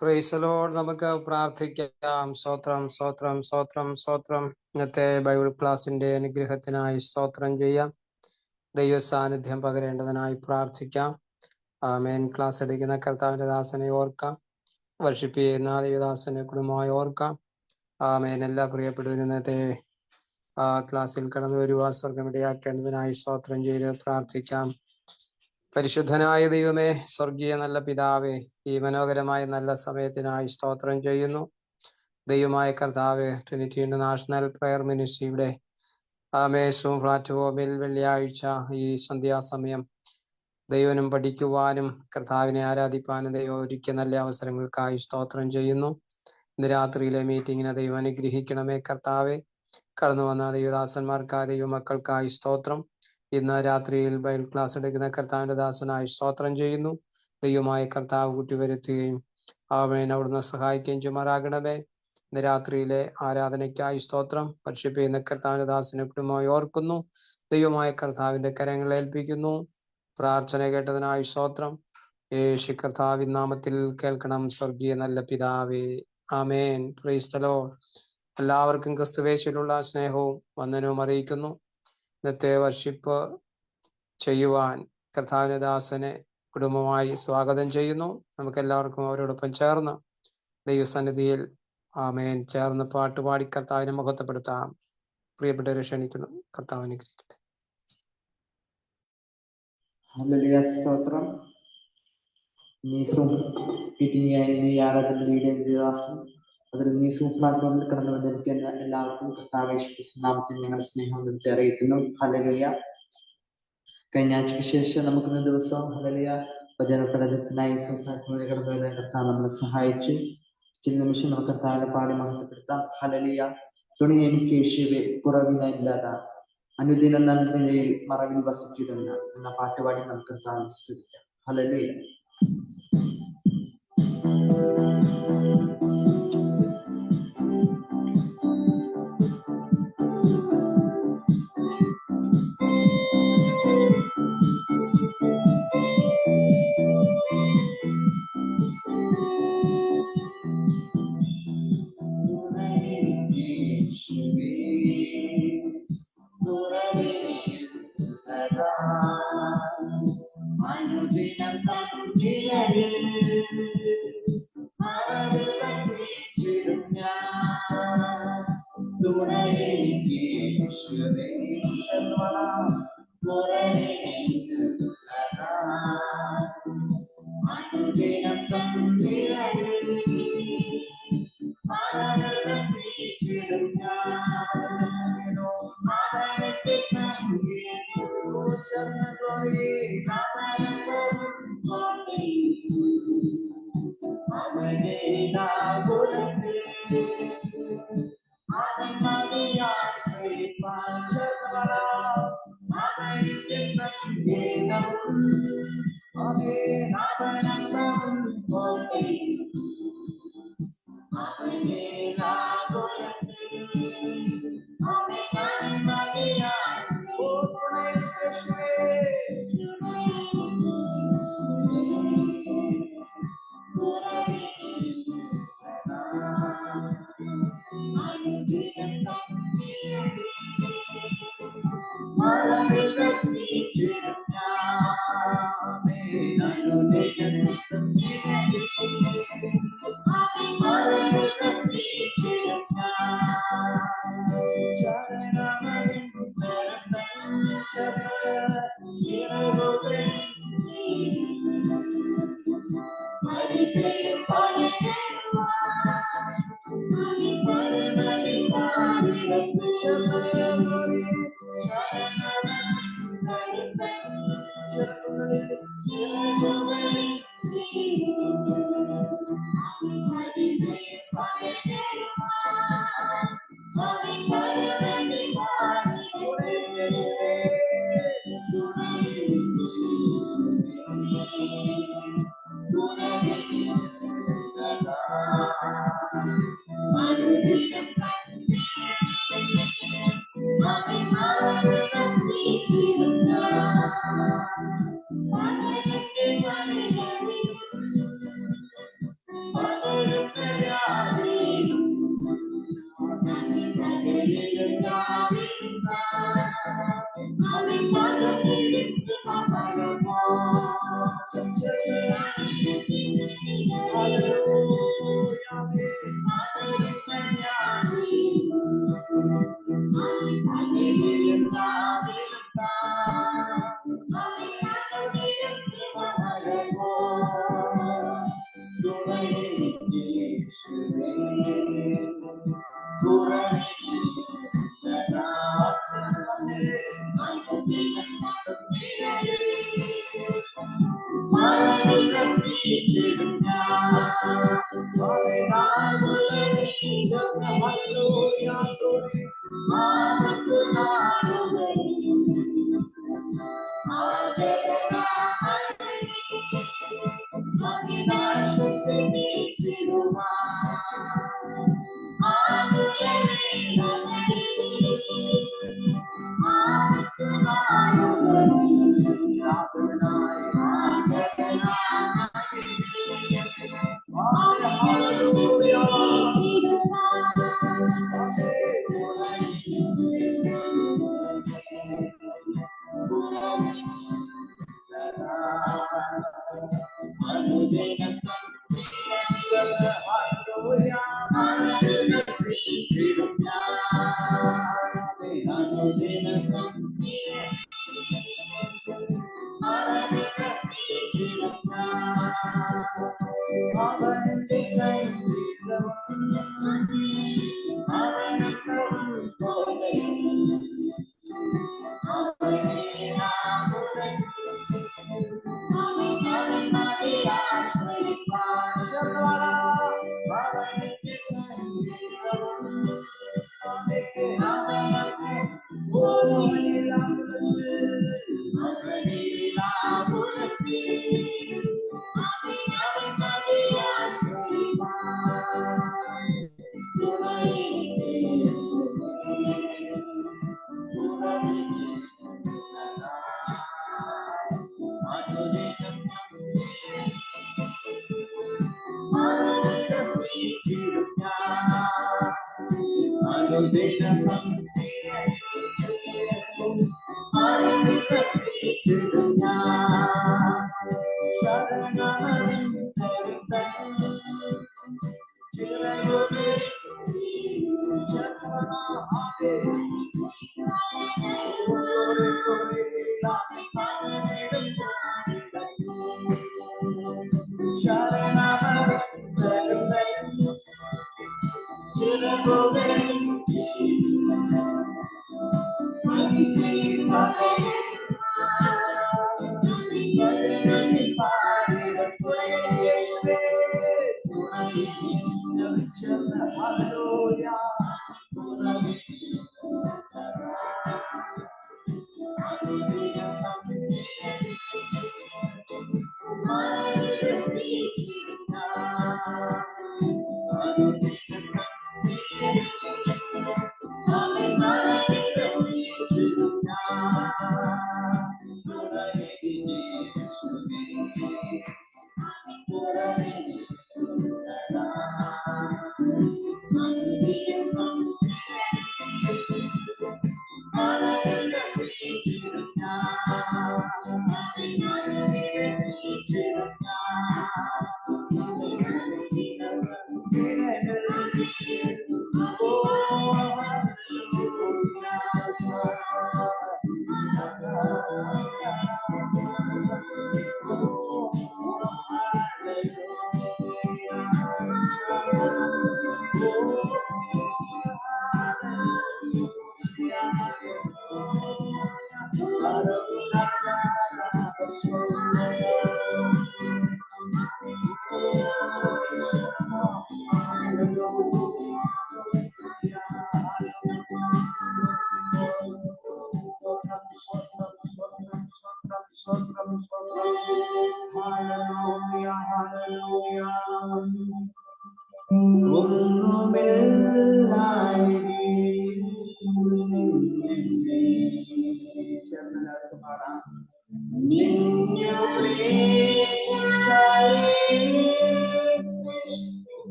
Praise Lord. നമുക്ക് പ്രാർത്ഥിക്കാം. സ്തോത്രം സ്തോത്രം സ്തോത്രം സ്തോത്രം. ഇന്നത്തെ ബൈബിൾ ക്ലാസിന്റെ അനുഗ്രഹത്തിനായി സ്തോത്രം ചെയ്യാം. ദൈവ സാന്നിധ്യം പകരേണ്ടതിനായി പ്രാർത്ഥിക്കാം. ആമേൻ. ക്ലാസ് എടുക്കുന്ന കർത്താവിന്റെ ദാസനെ ഓർക്കാം. വർഷിപ്പ് ചെയ്യുന്ന ദൈവദാസനെ കുടുംബമായി ഓർക്കാം. ആമേൻ. എല്ലാ പ്രിയപ്പെട്ടവരും ഇന്നത്തെ ക്ലാസ്സിൽ കടന്നു വരുവാൻ സ്വർഗമിടയാക്കേണ്ടതിനായി സ്തോത്രം ചെയ്ത് പ്രാർത്ഥിക്കാം. പരിശുദ്ധനായ ദൈവമേ, സ്വർഗീയ നല്ല പിതാവേ, ഈ മനോഹരമായ നല്ല സമയത്തിനായി സ്തോത്രം ചെയ്യുന്നു. ദൈവമായ കർത്താവേ, ട്രിനിറ്റി ഇന്റർനാഷണൽ പ്രയർ മിനിസ്ട്രിയുടെ സൂം പ്ലാറ്റ്ഫോമിൽ വെള്ളിയാഴ്ച ഈ സന്ധ്യാസമയം ദൈവനും പഠിക്കുവാനും കർത്താവിനെ ആരാധിപ്പാനും ദൈവം ഒരുക്കിയ നല്ല അവസരങ്ങൾക്കായി സ്തോത്രം ചെയ്യുന്നു. ഇന്ന് രാത്രിയിലെ മീറ്റിങ്ങിനെ ദൈവം അനുഗ്രഹിക്കണമേ കർത്താവെ. കടന്നു വന്ന ദൈവദാസന്മാർക്കായി ദൈവമക്കൾക്കായി സ്തോത്രം. ഇന്ന് രാത്രിയിൽ ബൈബിൾ ക്ലാസ് എടുക്കുന്ന കർത്താവിന്റെ ദാസനായി സ്തോത്രം ചെയ്യുന്നു. ദൈവമായ കർത്താവ് കൂട്ടിവരുത്തുകയും അവൻ അവിടുന്ന് സഹായിക്കുകയും ചെയ്യുമാറാകണമേ. ഇന്ന് രാത്രിയിലെ ആരാധനയ്ക്കായി സ്തോത്രം. വർഷിപ്പ് ചെയ്യുന്ന കർത്താവിന്റെ ദാസനെ കുടുംബമായി ഓർക്കുന്നു. ദൈവമായ കർത്താവിന്റെ കരങ്ങളെ ഏൽപ്പിക്കുന്നു. പ്രാർത്ഥന കേട്ടതിനായി സ്തോത്രം. യേശു കർത്താവിൻ നാമത്തിൽ കേൾക്കണം സ്വർഗീയ നല്ല പിതാവേ. ആമേൻ. Praise the lord. എല്ലാവർക്കും ക്രിസ്തുവേശുവിലുള്ള സ്നേഹവും വന്ദനവും അറിയിക്കുന്നു. ഇന്നത്തെ വർഷിപ്പ് ചെയ്യുവാൻ കർത്താവിന്റെ ദാസനെ കുടുംബമായി സ്വാഗതം ചെയ്യുന്നു. നമുക്ക് എല്ലാവർക്കും അവരോടൊപ്പം ചേർന്ന് ദൈവസന്നിധിയിൽ ആമേൻ ചേർന്ന് പാട്ടുപാടി കർത്താവിനെ മഹത്വപ്പെടുത്താം. പ്രിയപ്പെട്ടവരെ ക്ഷണിക്കുന്നു. കർത്താവിനെ ഗ്രഹിക്കട്ടെ. ഹല്ലേലൂയ, സ്തോത്രം. പ്ലാറ്റ്ഫോമിൽ കടന്നു വന്നിരിക്കുന്ന എല്ലാവർക്കും കർത്താവ് നാമത്തിൽ ഞങ്ങൾ സ്നേഹം അറിയിക്കുന്നു. ഹല്ലേലൂയ. കഴിഞ്ഞ ആഴ്ചയ്ക്ക് ശേഷം നമുക്കിന്ന് ദിവസം ഹല്ലേലൂയ വചന പഠനത്തിനായി പ്ലാറ്റ്ഫോമിൽ കടന്നു വരുന്ന കർത്താവ് നമ്മളെ സഹായിച്ചു. ചില നിമിഷം നമുക്ക് കർത്താവിനെ പാടി മഹത്വപ്പെടുത്താം. ഹല്ലേലൂയ. തുണി എനിക്ക് യേശുവേ കുറവിനില്ലാതെ അനുദിന നന്മയിൽ മറവിൽ വസിച്ചിടുന്ന എന്ന പാട്ടുപാടി നമുക്ക് കർത്താവിനെ സ്തുതിക്കാം. ഹല്ലേലൂയ.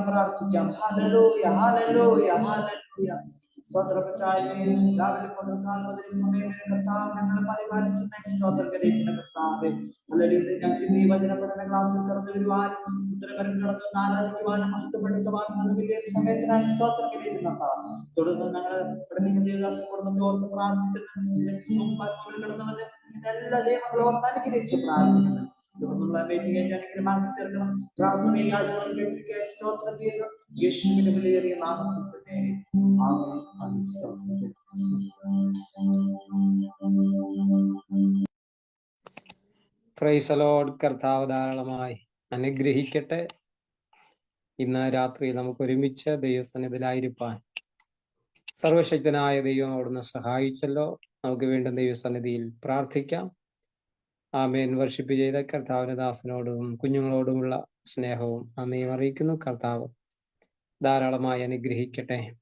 പ്രാർത്ഥിക്കാം. Hallelujah, hallelujah, hallelujah. സ്തോത്രപച്ചായേ, രാവിലെ മുതൽ കാലം മുതൽ സമയം വരെ കർത്താവ് ഞങ്ങളെ പരിപാലിച്ചുന്ന സ്തോത്രം കരയിക്കുന്ന കർത്താവേ, ഹല്ലേലൂയ. ഞങ്ങൾക്ക് ഈ വചന പഠന ക്ലാസ്സിൽ കടന്നു വരുവാനും ഉത്തരവരം കടന്നു വന്ന് ആരാധിക്കുവാനും മഹത്വപ്പെടുത്തുവാനും നല്ല വലിയ സമയത്തിനായി സ്തോത്രം കരയിക്കുന്നുണ്ട്. തുടർന്ന് ഞങ്ങൾ പഠിപ്പിക്കുന്ന ദേവദാസൻ കുടുംബത്തെ ഓർത്ത് പ്രാർത്ഥിക്കുന്നു. കടന്നു വന്ന് ഇതെല്ലാ ദൈവങ്ങളെ ഓർത്ത് അനുഗ്രഹിച്ച് പ്രാർത്ഥിക്കുന്നു. പ്രാർത്ഥനയിൽ സ്തോത്രം ചെയ്യുന്നു. യേശുവിന്റെ വിലയേറിയ നാമത്തിൽ തന്നെ ആമേൻ. Praise the lord. കർത്താവ് ധാരാളമായി അനുഗ്രഹിക്കട്ടെ. ഇന്ന് രാത്രി നമുക്ക് ഒരുമിച്ച് ദൈവസന്നിധിയിലായിരിക്കാൻ സർവശക്തനായ ദൈവം അവിടുന്ന് സഹായിച്ചല്ലോ. നമുക്ക് വീണ്ടും ദൈവസന്നിധിയിൽ പ്രാർത്ഥിക്കാം. ആമേൻ. വർഷിപ്പ് ചെയ്ത കർത്താവിന്റെ ദാസനോടും കുഞ്ഞുങ്ങളോടുമുള്ള സ്നേഹവും നന്ദിയും അറിയിക്കുന്നു. കർത്താവ് ധാരാളമായി അനുഗ്രഹിക്കട്ടെ.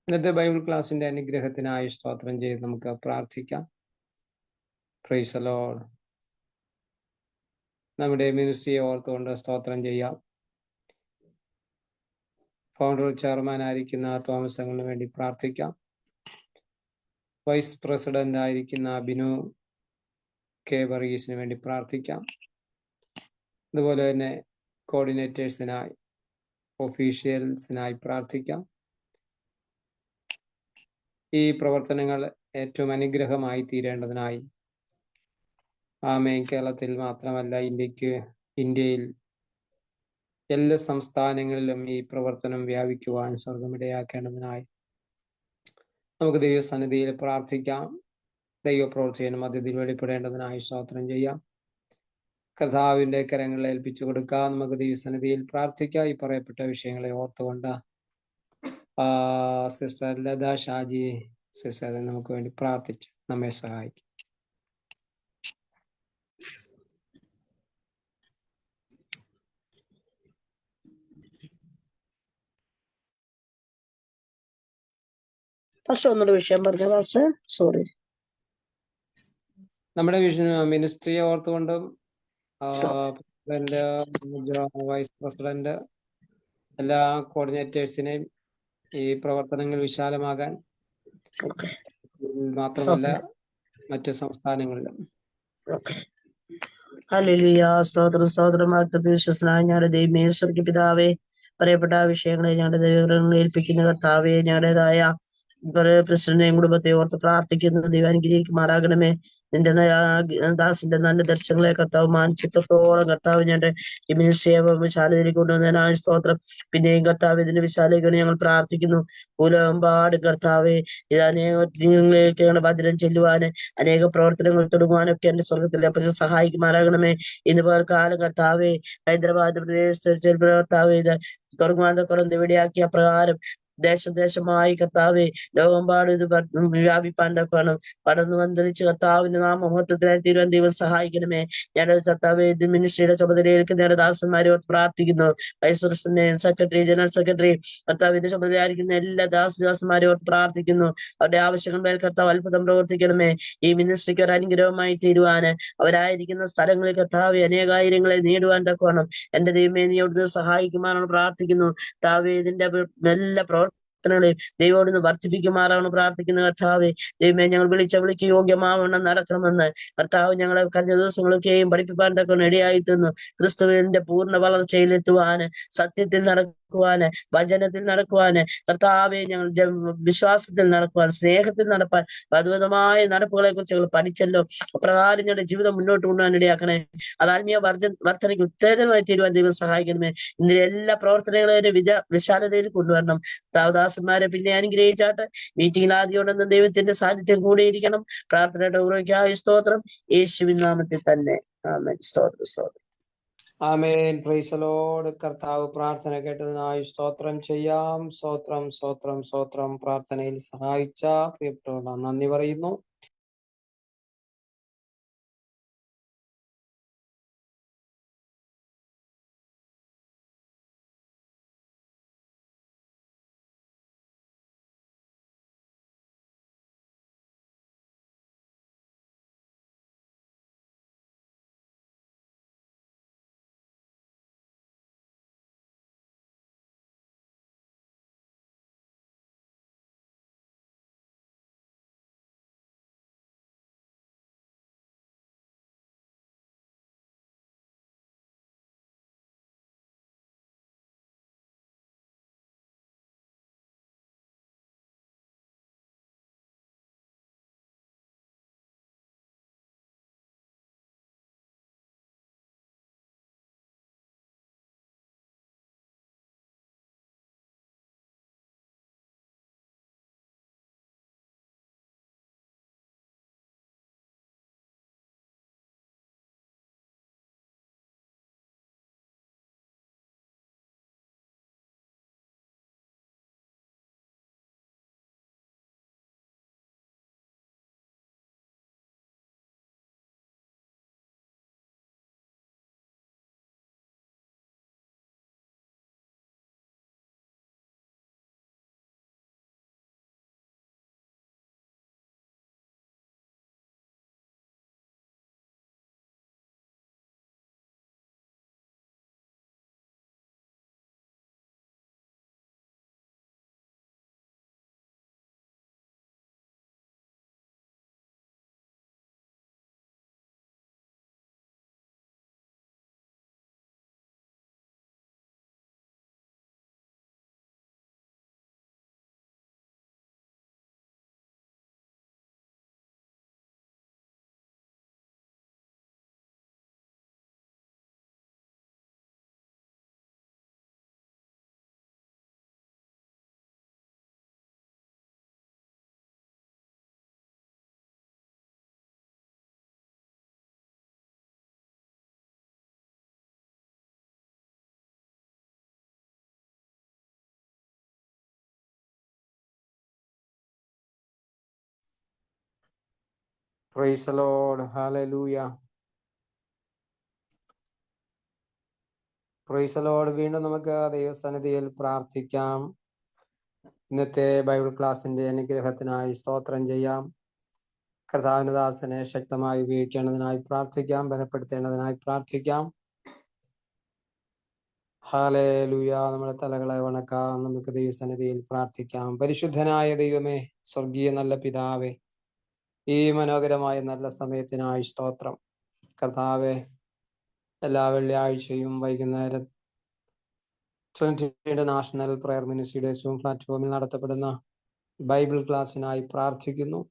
ഇന്നത്തെ ബൈബിൾ ക്ലാസിന്റെ അനുഗ്രഹത്തിനായി സ്തോത്രം ചെയ്ത് നമുക്ക് പ്രാർത്ഥിക്കാം. Price the Lord. നമ്മുടെ മിനിസ്ട്രിയെ ഓർത്തുകൊണ്ട് സ്തോത്രം ചെയ്യാം. ഫൗണ്ടർ ചെയർമാൻ ആയിരിക്കുന്ന തോമസ് അങ്കിളിന് വേണ്ടി പ്രാർത്ഥിക്കാം. വൈസ് പ്രസിഡന്റ് ആയിരിക്കുന്ന ബിനു കെ വർഗീസിന് വേണ്ടി പ്രാർത്ഥിക്കാം. അതുപോലെ തന്നെ കോർഡിനേറ്റേഴ്സിനായി, ഒഫീഷ്യൽസിനായി പ്രാർത്ഥിക്കാം. ഈ പ്രവർത്തനങ്ങൾ ഏറ്റവും അനുഗ്രഹമായി തീരേണ്ടതിനായി ആമേൻ. കേരളത്തിൽ മാത്രമല്ല, ഇന്ത്യയിൽ എല്ലാ സംസ്ഥാനങ്ങളിലും ഈ പ്രവർത്തനം വ്യാപിക്കുവാൻ സ്വർഗമിടയാക്കേണ്ടതിനായി നമുക്ക് ദൈവസന്നിധിയിൽ പ്രാർത്ഥിക്കാം. ദൈവപ്രവർത്തനം മധ്യത്തിൽ വെളിപ്പെടേണ്ടതിനായി സ്തോത്രം ചെയ്യാം. കർത്താവിന്റെ കരങ്ങളിൽ ഏൽപ്പിച്ചു കൊടുക്കാം. നമുക്ക് ദൈവസന്നിധിയിൽ പ്രാർത്ഥിക്കാം. ഈ പറയപ്പെട്ട വിഷയങ്ങളെ ഓർത്തുകൊണ്ട് സിസ്റ്റർ ലത ഷാജി സിസ്റ്ററെ നമുക്ക് വേണ്ടി പ്രാർത്ഥിച്ച് നമ്മെ സഹായിക്കും. വിഷയം പറഞ്ഞ സോറി. നമ്മുടെ മിനിസ്ട്രിയെ ഓർത്തുകൊണ്ടും പ്രസിഡന്റ്, വൈസ് പ്രസിഡന്റ്, എല്ലാ കോർഡിനേറ്റേഴ്സിനെയും ഈ പ്രവർത്തനങ്ങൾ വിശാലമാകാൻ, മാത്രമല്ല മറ്റു സംസ്ഥാനങ്ങളിലും. ഹല്ലേലൂയ. സ്തോത്രം വിശ്വസനായ ഞങ്ങളുടെ ദൈവമേ പിതാവേ, പറയപ്പെട്ട വിഷയങ്ങളെ ഞങ്ങളുടെ ദൈവങ്ങളെ ഏൽപ്പിക്കുന്ന കർത്താവെ, ഞങ്ങളുടേതായ പ്രസിഡന്റിനെയും കുടുംബത്തെ ഓർത്ത് പ്രാർത്ഥിക്കുന്നു. ദൈവം അനുഗ്രഹിക്കുമാറാകണമേ. നിന്റെ ദാസിന്റെ നല്ല ദർശനങ്ങളെ കർത്താവ് മാനസികത്തോളം കർത്താവ് ഞങ്ങളുടെ ഈ മിനിസ്ട്രിയെ വിശാലതയിലേക്ക് കൊണ്ടുവന്നതിനായ സ്തോത്രം. പിന്നെയും കർത്താവ് ഇതിന്റെ വിശാലീകരണം ഞങ്ങൾ പ്രാർത്ഥിക്കുന്നു. പൂലമ്പാട് കർത്താവെ, ഇത് അനേക ഭദ്രം ചെല്ലുവാന്, അനേക പ്രവർത്തനങ്ങൾ തുടങ്ങുവാനൊക്കെ എന്റെ സ്വർഗത്തിലെ സഹായിക്കുമാറാകണമേ. ഇന്ന് കാലം കർത്താവെ, ഹൈദരാബാദ് പ്രദേശത്ത് കർത്താവ് ഇത് തുടങ്ങുവാൻ ഇവിടെയാക്കിയ പ്രകാരം ദേശമായി കർത്താവെ ലോകമ്പാടും ഇത് വ്യാപിപ്പാൻ തക്കണം. പടർന്നു വന്തരിച്ച് കർത്താവിന്റെ നാമമഹത്വത്തിനായി തീരുവാൻ ദൈവം സഹായിക്കണമേ. ഞങ്ങളുടെ കർത്താവെ ഇത് മിനിസ്ട്രിയുടെ ചുമതലയിലേക്ക് ഞങ്ങളുടെ ദാസന്മാരെ പ്രാർത്ഥിക്കുന്നു. Vice president, secretary, general secretary, കർത്താവിന്റെ ചുമതലയായിരിക്കുന്ന എല്ലാ ദാസന്മാരെ പ്രാർത്ഥിക്കുന്നു. അവരുടെ ആവശ്യങ്ങൾ മേൽ കർത്താവ് അത്ഭുതം പ്രവർത്തിക്കണമേ. ഈ മിനിസ്ട്രിക്ക് ഒരു അനുഗ്രഹമായി തീരുവാന് അവരായിരിക്കുന്ന സ്ഥലങ്ങളിൽ കർത്താവ് അനേകായിരങ്ങളെ നേടുവാൻ തക്കോണം എന്റെ ദൈവമേ നീ അവിടുന്ന് സഹായിക്കുമാറാണ് പ്രാർത്ഥിക്കുന്നു. കർത്താവെ ഇതിന്റെ എല്ലാ പ്രവർത്തനങ്ങളെയും ദൈവോടുന്ന് വർദ്ധിപ്പിക്കുമാറാണ് പ്രാർത്ഥിക്കുന്ന കർത്താവെ. ദൈവമേ ഞങ്ങൾ വിളിക്ക് യോഗ്യമാവണ്ണം നടക്കണമെന്ന് കർത്താവ് ഞങ്ങളെ കഴിഞ്ഞ ദിവസങ്ങളൊക്കെയും പഠിപ്പിക്കാൻ തക്കണം ഇടയായി തീർന്നു. ക്രിസ്തുവിന്റെ പൂർണ്ണ വളർച്ചയിലെത്തുവാന്, സത്യത്തിൽ നടക്കുവാന്, വചനത്തിൽ നടക്കുവാന്, കർത്താവെ ഞങ്ങളുടെ വിശ്വാസത്തിൽ നടക്കുവാൻ, സ്നേഹത്തിൽ നടപ്പാൻ, അദ്ഭുതമായ നടപ്പുകളെ കുറിച്ച് ഞങ്ങൾ പഠിച്ചല്ലോ. അപ്രകാരം ഞങ്ങളുടെ ജീവിതം മുന്നോട്ട് കൊണ്ടുപോകാൻ ഇടയാക്കണേ. അത് ആത്മീയ വർധനയ്ക്ക് ഉത്തേജനമായി തീരുവാൻ ദൈവം സഹായിക്കണമേ. ഇതിന്റെ എല്ലാ പ്രവർത്തനങ്ങളെയും വിശാലതയിൽ കൊണ്ടുവരണം. ദാസന്മാരെ പിന്നെ അനുഗ്രഹിച്ചാട്ടെ. മീറ്റിംഗിൽ ആദ്യോടെന്ന് ദൈവത്തിന്റെ സാന്നിധ്യം കൂടിയിരിക്കണം. പ്രാർത്ഥനയുടെ ഉറയ്ക്കായ സ്തോത്രം യേശുവിൻ നാമത്തിൽ തന്നെ. ആമേൻ. സ്തോത്രം. ആമേൻ. Praise the lord. കർത്താവ് പ്രാർത്ഥന കേട്ടതിനായി സ്തോത്രം ചെയ്യാം. സ്തോത്രം. പ്രാർത്ഥനയിൽ സഹായിച്ച പ്രിയപ്പെട്ടവർ നന്ദി പറയുന്നു. Price the lord. Hallelujah. Price the Lord. വീണ്ടും നമുക്ക് ദൈവസന്നിധിയിൽ പ്രാർത്ഥിക്കാം. ഇന്നത്തെ ബൈബിൾ ക്ലാസിന്റെ അനുഗ്രഹത്തിനായി സ്തോത്രം ചെയ്യാം. കർത്താവിന്റെ ദാസനെ ശക്തമായി ഉപയോഗിക്കേണ്ടതിനായി പ്രാർത്ഥിക്കാം. ബലപ്പെടുത്തേണ്ടതിനായി പ്രാർത്ഥിക്കാം. ഹല്ലേലൂയ. നമ്മുടെ തലകളെ വണക്കാം. നമുക്ക് ദൈവസന്നിധിയിൽ പ്രാർത്ഥിക്കാം. പരിശുദ്ധനായ ദൈവമേ, സ്വർഗീയ നല്ല പിതാവേ, ഈ മനോഹരമായ നല്ല സമയത്തിനായി സ്തോത്രം. കർത്താവെ, എല്ലാ വെള്ളിയാഴ്ചയും വൈകുന്നേരം ട്രിനിറ്റി ഇന്റർനാഷണൽ പ്രയർ മിനിസ്ട്രിയുടെ സൂം പ്ലാറ്റ്ഫോമിൽ നടത്തപ്പെടുന്ന ബൈബിൾ ക്ലാസ്സിനായി പ്രാർത്ഥിക്കുന്നു.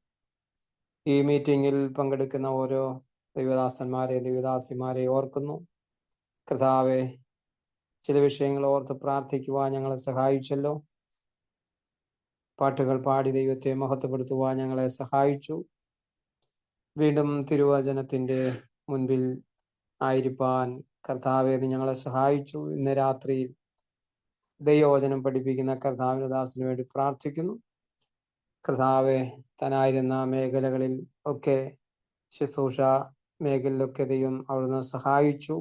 ഈ മീറ്റിംഗിൽ പങ്കെടുക്കുന്ന ഓരോ ദൈവദാസന്മാരെ ഓർക്കുന്നു. കർത്താവെ, ചില വിഷയങ്ങൾ ഓർത്ത് പ്രാർത്ഥിക്കുവാൻ ഞങ്ങളെ സഹായിച്ചല്ലോ. പാട്ടുകൾ പാടി ദൈവത്തെ മഹത്വപ്പെടുത്തുവാൻ ഞങ്ങളെ സഹായിച്ചു. വീണ്ടും തിരുവചനത്തിന്റെ മുൻപിൽ ആയിരിക്കാൻ കർത്താവെ ഞങ്ങളെ സഹായിച്ചു. ഇന്ന് രാത്രി ദൈവവചനം പഠിപ്പിക്കുന്ന കർത്താവിന്റെ ദാസന് വേണ്ടി പ്രാർത്ഥിക്കുന്നു. കർത്താവെ, താനായിരുന്ന മേഖലകളിൽ ഒക്കെ, ശുശ്രൂഷ മേഖലയിലൊക്കെ ദൈവം അവിടുന്ന് സഹായിച്ചു.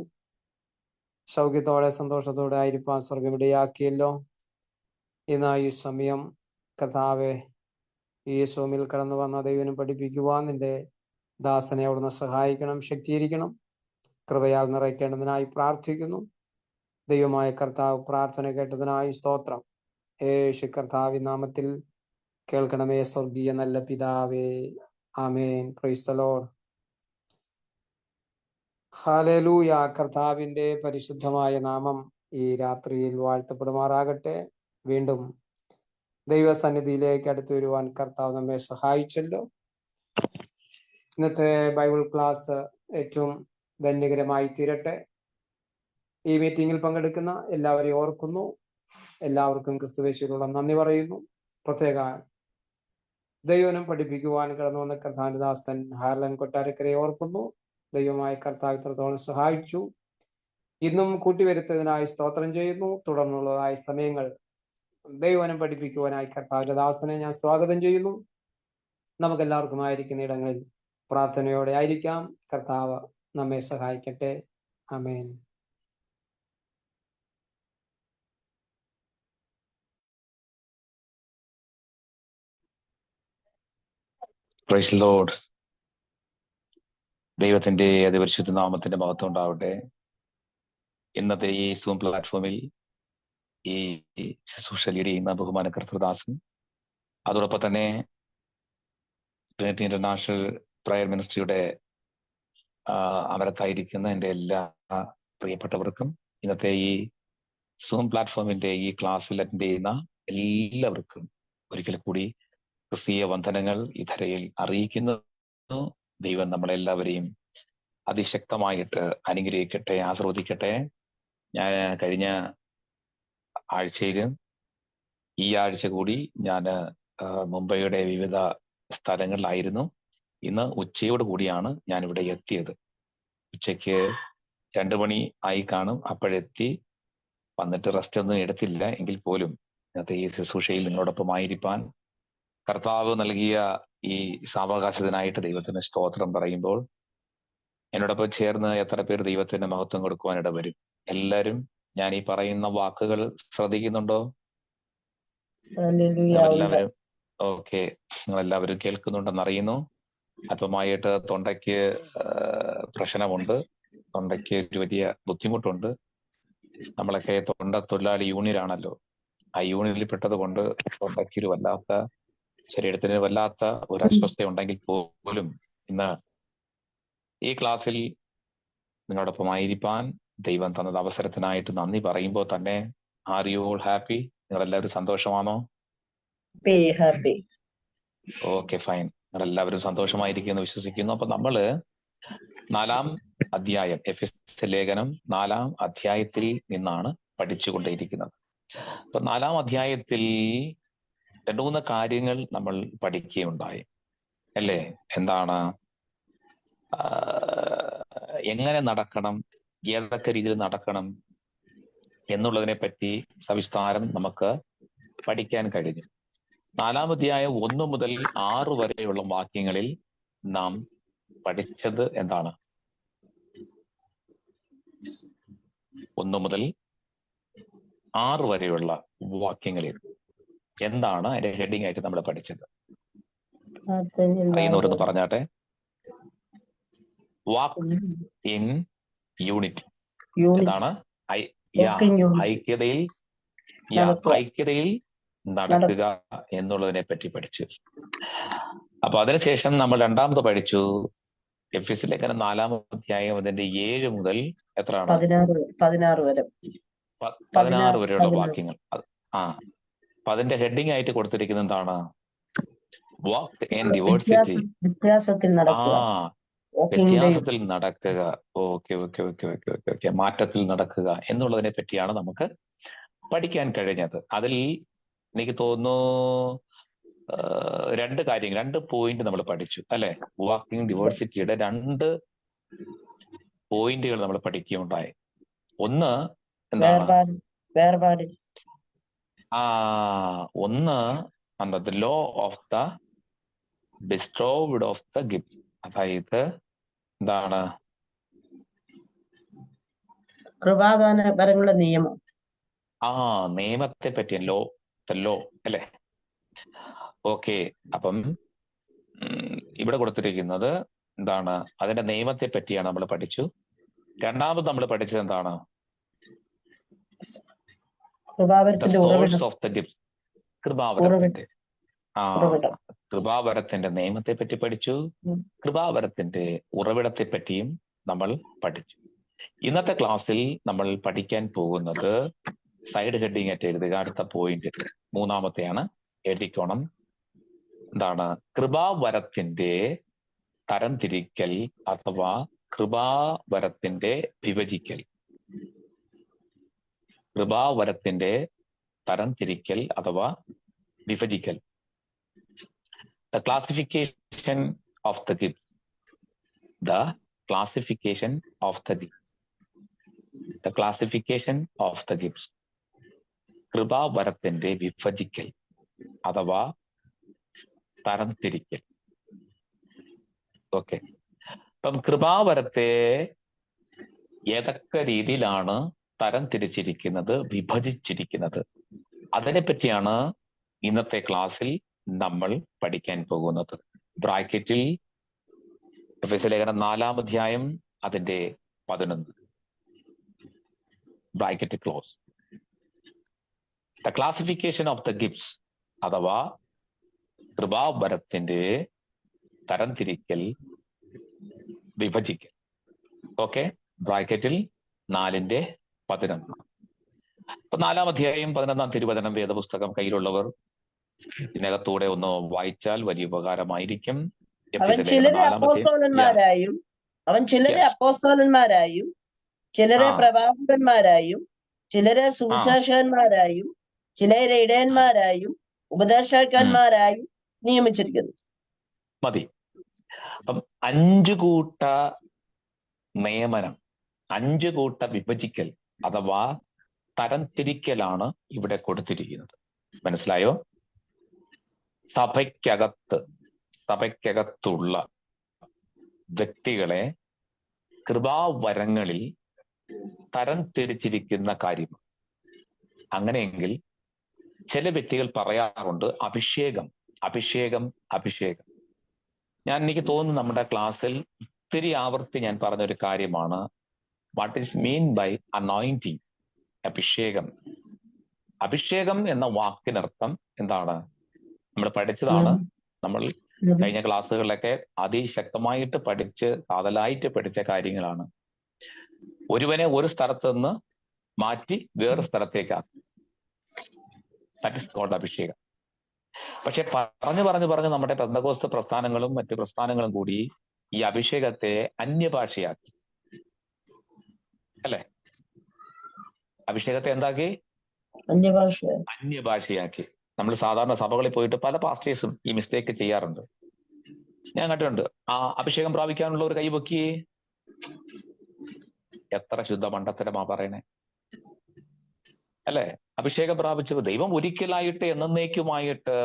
സൗഖ്യത്തോടെ സന്തോഷത്തോടെ ആയിരിക്കാൻ സ്വർഗം ഇടയാക്കിയല്ലോ. ഇന്ന് ഈ സമയം കർത്താവെ, ഈ സോമിൽ കടന്നു വന്ന ദൈവനും പഠിപ്പിക്കുവാൻ നിന്റെ ദാസനെ അവിടുന്ന് സഹായിക്കണം, ശക്തീകരിക്കണം, കൃപയാൽ നിറയ്ക്കേണ്ടതിനായി പ്രാർത്ഥിക്കുന്നു. ദൈവമായ കർത്താവ് പ്രാർത്ഥന കേട്ടതിനായി സ്തോത്രം. യേശു കർത്താവി നാമത്തിൽ കേൾക്കണമേ സ്വർഗീയ നല്ല പിതാവേ. ആമേൻ. Praise the lord. ഹല്ലേലൂയ. കർത്താവിന്റെ പരിശുദ്ധമായ നാമം ഈ രാത്രിയിൽ വാഴ്ത്തപ്പെടുമാറാകട്ടെ. വീണ്ടും ദൈവസന്നിധിയിലേക്ക് അടുത്തു വരുവാൻ കർത്താവ് നമ്മെ സഹായിച്ചല്ലോ. ഇന്നത്തെ ബൈബിൾ ക്ലാസ് ഏറ്റവും ധന്യകരമായി തീരട്ടെ. ഈ മീറ്റിംഗിൽ പങ്കെടുക്കുന്ന എല്ലാവരെയും ഓർക്കുന്നു. എല്ലാവർക്കും ക്രിസ്തുവേശുവിനുള്ള നന്ദി പറയുന്നു. പ്രത്യേക ദൈവനം പഠിപ്പിക്കുവാൻ കടന്നു വന്ന കർത്താവിന്റെ ദാസൻ ഹാർലൻ കൊട്ടാരക്കരയെ ഓർക്കുന്നു. ദൈവമായ കർത്താവ് ഇത്രത്തോളം സഹായിച്ചു. ഇന്നും കൂട്ടിവരുത്തതിനായി സ്തോത്രം ചെയ്യുന്നു. തുടർന്നുള്ളതായ സമയങ്ങൾ ദൈവനം പഠിപ്പിക്കുവാനായി കർത്താവിന്റെ ദാസനെ ഞാൻ സ്വാഗതം ചെയ്യുന്നു. നമുക്കെല്ലാവർക്കും ആയിരിക്കുന്ന ഇടങ്ങളിൽ പ്രാർത്ഥനയോടെ ആയിരിക്കാം. കർത്താവ് നമ്മെ സഹായിക്കട്ടെ. ആമേൻ. Praise the lord. ദൈവത്തിന്റെ അതിപരിശുദ്ധ നാമത്തിന്റെ മഹത്വം ഉണ്ടാവട്ടെ. ഇന്നത്തെ ഈ സൂം പ്ലാറ്റ്ഫോമിൽ ഈ ശുശ്രൂഷ ലീഡ് ചെയ്യുന്ന ബഹുമാന കർത്തൃദാസൻ, അതോടൊപ്പം തന്നെ ട്രിനിറ്റി ഇന്റർനാഷണൽ പ്രയർ മിനിസ്ട്രിയുടെ അമരത്തായിരിക്കുന്ന എൻ്റെ എല്ലാ പ്രിയപ്പെട്ടവർക്കും, ഇന്നത്തെ ഈ സൂം പ്ലാറ്റ്ഫോമിന്റെ ഈ ക്ലാസ്സിൽ അറ്റൻഡ് ചെയ്യുന്ന എല്ലാവർക്കും ഒരിക്കൽ കൂടി ക്രിസ്തീയ വന്ദനങ്ങൾ ഈ ധരയിൽ അറിയിക്കുന്നു. ദൈവം നമ്മളെല്ലാവരെയും അതിശക്തമായിട്ട് അനുഗ്രഹിക്കട്ടെ, ആശീർവദിക്കട്ടെ. ഞാൻ കഴിഞ്ഞ ആഴ്ചയിലും ഈ ആഴ്ച കൂടി ഞാൻ മുംബൈയുടെ വിവിധ സ്ഥലങ്ങളിലായിരുന്നു. ഇന്ന് ഉച്ചയോട് കൂടിയാണ് ഞാൻ ഇവിടെ എത്തിയത്. ഉച്ചയ്ക്ക് 2 മണി ആയി കാണും. അപ്പോഴെത്തി. വന്നിട്ട് റെസ്റ്റ് ഒന്നും എടുത്തില്ല. എങ്കിൽ പോലും ഇന്നത്തെ ഈ ശുശ്രൂഷയിൽ നിങ്ങളോടൊപ്പം ആയിരിക്കാൻ കർത്താവ് നൽകിയ ഈ സാവകാശത്തിനായിട്ട് ദൈവത്തിന് സ്തോത്രം പറയുമ്പോൾ, എന്നോടൊപ്പം ചേർന്ന് എത്ര പേർ ദൈവത്തിന് മഹത്വം കൊടുക്കുവാനിട വരും? എല്ലാവരും ഞാൻ ഈ പറയുന്ന വാക്കുകൾ ശ്രദ്ധിക്കുന്നുണ്ടോ? നിങ്ങളെല്ലാവരും ഓക്കെ, നിങ്ങളെല്ലാവരും കേൾക്കുന്നുണ്ടെന്ന് അറിയുന്നു. അല്പമായിട്ട് തൊണ്ടയ്ക്ക് പ്രശ്നമുണ്ട്, തൊണ്ടയ്ക്ക് ഒരു വലിയ ബുദ്ധിമുട്ടുണ്ട്. നമ്മളൊക്കെ തൊണ്ട തൊഴിലാളി യൂണിയനാണല്ലോ. ആ യൂണിയനിൽ പെട്ടത് കൊണ്ട് തൊണ്ടയ്ക്ക് ഒരു വല്ലാത്ത, ശരീരത്തിന് വല്ലാത്ത ഒരു അസ്വസ്ഥ ഉണ്ടെങ്കിൽ പോലും ഇന്ന് ഈ ക്ലാസ്സിൽ നിങ്ങളോടൊപ്പം ആയിരിക്കാൻ ദൈവം തന്നത് അവസരത്തിനായിട്ട് നന്ദി പറയുമ്പോൾ തന്നെ, ആർ യു ഓൾ ഹാപ്പി? നിങ്ങളെല്ലാവരും സന്തോഷമാണോ? Okay, fine. നിങ്ങളെല്ലാവരും സന്തോഷമായിരിക്കുമെന്ന് വിശ്വസിക്കുന്നു. അപ്പൊ നമ്മള് 4-ാം അധ്യായം, എഫെസ്യ ലേഖനം 4-ാം അധ്യായത്തിൽ നിന്നാണ് പഠിച്ചുകൊണ്ടേയിരിക്കുന്നത്. അപ്പൊ 4-ാം അധ്യായത്തിൽ 2-3 കാര്യങ്ങൾ നമ്മൾ പഠിക്കുകയുണ്ടായി അല്ലേ? എന്താണ്, എങ്ങനെ നടക്കണം, ഏതൊക്കെ രീതിയിൽ നടക്കണം എന്നുള്ളതിനെ പറ്റി സവിസ്താരം നമുക്ക് പഠിക്കാൻ കഴിഞ്ഞു. 4-ാം അധ്യായം 1 മുതൽ 6 വരെയുള്ള വാക്യങ്ങളിൽ നാം പഠിച്ചത് എന്താണ്? 1 മുതൽ 6 വരെയുള്ള വാക്യങ്ങളിൽ എന്താണ് അതിന്റെ ഹെഡിങ് ആയിട്ട് നമ്മൾ പഠിച്ചത്? അറിയുന്നവരൊന്ന് പറഞ്ഞാട്ടെ. Walk in unity. എന്താണ്? ഐക്യതയിൽ നടക്കുക എന്നുള്ളതിനെ പറ്റി പഠിച്ചു. അപ്പൊ അതിനുശേഷം നമ്മൾ 2-ാമത് പഠിച്ചു എഫെസ്യ ലേഖനം 4-ാം അധ്യായം അതിന്റെ 7 മുതൽ എത്രയാണ്? 16 വരെയുള്ള വാക്യങ്ങൾ. അപ്പൊ അതിന്റെ ഹെഡിങ് ആയിട്ട് കൊടുത്തിരിക്കുന്നത് എന്താണ്? Walk in diversity. വ്യത്യാസത്തിൽ നടക്കുക. ഓക്കെ, മാറ്റത്തിൽ നടക്കുക എന്നുള്ളതിനെ പറ്റിയാണ് നമുക്ക് പഠിക്കാൻ കഴിഞ്ഞത്. അതിൽ എനിക്ക് തോന്നുന്നു 2 പോയിന്റ് നമ്മൾ പഠിച്ചു അല്ലെ? വാക്കിംഗ് ഡിവേഴ്സിറ്റിയുടെ 2 പോയിന്റുകൾ നമ്മൾ പഠിക്കുകയുണ്ടായി. ഒന്ന് എന്താണ്? ഒന്ന് the law of the bestowed of the gift. അതായത് എന്താണ്? കൃപാദാന വരങ്ങളുടെ നിയമം. നിയമത്തെ പറ്റിയ ലോ അല്ലെ? ഓക്കെ. അപ്പം ഇവിടെ കൊടുത്തിരിക്കുന്നത് എന്താണ്? അതിന്റെ നിയമത്തെ പറ്റിയാണ് നമ്മൾ പഠിച്ചു. രണ്ടാമത് നമ്മൾ പഠിച്ചത് എന്താണ്? സോഴ്സ് ഓഫ് ദ ഗിഫ്റ്റ്, കൃപാവരത്തിന്റെ കൃപാവരത്തിന്റെ നിയമത്തെ പറ്റി പഠിച്ചു. കൃപാവരത്തിന്റെ ഉറവിടത്തെ പറ്റിയും നമ്മൾ പഠിച്ചു. ഇന്നത്തെ ക്ലാസ്സിൽ നമ്മൾ പഠിക്കാൻ പോകുന്നത് സൈഡ് ഹെഡിങ് ആയിട്ട് എഴുതുക. അടുത്ത പോയിന്റ് മൂന്നാമത്തെയാണ്, എഴുതിക്കോണം. എന്താണ്? കൃപാവരത്തിന്റെ തരംതിരിക്കൽ അഥവാ കൃപാവരത്തിന്റെ വിഭജിക്കൽ. കൃപാവരത്തിന്റെ തരംതിരിക്കൽ അഥവാ വിഭജിക്കൽ. The classification of the gifts. The classification of the gifts. The classification of the gifts. കൃപാവരത്തിന്റെ വിഭജിക്കൽ അഥവാ തരംതിരിക്കൽ. ഓക്കെ. അപ്പം കൃപാവരത്തെ ഏതൊക്കെ രീതിയിലാണ് തരംതിരിച്ചിരിക്കുന്നത്, വിഭജിച്ചിരിക്കുന്നത്, അതിനെപ്പറ്റിയാണ് ഇന്നത്തെ ക്ലാസ്സിൽ നമ്മൾ പഠിക്കാൻ പോകുന്നത്. ബ്രാക്കറ്റിൽ എഫെസ്യ ലേഖനം 4-ാം അധ്യായം അതിന്റെ 11. Bracket close. The classification of the gifts അഥവാ കൃപാവരത്തിന്റെ തരംതിരിക്കൽ, വിഭജിക്കൽ. ഓക്കെ. ബ്രാക്കറ്റിൽ 4:11. അപ്പൊ 4-ാം അധ്യായം 11-ാം തിരുവചനം വേദപുസ്തകം കയ്യിലുള്ളവർ ഇതിനകത്തൂടെ ഒന്ന് വായിച്ചാൽ വലിയ ഉപകാരമായിരിക്കും. അവൻ ചിലരെ അപ്പോസ്തലന്മാരായും ചിലരെ പ്രവാചകന്മാരായും ചിലരെ സുവിശേഷകന്മാരായും ചിലരെ ഇടയന്മാരായും ഉപദേശകന്മാരായും നിയമിച്ചിരിക്കുന്നു. മതി. അപ്പം 5 കൂട്ട നിയമനം, 5 കൂട്ട വിഭജിക്കൽ അഥവാ തരംതിരിക്കലാണ് ഇവിടെ കൊടുത്തിരിക്കുന്നത്. മനസ്സിലായോ? സഭയ്ക്കകത്തുള്ള വ്യക്തികളെ കൃപാവരങ്ങളിൽ തരംതിരിച്ചിരിക്കുന്ന കാര്യം. അങ്ങനെയെങ്കിൽ ചില വ്യക്തികൾ പറയാറുണ്ട് അഭിഷേകം. എനിക്ക് തോന്നുന്നു നമ്മുടെ ക്ലാസ്സിൽ ഒത്തിരി ആവർത്തി ഞാൻ പറഞ്ഞൊരു കാര്യമാണ് what is mean by anointing. അഭിഷേകം എന്ന വാക്കിനർത്ഥം എന്താണ്? നമ്മൾ പഠിച്ചതാണ്. നമ്മൾ കഴിഞ്ഞ ക്ലാസ്സുകളിലൊക്കെ അതിശക്തമായിട്ട് പഠിച്ച് കാതലായിട്ട് പഠിച്ച കാര്യങ്ങളാണ്. ഒരുവനെ ഒരു സ്ഥലത്ത് നിന്ന് മാറ്റി വേറെ സ്ഥലത്തേക്കാക്കി. ദാറ്റ് ഈസ് കോൾഡ് അഭിഷേകം. പക്ഷെ പറഞ്ഞു നമ്മുടെ പെന്തക്കോസ്ത് പ്രസ്ഥാനങ്ങളും മറ്റു പ്രസ്ഥാനങ്ങളും കൂടി ഈ അഭിഷേകത്തെ അന്യഭാഷയാക്കി. അല്ലെ? അഭിഷേകത്തെ എന്താക്കി? അന്യഭാഷയാക്കി. നമ്മൾ സാധാരണ സഭകളിൽ പോയിട്ട് പല പാസ്റ്റേഴ്സും ഈ മിസ്റ്റേക്ക് ചെയ്യാറുണ്ട്. ഞാൻ കണ്ടിട്ടുണ്ട്. അഭിഷേകം പ്രാപിക്കാനുള്ള ഒരു കൈപൊക്കിയേ. എത്ര ശുദ്ധ മണ്ടത്തരമാ പറയണേ, അല്ലെ? അഭിഷേകം പ്രാപിച്ചത് ദൈവം ഒരിക്കലായിട്ട് എന്നേക്കുമായിട്ട്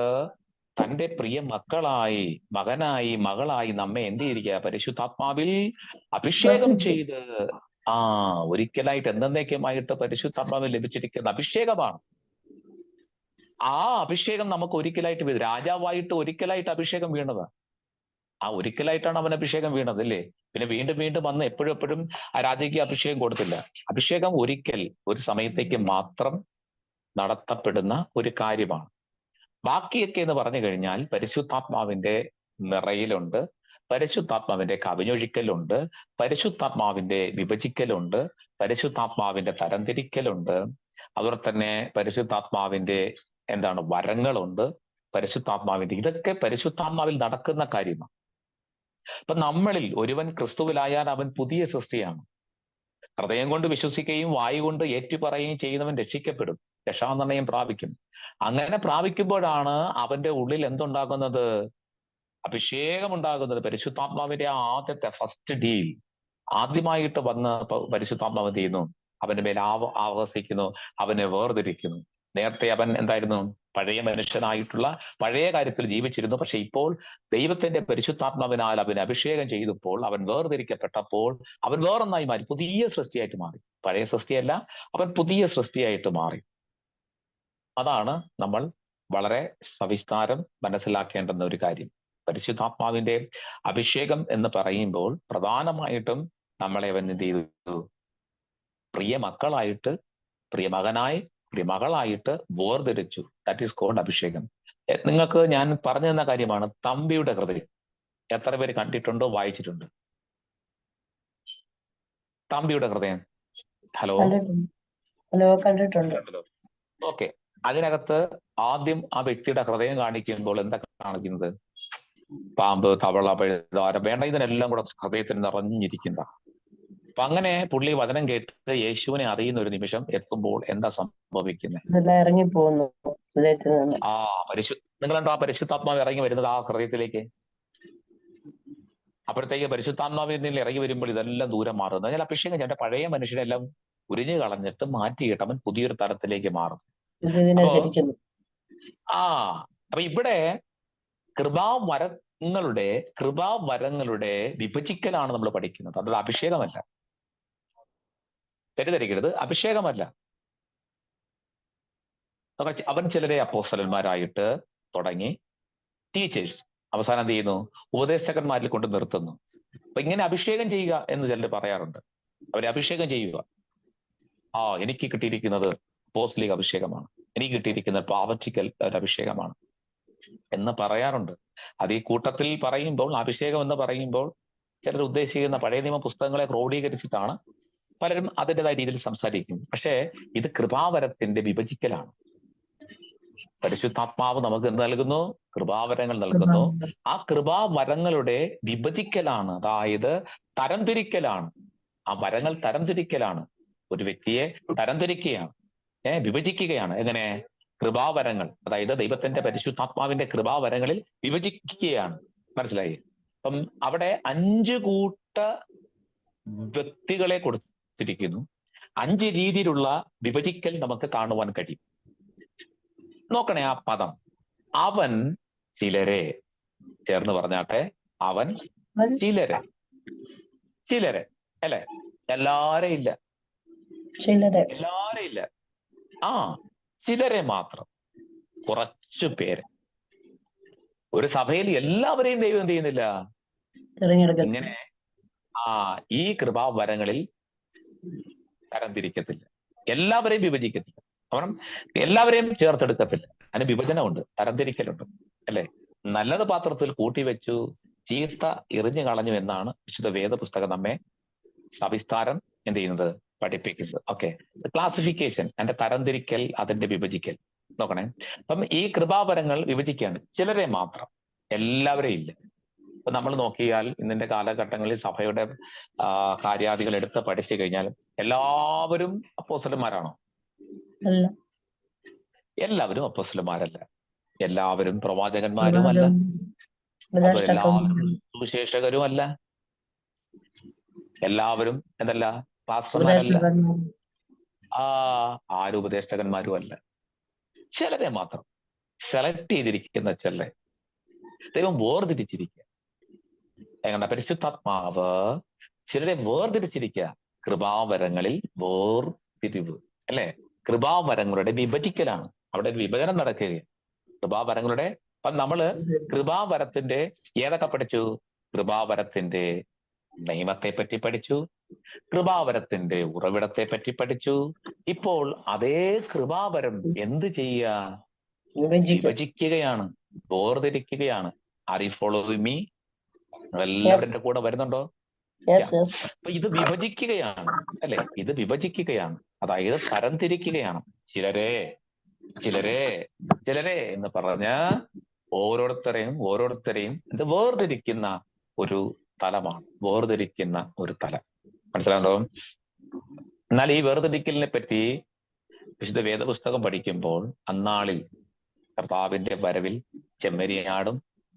തന്റെ പ്രിയ മക്കളായി, മകനായി, മകളായി നമ്മെ എന്ത് ചെയ്തിരിക്കുക? പരിശുദ്ധാത്മാവിൽ അഭിഷേകം ചെയ്ത് ഒരിക്കലായിട്ട് എന്നേക്കുമായിട്ട് പരിശുദ്ധാത്മാവിൽ ലഭിച്ചിരിക്കുന്ന അഭിഷേകമാണ്. ആ അഭിഷേകം നമുക്ക് ഒരിക്കലായിട്ട് രാജാവായിട്ട് ഒരിക്കലായിട്ട് അഭിഷേകം വീണത്. ഒരിക്കലായിട്ടാണ് അവൻ അഭിഷേകം വീണത്, അല്ലേ? പിന്നെ വീണ്ടും വന്ന് എപ്പോഴും ആ രാജയ്ക്ക് അഭിഷേകം കൊടുത്തില്ല. അഭിഷേകം ഒരിക്കൽ ഒരു സമയത്തേക്ക് മാത്രം നടത്തപ്പെടുന്ന ഒരു കാര്യമാണ്. ബാക്കിയൊക്കെ എന്ന് പറഞ്ഞു കഴിഞ്ഞാൽ പരിശുദ്ധാത്മാവിന്റെ നിറയിലുണ്ട്, പരിശുദ്ധാത്മാവിന്റെ കവിഞ്ഞൊഴിക്കലുണ്ട്, പരിശുദ്ധാത്മാവിന്റെ വിഭജിക്കലുണ്ട്, പരിശുദ്ധാത്മാവിന്റെ തരംതിരിക്കലുണ്ട്, അതുപോലെ തന്നെ പരിശുദ്ധാത്മാവിന്റെ വരങ്ങളുണ്ട്, പരിശുദ്ധാത്മാവിന്റെ ഇതൊക്കെ പരിശുദ്ധാത്മാവിൽ നടക്കുന്ന കാര്യമാണ്. അപ്പൊ നമ്മളിൽ ഒരുവൻ ക്രിസ്തുവിലായാൽ അവൻ പുതിയ സൃഷ്ടിയാണ്. ഹൃദയം കൊണ്ട് വിശ്വസിക്കുകയും വായു കൊണ്ട് ഏറ്റുപറയുകയും ചെയ്യുന്നവൻ രക്ഷിക്കപ്പെടും, രക്ഷാനിർണയം പ്രാപിക്കും. അങ്ങനെ പ്രാപിക്കുമ്പോഴാണ് അവന്റെ ഉള്ളിൽ എന്തുണ്ടാകുന്നത്? അഭിഷേകം ഉണ്ടാകുന്നത്. പരിശുദ്ധാത്മാവിന്റെ ആദ്യത്തെ ഫസ്റ്റ് ഡീൽ ആദ്യമായിട്ട് വന്ന് പരിശുദ്ധാത്മാവ് എന്ത് ചെയ്യുന്നു? അവന്റെ മേൽ ആവസിക്കുന്നു, അവനെ വേർതിരിക്കുന്നു. നേരത്തെ അവൻ എന്തായിരുന്നു? പഴയ മനുഷ്യനായിട്ടുള്ള പഴയ കാര്യത്തിൽ ജീവിച്ചിരുന്നു. പക്ഷെ ഇപ്പോൾ ദൈവത്തിന്റെ പരിശുദ്ധാത്മാവിനാൽ അവന് അഭിഷേകം ചെയ്തപ്പോൾ, അവൻ വേർതിരിക്കപ്പെട്ടപ്പോൾ അവൻ വേറൊന്നായി മാറി, പുതിയ സൃഷ്ടിയായിട്ട് മാറി. പഴയ സൃഷ്ടിയല്ല, അവൻ പുതിയ സൃഷ്ടിയായിട്ട് മാറി. അതാണ് നമ്മൾ വളരെ സവിസ്താരം മനസ്സിലാക്കേണ്ടുന്ന ഒരു കാര്യം. പരിശുദ്ധാത്മാവിന്റെ അഭിഷേകം എന്ന് പറയുമ്പോൾ പ്രധാനമായിട്ടും നമ്മളെ അവൻ എന്ത് ചെയ്തു? പ്രിയ മക്കളായിട്ട്, പ്രിയ മകനായി, പ്രിയ മകളായിട്ട് വേർതിരിച്ചു. ദാറ്റ് ഈസ് കോൾഡ് അഭിഷേകം. നിങ്ങൾക്ക് ഞാൻ പറഞ്ഞു തന്ന കാര്യമാണ് തമ്പിയുടെ ഹൃദയം. എത്ര പേര് കണ്ടിട്ടുണ്ടോ, വായിച്ചിട്ടുണ്ട്? തമ്പിയുടെ ഹൃദയം. ഹലോ, കണ്ടിട്ടുണ്ട്. ഓക്കെ. അതിനകത്ത് ആദ്യം ആ വ്യക്തിയുടെ ഹൃദയം കാണിക്കുമ്പോൾ എന്താ കാണിക്കുന്നത്? പാമ്പ്, തവള, പഴുതാര, വേണ്ട ഇതിനെല്ലാം കൂടെ ഹൃദയത്തിന് നിറഞ്ഞിരിക്കുന്ന. അപ്പൊ അങ്ങനെ പുള്ളി വചനം കേട്ട് യേശുവിനെ അറിയുന്ന ഒരു നിമിഷം എത്തുമ്പോൾ എന്താ സംഭവിക്കുന്നത്? ഇറങ്ങിപ്പോകുന്നു. നിങ്ങളുണ്ടോ ആ പരിശുദ്ധാത്മാവ് ഇറങ്ങി വരുന്നത് ആ ഹൃദയത്തിലേക്ക്? അപ്പോഴത്തേക്ക് പരിശുദ്ധാത്മാവിൽ നിന്ന് ഇറങ്ങി വരുമ്പോൾ ഇതെല്ലാം ദൂരം മാറുന്നു. അതിനാൽ അഭിഷേകം എന്റെ പഴയ മനുഷ്യനെല്ലാം ഉരിഞ്ഞു കളഞ്ഞിട്ട് മാറ്റിയിട്ട് അവൻ പുതിയൊരു തലത്തിലേക്ക് മാറും. അപ്പൊ ഇവിടെ കൃപാവരങ്ങളുടെ വിഭജിക്കലാണ് നമ്മൾ പഠിക്കുന്നത്. അത് അഭിഷേകമല്ല, തെറ്റിദ്ധരിക്കരുത്, അഭിഷേകമല്ല. അവൻ ചിലരെ അപ്പോസ്തലന്മാരായിട്ട് തുടങ്ങി, ടീച്ചേഴ്സ്, അവസാനം എന്ത് ചെയ്യുന്നു? ഉപദേശകന്മാരിൽ കൊണ്ട് നിർത്തുന്നു. അപ്പൊ ഇങ്ങനെ അഭിഷേകം ചെയ്യുക എന്ന് ചിലർ പറയാറുണ്ട്. അവരെ അഭിഷേകം ചെയ്യുക. എനിക്ക് കിട്ടിയിരിക്കുന്നത് അപ്പോസ്തലിക അഭിഷേകമാണ്, എനിക്ക് കിട്ടിയിരിക്കുന്നത് പാവറ്റിക്കൽ ഒരു അഭിഷേകമാണ് എന്ന് പറയാറുണ്ട്. അത് ഈ കൂട്ടത്തിൽ പറയുമ്പോൾ, അഭിഷേകം എന്ന് പറയുമ്പോൾ ചിലർ ഉദ്ദേശിക്കുന്ന പഴയ നിയമ പുസ്തകങ്ങളെ ക്രോഡീകരിച്ചിട്ടാണ് പലരും അതിൻ്റെതായ രീതിയിൽ സംസാരിക്കും. പക്ഷേ ഇത് കൃപാവരത്തിന്റെ വിഭജിക്കലാണ്. പരിശുദ്ധാത്മാവ് നമുക്ക് എന്ത് നൽകുന്നു? കൃപാവരങ്ങൾ നൽകുന്നു. ആ കൃപാവരങ്ങളുടെ വിഭജിക്കലാണ്, അതായത് തരംതിരിക്കലാണ്. ആ വരങ്ങൾ തരംതിരിക്കലാണ്, ഒരു വ്യക്തിയെ തരംതിരിക്കുകയാണ്, വിഭജിക്കുകയാണ്. എങ്ങനെ? കൃപാവരങ്ങൾ, അതായത് ദൈവത്തിന്റെ പരിശുദ്ധാത്മാവിന്റെ കൃപാവരങ്ങളിൽ വിഭജിക്കുകയാണ്. മനസ്സിലായി? അപ്പം അവിടെ 5 കൂട്ട വ്യക്തികളെ കൊടുത്തിരിക്കുന്നു. 5 രീതിയിലുള്ള വിഭജിക്കൽ നമുക്ക് കാണുവാൻ കഴിയും. നോക്കണേ ആ പദം. അവൻ ചിലരെ, ചേർന്ന് പറഞ്ഞാട്ടെ, അവൻ ചിലരെ. ചിലരെ അല്ലെ? എല്ലാവരെയും ഇല്ല, എല്ലാവരെയും ഇല്ല. ചിലരെ മാത്രം, കുറച്ചു പേര്. ഒരു സഭയിൽ എല്ലാവരെയും ദൈവം എന്ത് ചെയ്യുന്നില്ല, ഇങ്ങനെ ഈ കൃപാവരങ്ങളിൽ തരംതിരിക്കത്തില്ല, എല്ലാവരെയും വിഭജിക്കത്തില്ല. കാരണം എല്ലാവരെയും ചേർത്തെടുക്കത്തില്ല. അതിന് വിഭജനമുണ്ട്, തരംതിരിക്കലുണ്ട്, അല്ലെ? നല്ലത് പാത്രത്തിൽ കൂട്ടിവെച്ചു, ചീത്ത എറിഞ്ഞു കളഞ്ഞു എന്നാണ് വിശുദ്ധ വേദപുസ്തകം നമ്മെ സവിസ്താരം എന്ത് ചെയ്യുന്നത്, പഠിപ്പിക്കുന്നത്. ഓക്കെ, ക്ലാസിഫിക്കേഷൻ, അതിന്റെ തരംതിരിക്കൽ, അതിന്റെ വിഭജിക്കൽ. നോക്കണേ, അപ്പം ഈ കൃപാവരങ്ങൾ വിഭജിക്കുകയാണ്. ചിലരെ മാത്രം, എല്ലാവരെയും ഇല്ല. ഇപ്പൊ നമ്മൾ നോക്കിയാൽ ഇന്നിന്റെ കാലഘട്ടങ്ങളിൽ സഭയുടെ കാര്യാദികൾ എടുത്ത് പഠിച്ചു കഴിഞ്ഞാൽ എല്ലാവരും അപ്പോസ്തലന്മാരാണോ? എല്ലാവരും അപ്പോസ്തലന്മാരല്ല. എല്ലാവരും പ്രവാചകന്മാരും അല്ല. എല്ലാവരും സുവിശേഷകരും അല്ല. എല്ലാവരും എന്തല്ല, പാസ്റ്റർമാരല്ല. ആരും ഉപദേഷ്ടകന്മാരും അല്ല. ചിലരെ മാത്രം സെലക്ട് ചെയ്തിരിക്കുന്ന ചിലരെ ദൈവം വേർതിരിച്ചിരിക്കുക. എങ്ങനെ? പരിശുദ്ധാത്മാവ് ചിലരെ വേർതിരിച്ചിരിക്കുക. കൃപാവരങ്ങളിൽ വേർതിരിവ്, അല്ലെ? കൃപാവരങ്ങളുടെ വിഭജിക്കലാണ്. അവിടെ ഒരു വിഭജനം നടക്കുകയാണ്. കൃപാവരങ്ങളുടെ, അപ്പം നമ്മള് കൃപാവരത്തിന്റെ ഏതൊക്കെ പഠിച്ചു? കൃപാവരത്തിന്റെ നിയമത്തെ പറ്റി പഠിച്ചു, കൃപാവരത്തിന്റെ ഉറവിടത്തെ പറ്റി പഠിച്ചു. ഇപ്പോൾ അതേ കൃപാവരം എന്ത് ചെയ്യുക? വിഭജിക്കുകയാണ്, വേർതിരിക്കുകയാണ്. Are you following me? എല്ലാവരുടെ കൂടെ വരുന്നുണ്ടോ? അപ്പൊ ഇത് വിഭജിക്കുകയാണ്, അല്ലെ? ഇത് വിഭജിക്കുകയാണ്, അതായത് തരംതിരിക്കുകയാണ്. ചിലരെ ചിലരെ ചിലരെ എന്ന് പറഞ്ഞ ഓരോരുത്തരെയും ഇത് വേർതിരിക്കുന്ന ഒരു തലമാണ്, വേർതിരിക്കുന്ന ഒരു തലം. മനസ്സിലാകുന്നുണ്ടോ? എന്നാൽ ഈ വേർതിരിക്കലിനെ പറ്റി വിശുദ്ധ വേദപുസ്തകം പഠിക്കുമ്പോൾ അന്നാളിൽ കർത്താവിന്റെ വരവിൽ ചെമ്മരിയാടും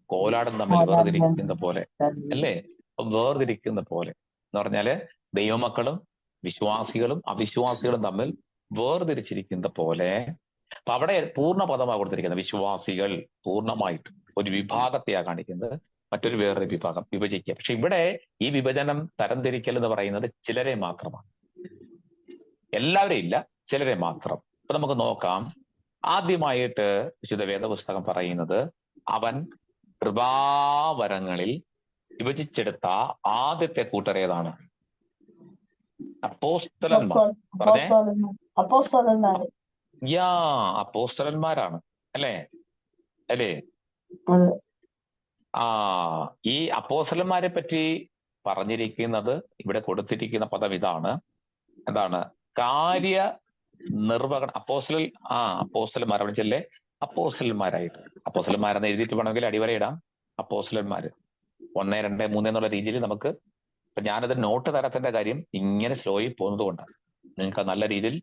കോലാടും തമ്മിൽ വേർതിരിക്കുന്ന പോലെ, അല്ലേ? വേർതിരിക്കുന്ന പോലെ എന്ന് പറഞ്ഞാല് ദൈവമക്കളും വിശ്വാസികളും അവിശ്വാസികളും തമ്മിൽ വേർതിരിച്ചിരിക്കുന്ന പോലെ അപ്പൊ അവിടെ പൂർണ്ണ പദമാണ് കൊടുത്തിരിക്കുന്നത്. വിശ്വാസികൾ പൂർണ്ണമായിട്ട് ഒരു വിഭാഗത്തെയാണ് കാണിക്കുന്നത്, മറ്റൊരു വേറൊരു വിഭാഗം വിഭജിക്കുക. പക്ഷെ ഇവിടെ ഈ വിഭജനം തരംതിരിക്കൽ എന്ന് പറയുന്നത് ചിലരെ മാത്രമാണ്, എല്ലാവരെയും ഇല്ല, ചിലരെ മാത്രം. അപ്പൊ നമുക്ക് നോക്കാം. ആദ്യമായിട്ട് വിശുദ്ധ വേദപുസ്തകം പറയുന്നത് അവൻ കൃപാവരങ്ങളിൽ വിഭജിച്ചെടുത്ത ആദ്യത്തെ കൂട്ടർ ഏതാണ്? അപ്പോസ്തലന്മാർ. പറഞ്ഞേ, അപ്പോസ്തലന്മാരാണ്. അല്ലേ? ഈ അപ്പോസ്തലന്മാരെ പറ്റി പറഞ്ഞിരിക്കുന്നത്, ഇവിടെ കൊടുത്തിരിക്കുന്ന പദം ഇതാണ്. എന്താണ്? കാര്യ നിർവഹണ അപ്പോസ്തലന്മാർ. അവിടെ ചെല്ലേ അപ്പോസ്തലന്മാരായിട്ട്. അപ്പോസ്തലന്മാരെന്ന് എഴുതിയിട്ട് വേണമെങ്കിൽ അടിവരയിടാം. അപ്പോസ്തലന്മാര് 1, 2, 3 എന്നുള്ള രീതിയിൽ നമുക്ക്, ഇപ്പൊ ഞാനത് നോട്ട് തരത്തിന്റെ കാര്യം ഇങ്ങനെ സ്ലോയിൽ പോകുന്നത് കൊണ്ടാണ്. നിങ്ങൾക്ക് നല്ല രീതിയിൽ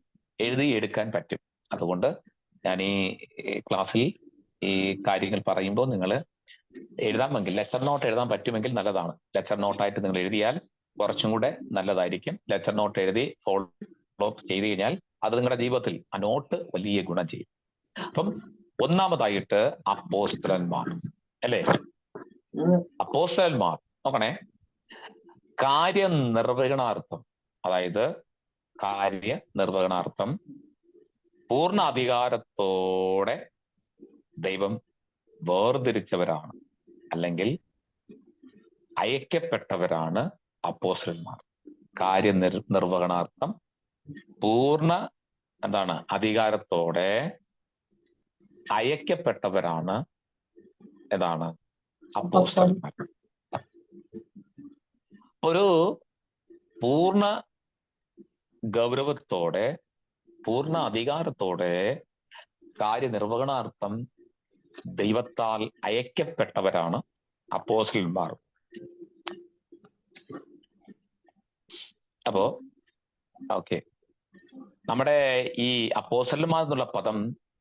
എഴുതി എടുക്കാൻ പറ്റും. അതുകൊണ്ട് ഞാൻ ഈ ക്ലാസ്സിൽ ഈ കാര്യങ്ങൾ പറയുമ്പോൾ നിങ്ങൾ എഴുതാമെങ്കിൽ, ലെക്ചർ നോട്ട് എഴുതാൻ പറ്റുമെങ്കിൽ നല്ലതാണ്. ലെക്ചർ നോട്ടായിട്ട് നിങ്ങൾ എഴുതിയാൽ കുറച്ചും കൂടെ നല്ലതായിരിക്കും. ലെക്ചർ നോട്ട് എഴുതി ഫോളോ അപ്പ് ചെയ്ത് കഴിഞ്ഞാൽ അത് നിങ്ങളുടെ ജീവിതത്തിൽ ആ നോട്ട് വലിയ ഗുണം ചെയ്യും. അപ്പം ഒന്നാമതായിട്ട് അപ്പോസ്തലന്മാർ, അല്ലേ? അപ്പോസ്തലന്മാർ നോക്കണേ, കാര്യനിർവഹണാർത്ഥം, അതായത് കാര്യനിർവഹണാർത്ഥം പൂർണ്ണ അധികാരത്തോടെ ദൈവം വേർതിരിച്ചവരാണ്, അല്ലെങ്കിൽ അയക്കപ്പെട്ടവരാണ് അപ്പോസ്തലന്മാർ. കാര്യനിർവഹണാർത്ഥം പൂർണ്ണ അധികാരത്തോടെ അയക്കപ്പെട്ടവരാണ് അപ്പോസ്തലന്മാർ. ഒരു പൂർണ്ണ ഗൗരവത്തോടെ, പൂർണ്ണ അധികാരത്തോടെ കാര്യനിർവഹണാർത്ഥം ദൈവത്താൽ അയക്കപ്പെട്ടവരാണ് അപ്പോസ്തലന്മാർ. അപ്പോ നമ്മുടെ ഈ അപ്പോസ്തലന്മാർ എന്നുള്ള പദം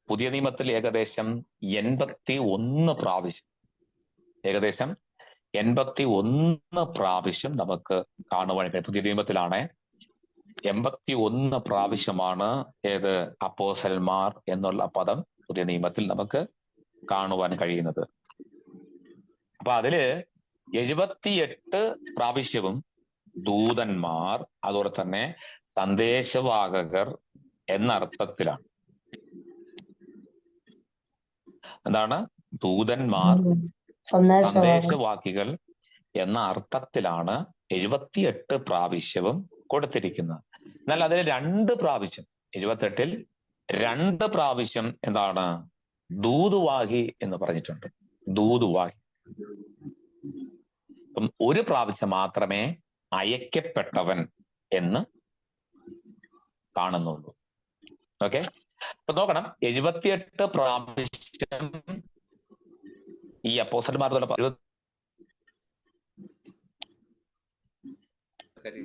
പുതിയ നിയമത്തിൽ ഏകദേശം 81 പ്രാവശ്യം നമുക്ക് കാണുവാൻ കഴിയും. പുതിയ നിയമത്തിലാണ് 81 പ്രാവശ്യമാണ് ഏത് അപ്പോസ്തലന്മാർ എന്നുള്ള പദം പുതിയ നിയമത്തിൽ നമുക്ക് കാണുവാൻ കഴിയുന്നത്. അപ്പൊ അതില് 78 പ്രാവശ്യവും ദൂതന്മാർ, അതുപോലെ തന്നെ സന്ദേശവാഹകർ എന്ന അർത്ഥത്തിലാണ്. ദൂതന്മാർ, സന്ദേശവാഹികൾ എന്ന അർത്ഥത്തിലാണ് 78 പ്രാവശ്യവും കൊടുത്തിരിക്കുന്നത്. എന്നാൽ അതിൽ 2 പ്രാവശ്യം, 78-ൽ 2 പ്രാവശ്യം ദൂതുവാഹി എന്ന് പറഞ്ഞിട്ടുണ്ട്. ദൂതുവാഹി. അപ്പം 1 പ്രാവശ്യം മാത്രമേ അയക്കപ്പെട്ടവൻ എന്ന് കാണുന്നുള്ളൂ. ഓക്കെ, അപ്പൊ നോക്കണം, 78 പ്രാവശ്യം ഈ അപ്പോസ്തലന്മാർ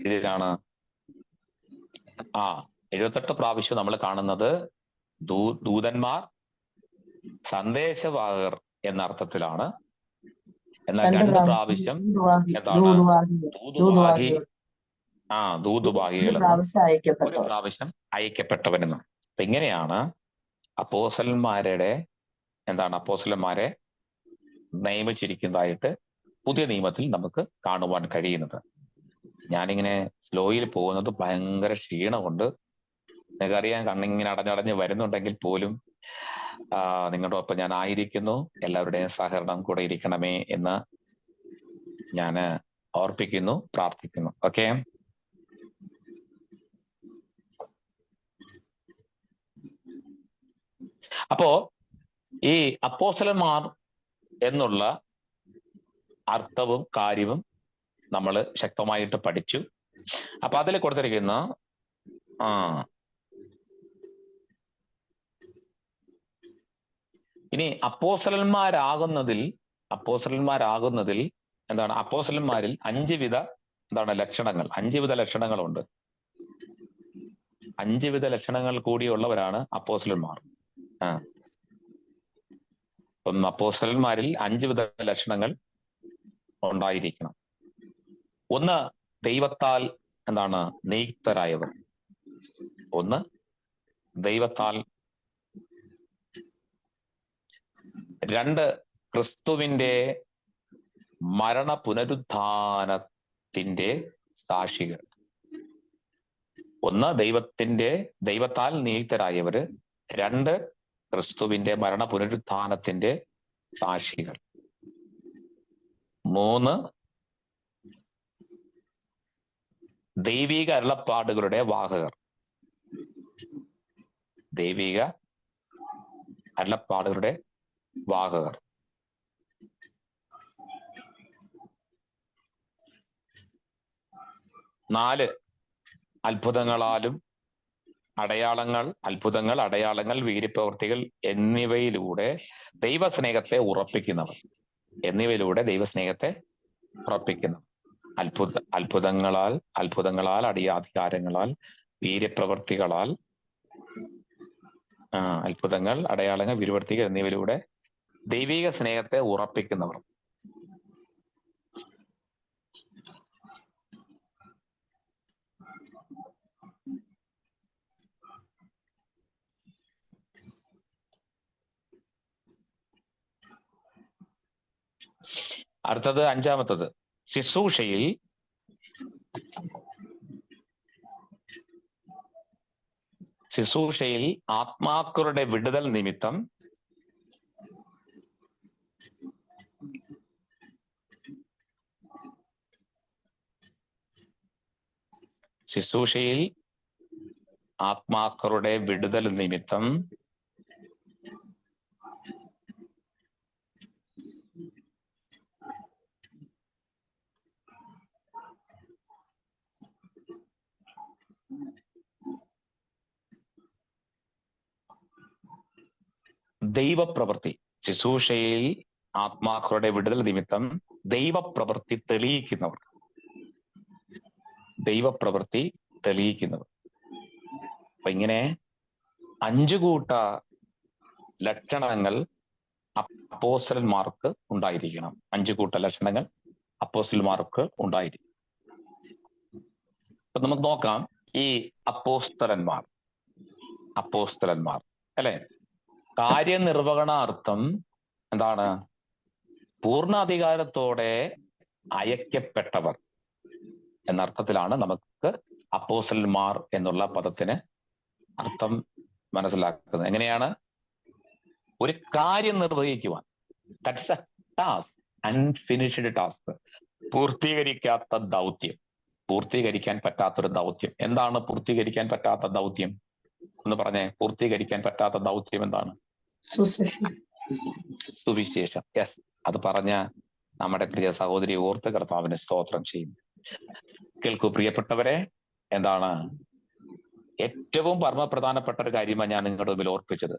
ഇതിലാണ് 78 പ്രാവശ്യം നമ്മൾ കാണുന്നത് ദൂതന്മാർ, സന്ദേശവാഹകർ എന്ന അർത്ഥത്തിലാണ്. എന്നാൽ 2 പ്രാവശ്യം ദൂതുവാഹികൾ, 1 പ്രാവശ്യം അയക്കപ്പെട്ടവനെന്നും. അപ്പൊ ഇങ്ങനെയാണ് അപ്പോസ്തലന്മാരെ നിയമിച്ചിരിക്കുന്നതായിട്ട് പുതിയ നിയമത്തിൽ നമുക്ക് കാണുവാൻ കഴിയുന്നത്. ഞാനിങ്ങനെ സ്ലോയിൽ പോകുന്നത് ഭയങ്കര ക്ഷീണമുണ്ട്. നിങ്ങൾക്കറിയാൻ, കണ്ണിങ്ങനെ അടഞ്ഞടഞ്ഞ് വരുന്നുണ്ടെങ്കിൽ പോലും നിങ്ങളുടെ ഒപ്പം ഞാൻ ആയിരിക്കുന്നു. എല്ലാവരുടെയും സഹകരണം കൂടെ ഇരിക്കണമേ എന്ന് ഞാൻ ഓർപ്പിക്കുന്നു, പ്രാർത്ഥിക്കുന്നു. ഓക്കെ, അപ്പോ ഈ അപ്പോസ്തലന്മാർ എന്നുള്ള അർത്ഥവും കാര്യവും നമ്മൾ ശക്തമായിട്ട് പഠിച്ചു. അപ്പൊ അതിൽ കൊടുത്തിരിക്കുന്ന ഇനി അപ്പോസ്തലന്മാരാകുന്നതിൽ അപ്പോസ്തലന്മാരിൽ 5 വിധ ലക്ഷണങ്ങൾ, 5 വിധ ലക്ഷണങ്ങളുണ്ട്. 5 വിധ ലക്ഷണങ്ങൾ കൂടിയുള്ളവരാണ് അപ്പോസ്തലന്മാർ. അപ്പം അപ്പോസ്തലന്മാരിൽ 5 വിധ ലക്ഷണങ്ങൾ ഉണ്ടായിരിക്കണം. 1, ദൈവത്താൽ നിയുക്തരായവർ. 1, ദൈവത്താൽ രണ്ട്, ക്രിസ്തുവിന്റെ മരണ പുനരുത്ഥാനത്തിന്റെ സാക്ഷികൾ. ഒന്ന്, ദൈവത്താൽ നിയുക്തരായവര്. രണ്ട്, ക്രിസ്തുവിന്റെ മരണ പുനരുത്ഥാനത്തിന്റെ സാക്ഷികൾ. മൂന്ന്, ദൈവിക അരുളപ്പാടുകളുടെ വാഹകർ. ദൈവിക അരുളപ്പാടുകളുടെ വാഹകർ. നാല്, അത്ഭുതങ്ങൾ, അടയാളങ്ങൾ, വീര്യപ്രവൃത്തികൾ എന്നിവയിലൂടെ ദൈവസ്നേഹത്തെ ഉറപ്പിക്കുന്നവർ. അത്ഭുതങ്ങളാൽ, അധികാരങ്ങളാൽ, വീര്യപ്രവൃത്തികളാൽ, അത്ഭുതങ്ങൾ, അടയാളങ്ങൾ, വീര്യപ്രവൃത്തികൾ എന്നിവയിലൂടെ ദൈവിക സ്നേഹത്തെ ഉറപ്പിക്കുന്നവർ. അടുത്തത് അഞ്ചാമത്തത്, ശുശ്രൂഷയിൽ ആത്മാക്കളുടെ വിടുതൽ നിമിത്തം ശുശ്രൂഷയിൽ ആത്മാക്കളുടെ വിടുതൽ നിമിത്തം ദൈവപ്രവൃത്തി തെളിയിക്കുന്നവർ. അപ്പൊ ഇങ്ങനെ 5 കൂട്ട ലക്ഷണങ്ങൾ അപ്പോസ്തലന്മാർക്ക് ഉണ്ടായിരിക്കണം. 5 കൂട്ട ലക്ഷണങ്ങൾ അപ്പോസ്തലന്മാർക്ക് ഉണ്ടായിരിക്കും. അപ്പൊ നമുക്ക് നോക്കാം, ഈ അപ്പോസ്തലന്മാർ അല്ലെ, കാര്യനിർവഹണാർത്ഥം എന്താണ്? പൂർണ്ണാധികാരത്തോടെ അയക്കപ്പെട്ടവർ എന്നർത്ഥത്തിലാണ് നമുക്ക് അപ്പോസ്തലന്മാർ എന്നുള്ള പദത്തിന് അർത്ഥം മനസ്സിലാക്കുന്നത്. എങ്ങനെയാണ്? ഒരു കാര്യം നിർവഹിക്കുവാൻ, that's a task, unfinished task, പൂർത്തീകരിക്കാൻ പറ്റാത്തൊരു ദൗത്യം. എന്താണ് പൂർത്തീകരിക്കാൻ പറ്റാത്ത ദൗത്യം? എന്ന് പറഞ്ഞേ, പൂർത്തീകരിക്കാൻ പറ്റാത്ത ദൗത്യം എന്താണ്? സുവിശേഷം. യെസ്, അത് പറഞ്ഞ നമ്മുടെ പ്രിയ സഹോദരി ഓർത്ത് കർത്താവിന് സ്തോത്രം ചെയ്യുന്നു. കേൾക്കൂ പ്രിയപ്പെട്ടവരെ, എന്താണ് ഏറ്റവും പരമപ്രധാനപ്പെട്ട ഒരു കാര്യമാണ് ഞാൻ നിങ്ങളുടെ മുമ്പിൽ ഓർപ്പിച്ചത്.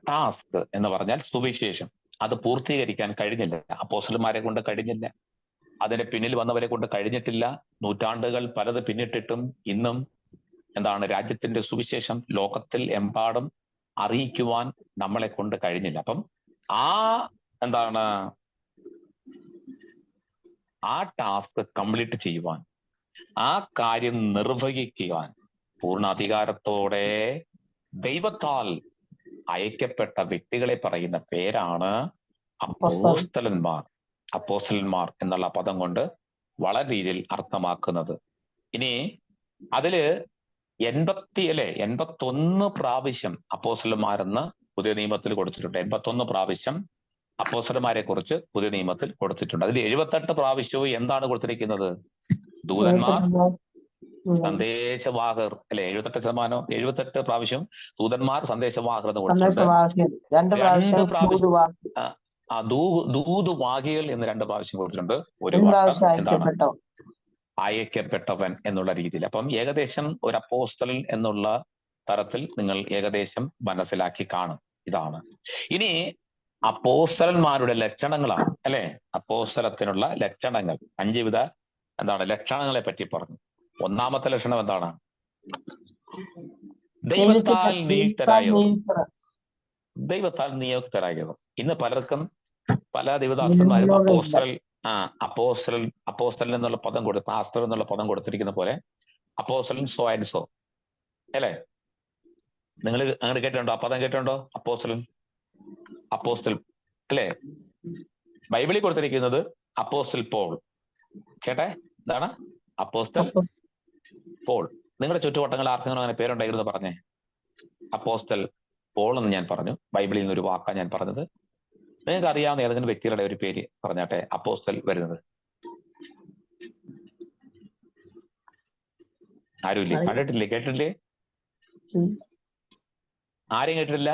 ടാസ്ക് എന്ന് പറഞ്ഞാൽ സുവിശേഷം. അത് പൂർത്തീകരിക്കാൻ കഴിഞ്ഞില്ല, അപ്പോസ്തലന്മാരെ കൊണ്ട് കഴിഞ്ഞില്ല, അതിന്റെ പിന്നിൽ വന്നവരെ കൊണ്ട് കഴിഞ്ഞിട്ടില്ല. നൂറ്റാണ്ടുകൾ പലത് പിന്നിട്ടിട്ടും ഇന്നും എന്താണ് രാജ്യത്തിന്റെ സുവിശേഷം ലോകത്തിൽ എമ്പാടും അറിയിക്കുവാൻ നമ്മളെ കൊണ്ട് കഴിഞ്ഞില്ല. അപ്പം ആ ടാസ്ക് കംപ്ലീറ്റ് ചെയ്യുവാൻ, ആ കാര്യം നിർവഹിക്കുവാൻ പൂർണ്ണ അധികാരത്തോടെ ദൈവത്താൽ അയക്കപ്പെട്ട വ്യക്തികളെ പറയുന്ന പേരാണ് അപ്പോസ്തലന്മാർ എന്നുള്ള പദം കൊണ്ട് വളരെ രീതിയിൽ അർത്ഥമാക്കുന്നത്. ഇനി അതില് 81 പ്രാവശ്യം അപ്പോസ്തലന്മാരെന്ന് പുതിയ നിയമത്തിൽ കൊടുത്തിട്ടുണ്ട്. 81 പ്രാവശ്യം അപ്പോസ്തലന്മാരെ കുറിച്ച് പുതിയ നിയമത്തിൽ കൊടുത്തിട്ടുണ്ട്. അതിൽ 78 പ്രാവശ്യവും എന്താണ് കൊടുത്തിരിക്കുന്നത്? ദൂതന്മാർ, സന്ദേശവാഹകർ, അല്ലെ? 78 പ്രാവശ്യം ദൂതന്മാർ, സന്ദേശവാഹകർ എന്ന് കൊടുത്തിട്ടുണ്ട്. ദൂതുവാഹികൾ എന്ന് 2 പ്രാവശ്യം കൊടുത്തിട്ടുണ്ട്. ഒരു എന്താണ്? അയക്കപ്പെട്ടവൻ എന്നുള്ള രീതിയിൽ. അപ്പം ഏകദേശം ഒരു അപ്പോസ്തലൻ എന്നുള്ള തരത്തിൽ നിങ്ങൾ ഏകദേശം മനസ്സിലാക്കി കാണും. ഇതാണ് ഇനി അപ്പോസ്തലന്മാരുടെ ലക്ഷണങ്ങളാണ്, അല്ലെ? അപ്പോസ്തലത്തിനുള്ള ലക്ഷണങ്ങൾ 5 വിധ ലക്ഷണങ്ങളെ പറ്റി പറഞ്ഞു. ഒന്നാമത്തെ ലക്ഷണം എന്താണ്? ദൈവത്താൽ നിയുക്തരായവർ. ഇന്ന് പലർക്കും പല ദൈവദാസന്മാരും അപ്പോസ്തലൻ എന്നുള്ള പദം പാസ്റ്റർ എന്നുള്ള പദം കൊടുത്തിരിക്കുന്ന പോലെ അപ്പോസ്തലൻ സോ ആൻഡ് സോ, അല്ലെ? നിങ്ങൾ അങ്ങനെ കേട്ടിട്ടുണ്ടോ? ആ പദം കേട്ടിട്ടുണ്ടോ? അപ്പോസ്തലൻ അപ്പോസ്റ്റൽ, അല്ലേ? ബൈബിളിൽ കൊടുത്തിരിക്കുന്നത് അപ്പോസ്റ്റൽ പോൾ. കേട്ടെ, എന്താണ് അപ്പോസ്റ്റൽ പോൾ? നിങ്ങളുടെ ചുറ്റുവട്ടങ്ങളിൽ ആർക്കെങ്കിലും അങ്ങനെ പേരുണ്ടായിരുന്നു പറഞ്ഞേ? അപ്പോസ്റ്റൽ പോൾ എന്ന് ഞാൻ പറഞ്ഞു. ബൈബിളിൽ നിന്ന് ഒരു വാക്കാണ് ഞാൻ പറഞ്ഞത്. നിങ്ങൾക്ക് അറിയാവുന്ന ഏതെങ്കിലും വ്യക്തികളുടെ ഒരു പേര് പറഞ്ഞാട്ടെ അപ്പോസ്റ്റൽ വരുന്നത്? ആരുമില്ലേ? കണ്ടിട്ടില്ലേ? കേട്ടിട്ടില്ലേ? ആരെയും കേട്ടിട്ടില്ല?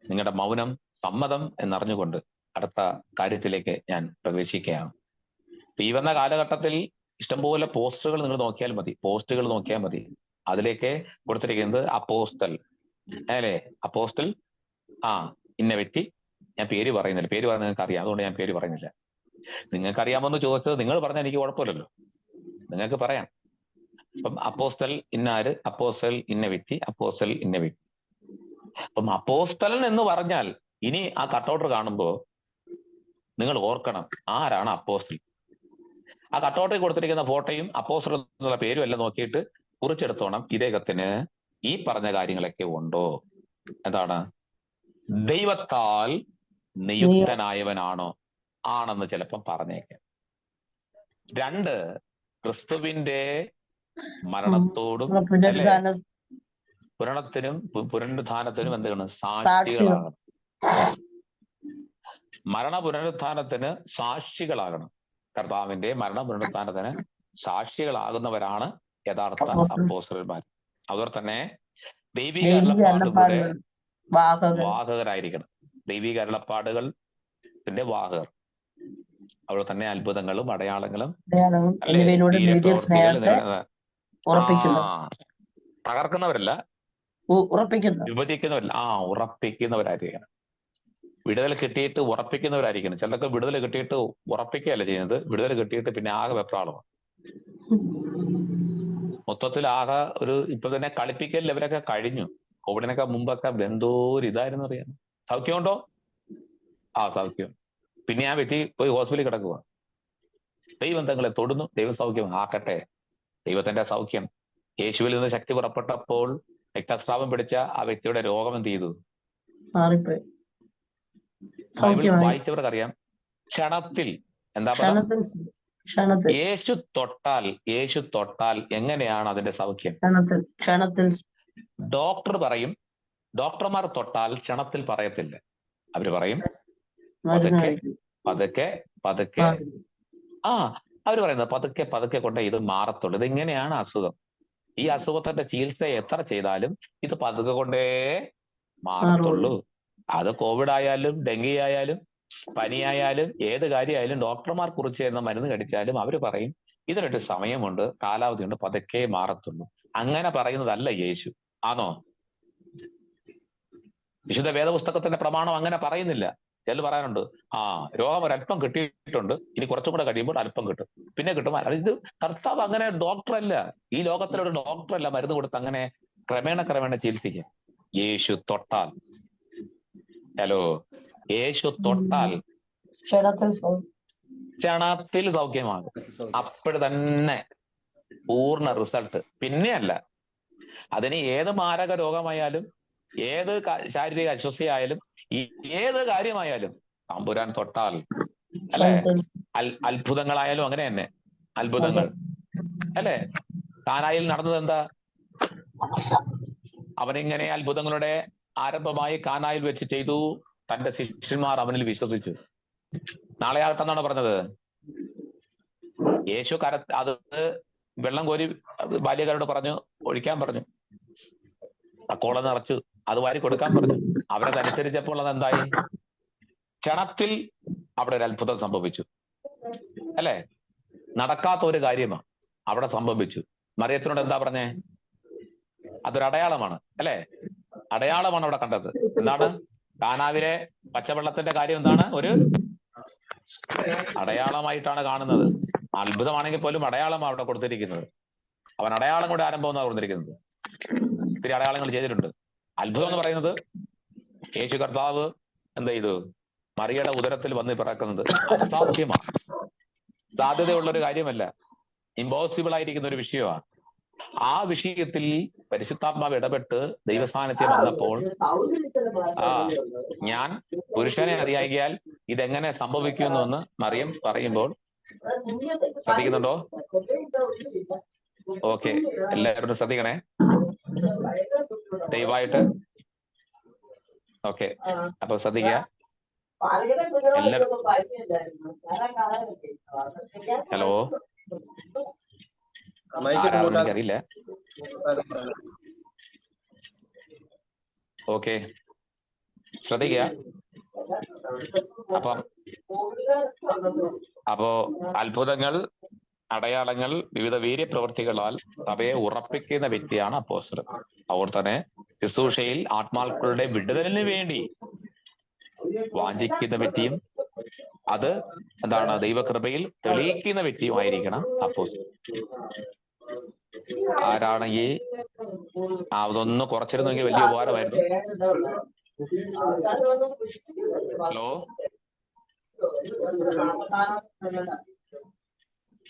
നിങ്ങളുടെ മൗനം സമ്മതം എന്നറിഞ്ഞുകൊണ്ട് അടുത്ത കാര്യത്തിലേക്ക് ഞാൻ പ്രവേശിക്കുകയാണ്. ഈ വന്ന കാലഘട്ടത്തിൽ ഇഷ്ടംപോലെ പോസ്റ്റുകൾ നിങ്ങൾ നോക്കിയാൽ മതി, പോസ്റ്റുകൾ നോക്കിയാൽ മതി. അതിലേക്ക് കൊടുത്തിരിക്കുന്നത് അപ്പോസ്റ്റൽ, അല്ലേ? അപ്പോസ്റ്റൽ, ഇന്ന വ്യക്തി. ഞാൻ പേര് പറയുന്നില്ല, പേര് പറഞ്ഞാൽ നിങ്ങൾക്ക് അറിയാം, അതുകൊണ്ട് ഞാൻ പേര് പറയുന്നില്ല. നിങ്ങൾക്ക് അറിയാമെന്ന് ചോദിച്ചത് നിങ്ങൾ പറഞ്ഞാൽ എനിക്ക് കുഴപ്പമില്ലല്ലോ, നിങ്ങൾക്ക് പറയാം. അപ്പം അപ്പോസ്റ്റൽ ഇന്നാര്, അപ്പോസ്റ്റൽ ഇന്ന വ്യക്തി, അപ്പോസ്റ്റൽ ഇന്ന വ്യക്തി. അപ്പം അപ്പോസ്റ്റലൻ എന്ന് പറഞ്ഞാൽ ഇനി ആ കട്ടൗട്ട് കാണുമ്പോൾ നിങ്ങൾ ഓർക്കണം ആരാണ് അപ്പോസ്റ്റൽ. ആ കട്ടൗട്ടിൽ കൊടുത്തിരിക്കുന്ന ഫോട്ടോയും അപ്പോസ്റ്റൽ എന്നുള്ള പേരും എല്ലാം നോക്കിയിട്ട് കുറിച്ചെടുത്തോണം. ഇദ്ദേഹത്തിന് ഈ പറഞ്ഞ കാര്യങ്ങളൊക്കെ ഉണ്ടോ? എന്താണ്? ദൈവത്താൽ നിയുക്തനായവനാണോ? ആണെന്ന് ചിലപ്പം പറഞ്ഞേക്കാം. 2, ക്രിസ്തുവിന്റെ മരണത്തോടും പുനരുത്ഥാനത്തിനും എന്താണ്? സാക്ഷികളാകണം. മരണ പുനരുത്ഥാനത്തിന് സാക്ഷികളാകണം. കർത്താവിന്റെ മരണ പുനരുത്ഥാനത്തിന് സാക്ഷികളാകുന്നവരാണ് യഥാർത്ഥ അപ്പോസ്തലന്മാർ. അതുപോലെ തന്നെ ദൈവിക അരുളപ്പാടുകളുടെ വാഹകരായിരിക്കണം. ദൈവിക അരുളപ്പാടുകളുടെ വാഹകർ. അതുപോലെ തന്നെ അത്ഭുതങ്ങളും അടയാളങ്ങളും തകർക്കുന്നവരല്ല, വിഭജിക്കുന്നവരല്ല, ഉറപ്പിക്കുന്നവരായിരിക്കണം. വിടുതൽ കിട്ടിയിട്ട് ഉറപ്പിക്കുന്നവരായിരിക്കണം. ചിലർക്ക് വിടുതൽ കിട്ടിയിട്ട് ഉറപ്പിക്കുകയല്ല ചെയ്യുന്നത്, വിടുതൽ കിട്ടിയിട്ട് പിന്നെ ആകെ വെപ്രാളമാണ്. മൊത്തത്തിൽ ആകെ ഒരു ഇപ്പൊ തന്നെ കളിപ്പിക്കലിൽ ഇവരൊക്കെ കഴിഞ്ഞു. കോവിഡിനൊക്കെ മുമ്പൊക്കെ എന്തോരം ഇതായിരുന്നു അറിയാം. സൗഖ്യമുണ്ടോ? സൗഖ്യം. പിന്നെ ആ വ്യക്തി പോയി ഹോസ്പിറ്റലിൽ കിടക്കുക. ദൈവം തങ്ങളെ തൊടുന്നു, ദൈവ സൗഖ്യം ആക്കട്ടെ. ദൈവത്തിന്റെ സൗഖ്യം. യേശുവിൽ നിന്ന് ശക്തി പുറപ്പെട്ടപ്പോൾ രക്തസ്രാവം പിടിച്ച ആ വ്യക്തിയുടെ രോഗം എന്ത് ചെയ്തു? ബൈബിൾ വായിച്ചവർക്ക് അറിയാം. ക്ഷണത്തിൽ എന്താ പറയുക? യേശു തൊട്ടാൽ എങ്ങനെയാണ് അതിന്റെ സൗഖ്യം? ഡോക്ടർ പറയും, ഡോക്ടർമാർ തൊട്ടാൽ ക്ഷണത്തിൽ പറയത്തില്ല. അവര് പറയും പതുക്കെ അവര് പറയുന്നത് പതുക്കെ കൊണ്ട് ഇത് മാറത്തുള്ളൂ. ഇതെങ്ങനെയാണ് അസുഖം? ഈ അസുഖത്തിന്റെ ചികിത്സ എത്ര ചെയ്താലും ഇത് പതുക്കെ കൊണ്ടേ മാറത്തുള്ളൂ. അത് കോവിഡ് ആയാലും ഡെങ്കി ആയാലും പനിയായാലും ഏത് കാര്യമായാലും ഡോക്ടർമാർ കുറിച്ച് എന്ന മരുന്ന് കഴിച്ചാലും അവര് പറയും ഇതിനൊരു സമയമുണ്ട്, കാലാവധിയുണ്ട്, പതുക്കെ മാറത്തുള്ളൂ. അങ്ങനെ പറയുന്നതല്ല യേശു. ആണോ? വിശുദ്ധ വേദപുസ്തകത്തിന്റെ പ്രമാണം അങ്ങനെ പറയുന്നില്ല. ചിലർ പറയാനുണ്ട്, രോഗം ഒരല്പം കിട്ടിയിട്ടുണ്ട്, ഇനി കുറച്ചും കൂടെ കഴിയുമ്പോൾ അല്പം കിട്ടും, പിന്നെ കിട്ടും. ഇത് കർത്താവ് അങ്ങനെ ഡോക്ടറല്ല, ഈ ലോകത്തിലൊരു ഡോക്ടറല്ല മരുന്ന് കൊടുത്ത് അങ്ങനെ ക്രമേണ ചികിത്സിക്കുക. യേശു തൊട്ടാൽ, യേശു തൊട്ടാൽ ക്ഷണത്തിൽ സൗഖ്യമാകും. അപ്പോഴ് തന്നെ പൂർണ്ണ റിസൾട്ട്. പിന്നെയല്ല, അതിന് ഏത് മാരക രോഗമായാലും ഏത് ശാരീരിക അസ്വസ്ഥയായാലും ഏത് കാര്യമായാലും തമ്പുരാൻ തൊട്ടാൽ, അല്ലെ? അത്ഭുതങ്ങളായാലും അങ്ങനെ തന്നെ. അത്ഭുതങ്ങൾ, അല്ലെ? കാനായിൽ നടന്നത് എന്താ? അവനിങ്ങനെ അത്ഭുതങ്ങളുടെ ആരംഭമായി കാനായിൽ വെച്ച് ചെയ്തു. തന്റെ ശിഷ്യന്മാർ അവനിൽ വിശ്വസിച്ചു. നാളെ ആകട്ടെന്നാണ് പറഞ്ഞത്. യേശു അത് വെള്ളം കോരി ബാല്യക്കാരോട് പറഞ്ഞു ഒഴിക്കാൻ പറഞ്ഞു. തക്കോളം നിറച്ചു, അത് വാരി കൊടുക്കാൻ പറഞ്ഞു. അവരതനുസരിച്ചപ്പോൾ അതെന്തായി? ക്ഷണത്തിൽ അവിടെ ഒരു അത്ഭുതം സംഭവിച്ചു, അല്ലെ? നടക്കാത്ത ഒരു കാര്യമാണ് അവിടെ സംഭവിച്ചു. മറിയത്തിനോട് എന്താ പറഞ്ഞേ? അതൊരു അടയാളമാണ്, അല്ലെ? അടയാളമാണ് അവിടെ കണ്ടത്. എന്താണ്? കാനാവിലെ പച്ചവെള്ളത്തിന്റെ കാര്യം എന്താണ്? ഒരു അടയാളമായിട്ടാണ് കാണുന്നത്. അത്ഭുതമാണെങ്കിൽ പോലും അടയാളമാണ് അവിടെ കൊടുത്തിരിക്കുന്നത്. അവൻ അടയാളം കൂടെ ആരംഭം എന്നാണ് കൊടുത്തിരിക്കുന്നത്. ഒത്തിരി അടയാളങ്ങൾ ചെയ്തിട്ടുണ്ട്. അത്ഭുതം എന്ന് പറയുന്നത് യേശു കർത്താവ് എന്ത് ചെയ്തു? മറിയയുടെ ഉദരത്തിൽ വന്ന് പിറക്കുന്നത് അസാധ്യമാണ്, സാധ്യതയുള്ള ഒരു കാര്യമല്ല, ഇമ്പോസിബിൾ ആയിരിക്കുന്ന ഒരു വിഷയമാണ്. ആ വിഷയത്തിൽ പരിശുദ്ധാത്മാവ് ഇടപെട്ട് ദൈവസാന്നിധ്യം വന്നപ്പോൾ ഞാൻ പുരുഷനെ അറിയാകിയാൽ ഇതെങ്ങനെ സംഭവിക്കുമെന്ന് മറിയം പറയുമ്പോൾ ശ്രദ്ധിക്കുന്നുണ്ടോ? ഓക്കെ, എല്ലാവരും ശ്രദ്ധിക്കണേ ദയവായിട്ട്. ഓക്കെ, അപ്പൊ ശ്രദ്ധിക്കുക എല്ലാവരും. ഹലോ, ആരാണെന്ന് എനിക്കറിയില്ല. ഓക്കെ, ശ്രദ്ധിക്കുക. അപ്പോ അത്ഭുതങ്ങൾ, അടയാളങ്ങൾ, വിവിധ വീര്യപ്രവൃത്തികളാൽ സഭയെ ഉറപ്പിക്കുന്ന വ്യക്തിയാണ് അപ്പോസ്തലൻ. അതുകൊണ്ട് തന്നെ ശുശ്രൂഷയിൽ ആത്മാക്കളുടെ വിടുതലിന് വേണ്ടി വാഞ്ചിക്കുന്ന വ്യക്തിയും അത് എന്താണ് ദൈവകൃപയിൽ തെളിയിക്കുന്ന വ്യക്തിയുമായിരിക്കണം അപ്പോസ്തലൻ. ആരാണെങ്കിൽ അതൊന്ന് കുറച്ചിരുന്നെങ്കിൽ വലിയ ഉപകാരമായിരുന്നു. ഹലോ,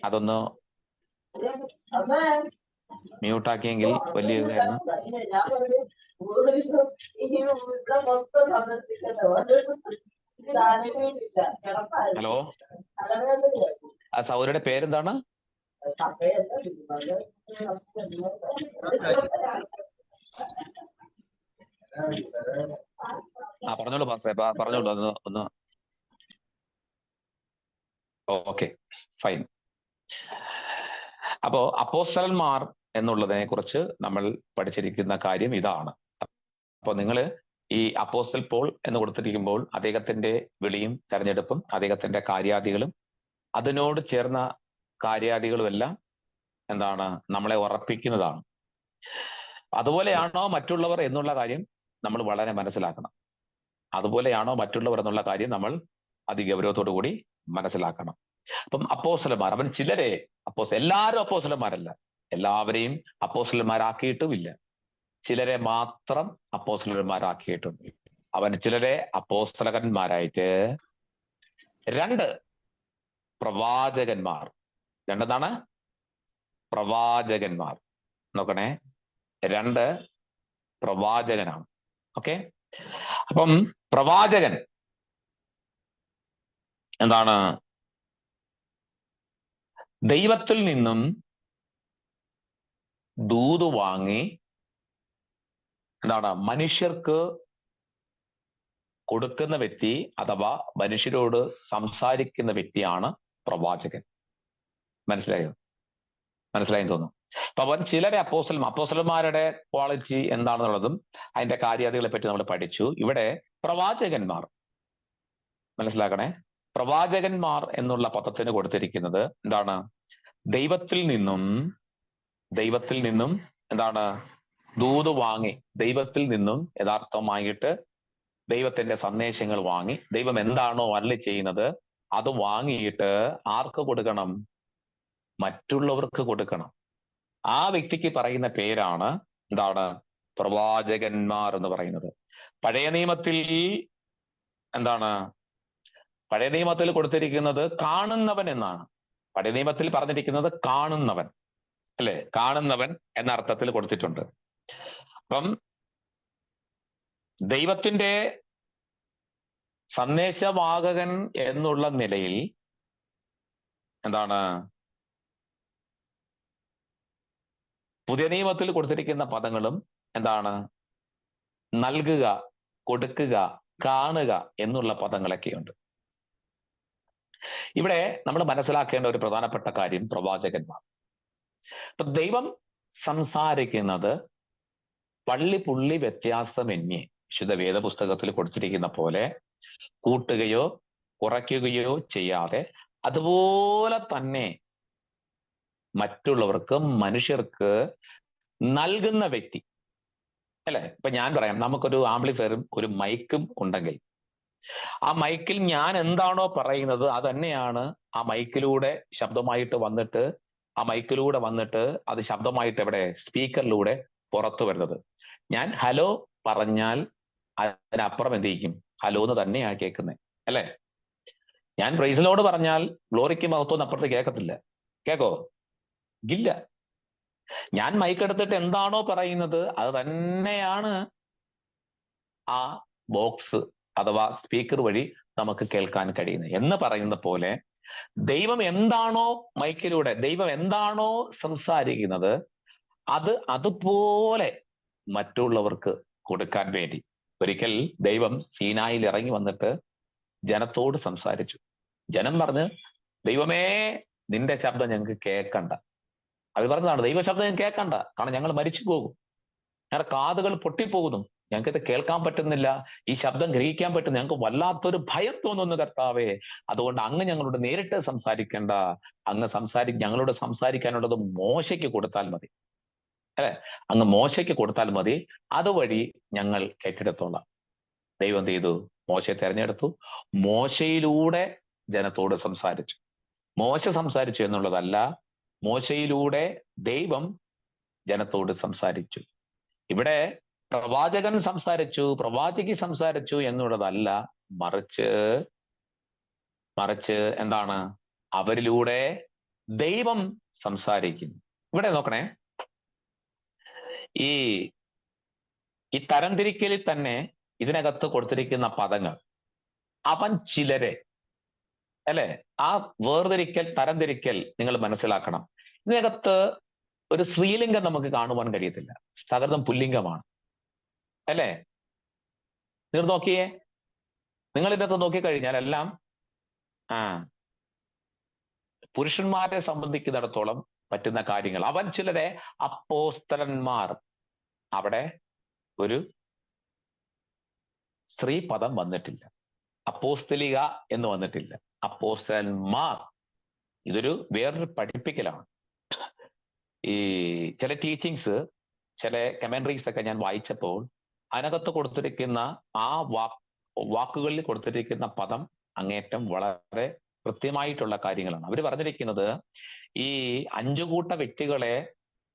അതൊന്ന് മ്യൂട്ടാക്കിയെങ്കിൽ വലിയ ഇതായിരുന്നു. ഹലോ, ആ സൗരയുടെ പേരെന്താണ്? ആ പറഞ്ഞോളൂ പാസ്റ്ററെ, പറഞ്ഞോളൂ ഒന്ന്. Okay, fine. അപ്പോ അപ്പോസ്തലന്മാർ എന്നുള്ളതിനെ കുറിച്ച് നമ്മൾ പഠിച്ചിരിക്കുന്ന കാര്യം ഇതാണ്. അപ്പോൾ നിങ്ങൾ ഈ അപ്പോസ്തൽ പോൾ എന്ന് കൊടുത്തിരിക്കുമ്പോൾ അദ്ദേഹത്തിന്റെ വിളിയും തെരഞ്ഞെടുപ്പും അദ്ദേഹത്തിന്റെ കാര്യാദികളും അതിനോട് ചേർന്ന കാര്യാദികളും എല്ലാം എന്താണ് നമ്മളെ ഉറപ്പിക്കുന്നതാണ്. അതുപോലെയാണോ മറ്റുള്ളവർ എന്നുള്ള കാര്യം നമ്മൾ വളരെ മനസ്സിലാക്കണം. അതുപോലെയാണോ മറ്റുള്ളവർ എന്നുള്ള കാര്യം നമ്മൾ അതിഗൗരവത്തോടു കൂടി മനസ്സിലാക്കണം. അപ്പം അപ്പോസ്തലന്മാർ, അവൻ ചിലരെ എല്ലാവരും അപ്പോസ്തലന്മാരല്ല, എല്ലാവരെയും അപ്പോസ്തലന്മാരാക്കിയിട്ടുമില്ല, ചിലരെ മാത്രം അപ്പോസ്തലന്മാരാക്കിയിട്ടുണ്ട്. അവൻ ചിലരെ അപ്പോസ്തലകന്മാരായിട്ട്, 2 പ്രവാചകന്മാർ, 2 പ്രവാചകന്മാർ, നോക്കണേ, 2 പ്രവാചകനാണ്. ഓക്കെ, അപ്പം പ്രവാചകൻ എന്താണ്? ദൈവത്തിൽ നിന്നും ദൂത് വാങ്ങി എന്താണ് മനുഷ്യർക്ക് കൊടുക്കുന്ന വ്യക്തി അഥവാ മനുഷ്യരോട് സംസാരിക്കുന്ന വ്യക്തിയാണ് പ്രവാചകൻ. മനസ്സിലായെന്ന് തോന്നുന്നു. അപ്പൊ അവൻ ചിലരെ അപ്പോസ്തലന്മാരുടെ ക്വാളിറ്റി എന്താണെന്നുള്ളതും അതിന്റെ കാര്യാദികളെ പറ്റി നമ്മൾ പഠിച്ചു. ഇവിടെ പ്രവാചകന്മാർ, മനസ്സിലാക്കണേ, പ്രവാചകന്മാർ എന്നുള്ള പദത്തിന് കൊടുത്തിരിക്കുന്നത് എന്താണ്? ദൈവത്തിൽ നിന്നും എന്താണ് ദൂത് വാങ്ങി, ദൈവത്തിൽ നിന്നും യഥാർത്ഥമായിട്ട് ദൈവത്തിന്റെ സന്ദേശങ്ങൾ വാങ്ങി, ദൈവം എന്താണോ അരുളി ചെയ്യുന്നത് അത് വാങ്ങിയിട്ട് ആർക്ക് കൊടുക്കണം? മറ്റുള്ളവർക്ക് കൊടുക്കണം. ആ വ്യക്തിക്ക് പറയുന്ന പേരാണ് എന്താണ്? പ്രവാചകന്മാർ എന്ന് പറയുന്നത്. പഴയ നിയമത്തിൽ എന്താണ്? പഴയ നിയമത്തിൽ കൊടുത്തിരിക്കുന്നത് കാണുന്നവൻ എന്നാണ്. പഴയ നിയമത്തിൽ പറഞ്ഞിരിക്കുന്നത് കാണുന്നവൻ, അല്ലെ? കാണുന്നവൻ എന്ന അർത്ഥത്തിൽ കൊടുത്തിട്ടുണ്ട്. അപ്പം ദൈവത്തിന്റെ സന്ദേശവാഹകൻ എന്നുള്ള നിലയിൽ എന്താണ് പുതിയ നിയമത്തിൽ കൊടുത്തിരിക്കുന്ന പദങ്ങളും എന്താണ്? നൽകുക, കൊടുക്കുക, കാണുക എന്നുള്ള പദങ്ങളൊക്കെയുണ്ട്. ഇവിടെ നമ്മൾ മനസ്സിലാക്കേണ്ട ഒരു പ്രധാനപ്പെട്ട കാര്യം പ്രവാചകന്മാർ. ഇപ്പൊ ദൈവം സംസാരിക്കുന്നത് പള്ളി വ്യത്യാസമന്യേ വിശുദ്ധ വേദപുസ്തകത്തിൽ കൊടുത്തിരിക്കുന്ന പോലെ കൂട്ടുകയോ കുറയ്ക്കുകയോ ചെയ്യാതെ അതുപോലെ തന്നെ മറ്റുള്ളവർക്ക്, മനുഷ്യർക്ക് നൽകുന്ന വ്യക്തി, അല്ലെ? ഇപ്പൊ ഞാൻ പറയാം, നമുക്കൊരു ആംപ്ലിഫയറും ഒരു മൈക്കും ഉണ്ടെങ്കിൽ ആ മൈക്കിൽ ഞാൻ എന്താണോ പറയുന്നത് അത് തന്നെയാണ് ആ മൈക്കിലൂടെ ശബ്ദമായിട്ട് വന്നിട്ട് അത് ശബ്ദമായിട്ട് എവിടെ? സ്പീക്കറിലൂടെ പുറത്തു വരുന്നത്. ഞാൻ ഹലോ പറഞ്ഞാൽ അതിനപ്പുറം എന്ത് ചെയ്യും? ഹലോ എന്ന് തന്നെയാണ് കേൾക്കുന്നത്, അല്ലെ? ഞാൻ പ്രൈസ് ലോർഡ് പറഞ്ഞാൽ ഗ്ലോറിക്ക് മഹത്വം അപ്പുറത്ത് കേൾക്കത്തില്ല. കേക്കോ? ഇല്ല. ഞാൻ മൈക്കെടുത്തിട്ട് എന്താണോ പറയുന്നത് അത് തന്നെയാണ് ആ ബോക്സ് അഥവാ സ്പീക്കർ വഴി നമുക്ക് കേൾക്കാൻ കഴിയുന്നത്. എന്ന് പറയുന്ന പോലെ ദൈവം എന്താണോ മൈക്കിലൂടെ, ദൈവം എന്താണോ സംസാരിക്കുന്നത് അത് അതുപോലെ മറ്റുള്ളവർക്ക് കൊടുക്കാൻ വേണ്ടി ഒരിക്കൽ ദൈവം സീനായിൽ ഇറങ്ങി വന്നിട്ട് ജനത്തോട് സംസാരിച്ചു. ജനം പറഞ്ഞ്, ദൈവമേ നിന്റെ ശബ്ദം ഞങ്ങൾക്ക് കേൾക്കണ്ട. അവർ പറഞ്ഞതാണ്, ദൈവശബ്ദം ഞങ്ങൾക്ക് കേൾക്കണ്ട, കാരണം ഞങ്ങൾ മരിച്ചു പോകും, ഞങ്ങളുടെ കാതുകൾ പൊട്ടിപ്പോകുന്നു, ഞങ്ങൾക്കിത് കേൾക്കാൻ പറ്റുന്നില്ല, ഈ ശബ്ദം ഗ്രഹിക്കാൻ പറ്റുന്നു, ഞങ്ങൾക്ക് വല്ലാത്തൊരു ഭയം തോന്നുന്നു കർത്താവേ, അതുകൊണ്ട് അങ്ങ് ഞങ്ങളോട് നേരിട്ട് സംസാരിക്കേണ്ട, അങ്ങ് ഞങ്ങളോട് സംസാരിക്കാനുള്ളത് മോശയ്ക്ക് കൊടുത്താൽ മതി, അല്ലെ, അങ്ങ് മോശയ്ക്ക് കൊടുത്താൽ മതി, അതുവഴി ഞങ്ങൾ കേട്ടെടുത്തോളാം. ദൈവം എന്ത് ചെയ്തു? മോശയെ തെരഞ്ഞെടുത്തു, മോശയിലൂടെ ജനത്തോട് സംസാരിച്ചു. മോശ സംസാരിച്ചു എന്നുള്ളതല്ല, മോശയിലൂടെ ദൈവം ജനത്തോട് സംസാരിച്ചു. ഇവിടെ പ്രവാചകൻ സംസാരിച്ചു, പ്രവാചകി സംസാരിച്ചു എന്നുള്ളതല്ല, മറിച്ച് എന്താണ്? അവരിലൂടെ ദൈവം സംസാരിക്കുന്നു. ഇവിടെ നോക്കണേ, ഈ തരംതിരിക്കലിൽ തന്നെ ഇതിനകത്ത് കൊടുത്തിരിക്കുന്ന പദങ്ങൾ, അവൻ ചിലരെ, അല്ലെ, ആ വേർതിരിക്കൽ, തരംതിരിക്കൽ നിങ്ങൾ മനസ്സിലാക്കണം. ഇതിനകത്ത് ഒരു സ്ത്രീലിംഗം നമുക്ക് കാണുവാൻ കഴിയത്തില്ല, സകലം പുല്ലിംഗമാണ്, അല്ലേ? നിങ്ങൾ നോക്കിയേ, നിങ്ങൾ ഇതിനകത്ത് നോക്കിക്കഴിഞ്ഞാൽ എല്ലാം പുരുഷന്മാരെ സംബന്ധിക്കുന്നിടത്തോളം പറ്റുന്ന കാര്യങ്ങൾ. അവൻ ചിലരെ അപ്പോസ്തലന്മാർ, അവിടെ ഒരു സ്ത്രീ പദം വന്നിട്ടില്ല, അപ്പോസ്തലിക എന്ന് വന്നിട്ടില്ല, അപ്പോസ്തലന്മാർ. ഇതൊരു വേറൊരു പഠിപ്പിക്കലാണ്. ഈ ചില ടീച്ചിങ്സ്, ചില കമന്ററീസ് ഒക്കെ ഞാൻ വായിച്ചപ്പോൾ അതിനകത്ത് കൊടുത്തിരിക്കുന്ന ആ വാക്കുകളിൽ കൊടുത്തിരിക്കുന്ന പദം അങ്ങേറ്റം വളരെ കൃത്യമായിട്ടുള്ള കാര്യങ്ങളാണ്. അവർ പറഞ്ഞിരിക്കുന്നത് ഈ 5 കൂട്ട വ്യക്തികളെ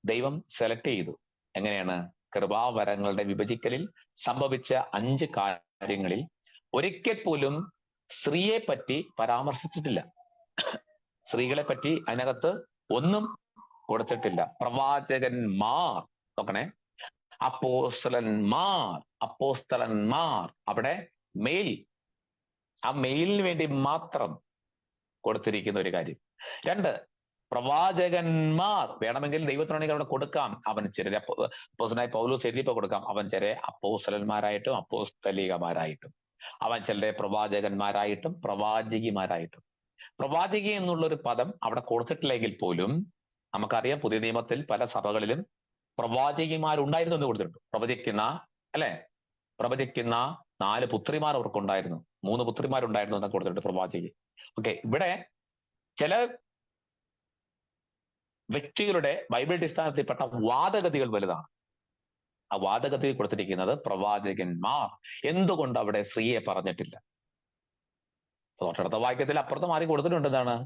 ദൈവം സെലക്ട് ചെയ്തു. എങ്ങനെയാണ്? കൃപാവരങ്ങളുടെ വിഭജിക്കലിൽ സംഭവിച്ച 5 കാര്യങ്ങളിൽ ഒരിക്കൽ പോലും സ്ത്രീയെ പറ്റി പരാമർശിച്ചിട്ടില്ല, സ്ത്രീകളെ പറ്റി അതിനകത്ത് ഒന്നും കൊടുത്തിട്ടില്ല. പ്രവാചകന്മാർ, നോക്കണേ, അപ്പോസ്തലന്മാർ, അവിടെ മെയിൽ, ആ മെയിലിന് വേണ്ടി മാത്രം കൊടുത്തിരിക്കുന്ന ഒരു കാര്യം. 2, പ്രവാചകന്മാർ, വേണമെങ്കിൽ ദൈവത്തിനാണെങ്കിൽ അവിടെ കൊടുക്കാം, അവൻ ചില അപ്പോസ്തലനായ പൗലോസ് എഴുതിയപ്പോൾ കൊടുക്കാം, അവൻ ചില അപ്പോസ്തലന്മാരായിട്ടും അപ്പോസ്തലികമാരായിട്ടും, അവൻ ചിലരെ പ്രവാചകന്മാരായിട്ടും പ്രവാചകിമാരായിട്ടും. പ്രവാചകി എന്നുള്ളൊരു പദം അവിടെ കൊടുത്തിട്ടില്ലെങ്കിൽ പോലും നമുക്കറിയാം, പുതിയ നിയമത്തിൽ പല സഭകളിലും പ്രവാചകിമാരുണ്ടായിരുന്നു എന്ന് കൊടുത്തിട്ടുണ്ട്. പ്രവചിക്കുന്ന 4 പുത്രിമാർ അവർക്കുണ്ടായിരുന്നു, 3 പുത്രിമാരുണ്ടായിരുന്നു എന്നൊക്കെ കൊടുത്തിട്ടുണ്ട് പ്രവാചകി. ഓക്കെ, ഇവിടെ ചില വ്യക്തികളുടെ ബൈബിൾ അടിസ്ഥാനത്തിൽപ്പെട്ട വാദഗതികൾ വലുതാണ്. ആ വാദഗതി കൊടുത്തിരിക്കുന്നത് പ്രവാചകന്മാർ. എന്തുകൊണ്ട് അവിടെ സ്ത്രീയെ പറഞ്ഞിട്ടില്ല? തൊട്ടടുത്ത വാക്യത്തിൽ അപ്പുറത്ത് മാറി കൊടുത്തിട്ടുണ്ട്, എന്താണ്?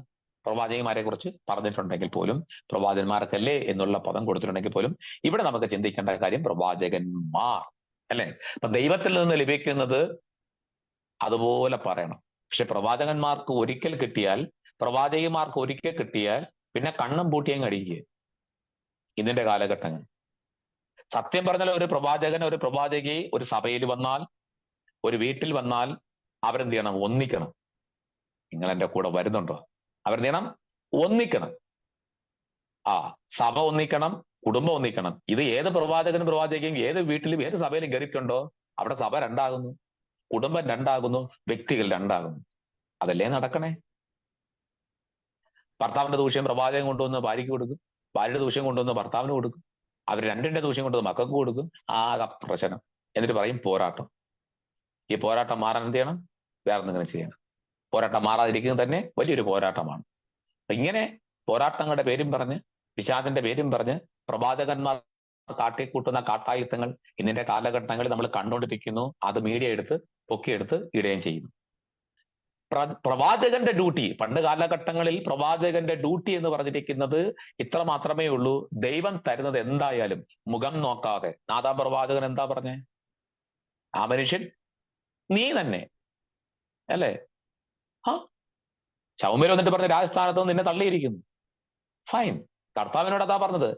പ്രവാചകന്മാരെ കുറിച്ച് പറഞ്ഞിട്ടുണ്ടെങ്കിൽ പോലും, പ്രവാചകന്മാർക്കല്ലേ എന്നുള്ള പദം കൊടുത്തിട്ടുണ്ടെങ്കിൽ പോലും, ഇവിടെ നമുക്ക് ചിന്തിക്കേണ്ട കാര്യം പ്രവാചകന്മാർ, അല്ലെ? അപ്പൊ ദൈവത്തിൽ നിന്ന് ലഭിക്കുന്നത് അതുപോലെ പറയണം. പക്ഷെ പ്രവാചകന്മാർക്ക് ഒരിക്കൽ കിട്ടിയാൽ, പ്രവാചകന്മാർക്ക് ഒരിക്കൽ കിട്ടിയാൽ പിന്നെ കണ്ണും പൂട്ടിയും കടിക്കുക. ഇതിന്റെ കാലഘട്ടങ്ങൾ സത്യം പറഞ്ഞാൽ, ഒരു പ്രവാചകൻ, ഒരു പ്രവാചകി ഒരു സഭയിൽ വന്നാൽ, ഒരു വീട്ടിൽ വന്നാൽ, അവരെന്ത് ചെയ്യണം? ഒന്നിക്കണം. നിങ്ങൾ എൻ്റെ കൂടെ വരുന്നുണ്ടോ? അവരെന്ത് ചെയ്യണം? ഒന്നിക്കണം. സഭ ഒന്നിക്കണം, കുടുംബം ഒന്നിക്കണം. ഇത് ഏത് പ്രവാചകനും പ്രവാചകയും ഏത് വീട്ടിലും ഏത് സഭയിലും കയറിയിട്ടുണ്ടോ, അവിടെ സഭ 2 ആകുന്നു, കുടുംബം 2 ആകുന്നു, വ്യക്തികൾ 2 ആകുന്നു. അതല്ലേ നടക്കണേ? ഭർത്താവിന്റെ ദൂഷ്യം പ്രവാചകൻ കൊണ്ടുവന്ന് ഭാര്യയ്ക്ക് കൊടുക്കും, ഭാര്യയുടെ ദൂഷ്യം കൊണ്ടുവന്ന് ഭർത്താവിന് കൊടുക്കും, അവർ 2ന്റെ ദൂഷ്യം കൊണ്ടുവന്ന് മക്കൾക്ക് കൊടുക്കും. ആകെ പ്രശ്നം. എന്നിട്ട് പറയും പോരാട്ടം. ഈ പോരാട്ടം മാറാൻ എന്ത് ചെയ്യണം? വേറെ എന്തെങ്കിലും ചെയ്യണം. പോരാട്ടം മാറാതിരിക്കുന്നത് തന്നെ വലിയൊരു പോരാട്ടമാണ്. ഇങ്ങനെ പോരാട്ടങ്ങളുടെ പേരും പറഞ്ഞ്, പിശാചിന്റെ പേരും പറഞ്ഞ് പ്രവാചകന്മാർ കാട്ടിക്കൂട്ടുന്ന കാട്ടായുധങ്ങൾ ഇന്നിന്റെ കാലഘട്ടങ്ങളിൽ നമ്മൾ കണ്ടുകൊണ്ടിരിക്കുന്നു. അത് മീഡിയ എടുത്ത് പൊക്കിയെടുത്ത് ഇടുകയും ചെയ്യുന്നു. പ്രവാചകന്റെ ഡ്യൂട്ടി, പണ്ട് കാലഘട്ടങ്ങളിൽ പ്രവാചകന്റെ ഡ്യൂട്ടി എന്ന് പറഞ്ഞിരിക്കുന്നത് ഇത്ര മാത്രമേ ഉള്ളൂ. ദൈവം തരുന്നത് എന്തായാലും മുഖം നോക്കാതെ. നാദാം പ്രവാചകൻ എന്താ പറഞ്ഞേ? ആ മനുഷ്യൻ നീ തന്നെ, അല്ലേ? ശൗമ്യർ വന്നിട്ട് പറഞ്ഞ രാജസ്ഥാനത്ത് നിന്നെ തള്ളിയിരിക്കുന്നു. ഫൈൻ, കർത്താവിനോട് അതാ പറഞ്ഞത്.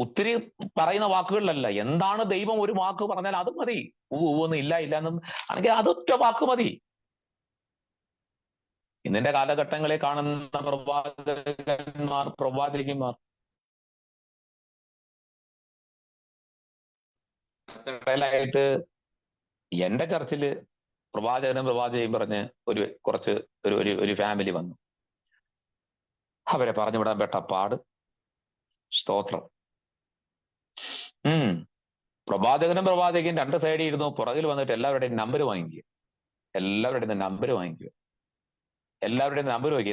ഒത്തിരി പറയുന്ന വാക്കുകളിലല്ല. എന്താണ് ദൈവം ഒരു വാക്ക് പറഞ്ഞാൽ അത് മതി. ഊവൊന്നും ഇല്ല ഇല്ല എന്നും ആണെങ്കിൽ അതൊറ്റ വാക്ക് മതി. ഇന്നിന്റെ കാലഘട്ടങ്ങളിൽ കാണുന്ന പ്രവാചകന്മാർ പ്രവാചകന്മാർ ായിട്ട് എന്റെ ചർച്ചില് പ്രവാചകയും പറഞ്ഞ് കുറച്ച് ഒരു ഫാമിലി വന്നു. അവരെ പറഞ്ഞു വിടാൻ പെട്ട പാട്. സ്തോത്രം. പ്രവാചകനും രണ്ട് സൈഡിൽ ഇരുന്നു. പുറകിൽ വന്നിട്ട് എല്ലാവരുടെയും നമ്പർ വാങ്ങിക്കുക. എല്ലാവരുടെയും നമ്പർ വാങ്ങിക്കുക.